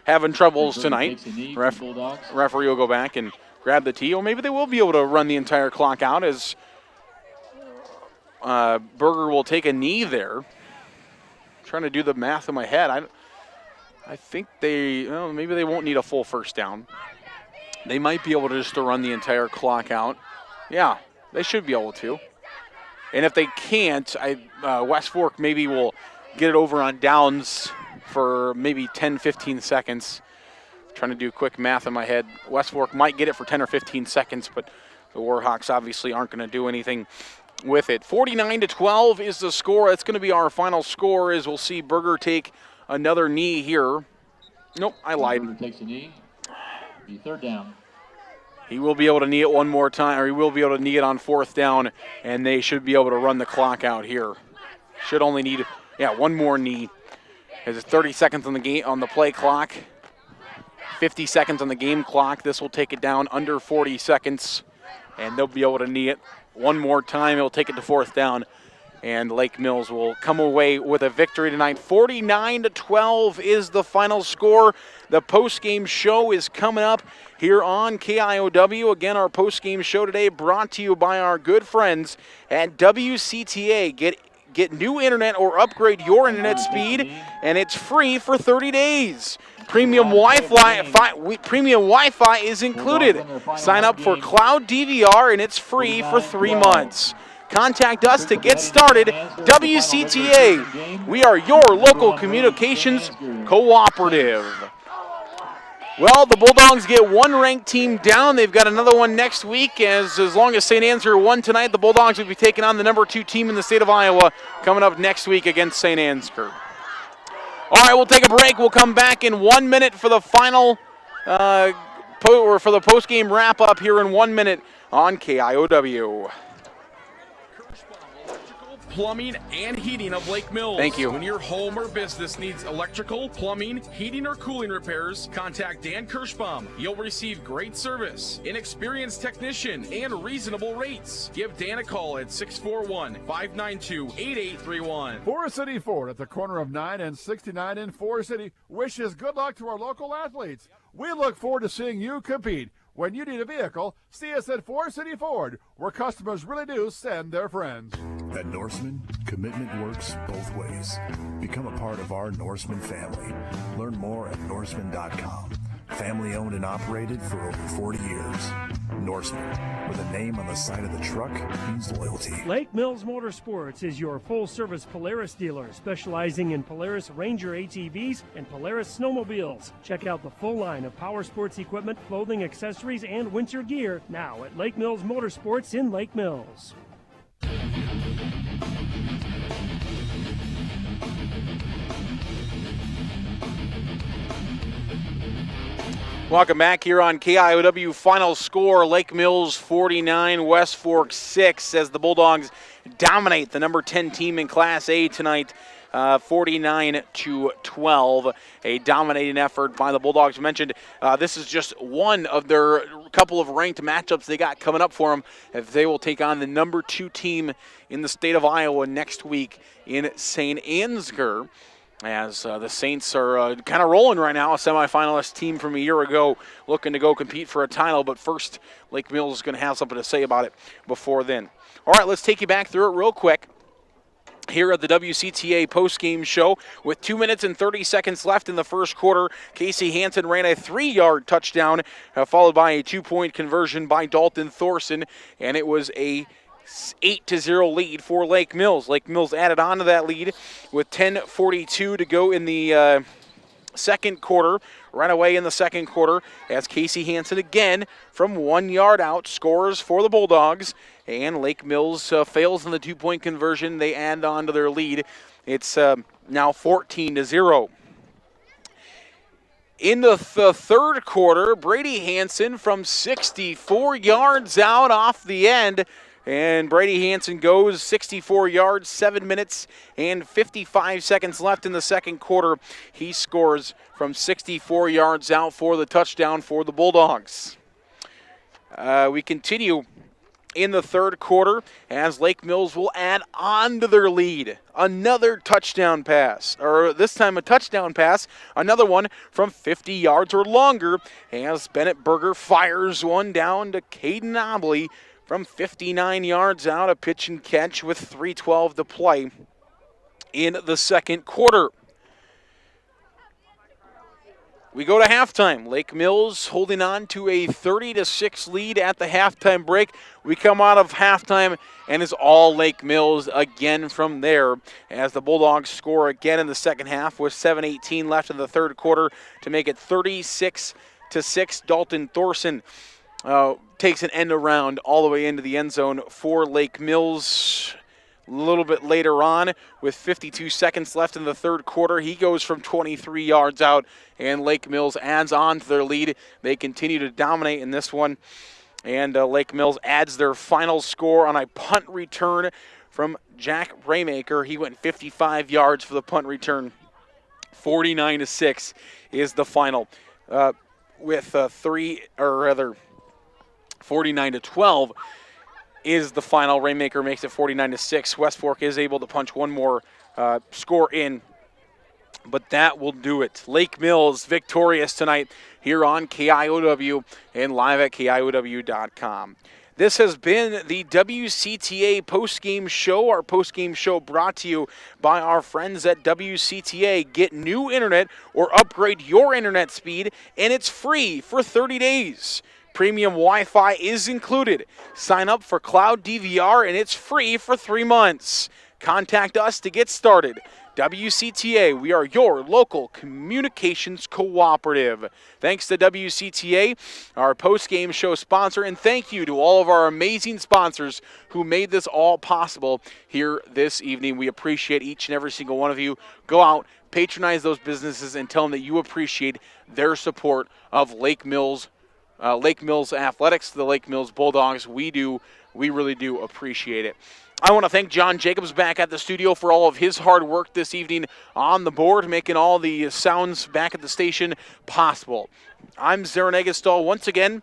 having troubles tonight. Referee will go back and grab the tee. Or maybe they will be able to run the entire clock out as Berger will take a knee there. I'm trying to do the math in my head. I think maybe they won't need a full first down. They might be able to just run the entire clock out. Yeah, they should be able to. And if they can't, West Fork maybe will get it over on downs for maybe 10, 15 seconds. Trying to do quick math in my head. West Fork might get it for 10 or 15 seconds, but the Warhawks obviously aren't going to do anything with it. 49-12 is the score. That's going to be our final score as we'll see Berger take another knee here. Nope, I lied. Berger takes a knee. Be third down. He will be able to knee it one more time, or he will be able to knee it on fourth down, and they should be able to run the clock out here. Should only need, one more knee. There's 30 seconds on the game on the play clock. 50 seconds on the game clock. This will take it down under 40 seconds, and they'll be able to knee it one more time. It'll take it to fourth down, and Lake Mills will come away with a victory tonight. 49-12 is the final score. The post-game show is coming up here on KIOW. Again, our post-game show today brought to you by our good friends at WCTA. Get new internet or upgrade your internet speed, and it's free for 30 days. Premium Wi-Fi is included. Sign up for Cloud DVR, and it's free for 3 months. Contact us to get started. WCTA, we are your local communications cooperative. Well, the Bulldogs get one ranked team down. They've got another one next week. As long as St. Ansgar won tonight, the Bulldogs will be taking on the number 2 team in the state of Iowa coming up next week against St. Ansgar. All right, we'll take a break. We'll come back in 1 minute for the final, for the post-game wrap-up here in 1 minute on KIOW. Plumbing and Heating of Lake Mills. Thank you. When your home or business needs electrical, plumbing, heating, or cooling repairs, contact Dan Kirschbaum. You'll receive great service, an experienced technician, and reasonable rates. Give Dan a call at 641-592-8831. Forest City Ford at the corner of 9 and 69 in Forest City wishes good luck to our local athletes. We look forward to seeing you compete. When you need a vehicle, see us at Forest City Ford, where customers really do send their friends. At Norseman, commitment works both ways. Become a part of our Norseman family. Learn more at Norseman.com. Family owned and operated for over 40 years. Norseman, with a name on the side of the truck, means loyalty. Lake Mills Motorsports is your full-service Polaris dealer, specializing in Polaris Ranger ATVs and Polaris snowmobiles. Check out the full line of power sports equipment, clothing, accessories, and winter gear now at Lake Mills Motorsports in Lake Mills. Welcome back here on KIOW. Final score, Lake Mills 49, West Fork 6, as the Bulldogs dominate the number 10 team in Class A tonight, 49-12. A dominating effort by the Bulldogs. You mentioned this is just one of their couple of ranked matchups they got coming up for them, if they will take on the number 2 team in the state of Iowa next week in St. Ansgar. As the Saints are kind of rolling right now, a semifinalist team from a year ago looking to go compete for a title. But first, Lake Mills is going to have something to say about it before then. All right, let's take you back through it real quick here at the WCTA postgame show. With 2 minutes and 30 seconds left in the first quarter, Casey Hansen ran a 3-yard touchdown, followed by a 2-point conversion by Dalton Thorson, and it was a 8-0 lead for Lake Mills. Lake Mills added on to that lead with 10:42 to go in the second quarter. Right away in the second quarter, as Casey Hansen again from 1 yard out scores for the Bulldogs, and Lake Mills fails in the 2-point conversion. They add on to their lead. It's now 14-0. In the third quarter, Brady Hansen from 64 yards out off the end. And Brady Hansen goes 64 yards, 7 minutes and 55 seconds left in the second quarter. He scores from 64 yards out for the touchdown for the Bulldogs. We continue in the third quarter as Lake Mills will add on to their lead. Another touchdown pass, or this time a touchdown pass, another one from 50 yards or longer as Bennett Berger fires one down to Caden Obley from 59 yards out, a pitch and catch with 3:12 to play in the second quarter. We go to halftime. Lake Mills holding on to a 30-6 lead at the halftime break. We come out of halftime and it's all Lake Mills again from there as the Bulldogs score again in the second half with 7:18 left in the third quarter to make it 36-6. Dalton Thorson takes an end around all the way into the end zone for Lake Mills. A little bit later on, with 52 seconds left in the third quarter, he goes from 23 yards out, and Lake Mills adds on to their lead. They continue to dominate in this one, and Lake Mills adds their final score on a punt return from Jack Raymaker. He went 55 yards for the punt return. 49-6 is the final, with 49-12 is the final. Raymaker makes it 49-6. West Fork is able to punch one more score in, but that will do it. Lake Mills victorious tonight here on KIOW and live at KIOW.com. This has been the WCTA postgame show. Our postgame show brought to you by our friends at WCTA. Get new internet or upgrade your internet speed, and it's free for 30 days. Premium Wi-Fi is included. Sign up for Cloud DVR and it's free for 3 months. Contact us to get started. WCTA, we are your local communications cooperative. Thanks to WCTA, our post-game show sponsor, and thank you to all of our amazing sponsors who made this all possible here this evening. We appreciate each and every single one of you. Go out, patronize those businesses, and tell them that you appreciate their support of Lake Mills Athletics, the Lake Mills Bulldogs. We really do appreciate it. I want to thank John Jacobs back at the studio for all of his hard work this evening on the board, making all the sounds back at the station possible. I'm Zarin Egestal. Once again,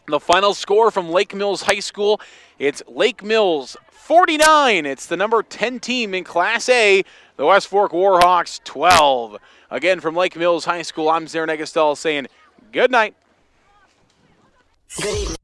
the final score from Lake Mills High School, it's Lake Mills 49. It's the number 10 team in Class A, the West Fork Warhawks 12. Again, from Lake Mills High School, I'm Zarin Egestal saying good night. Good evening.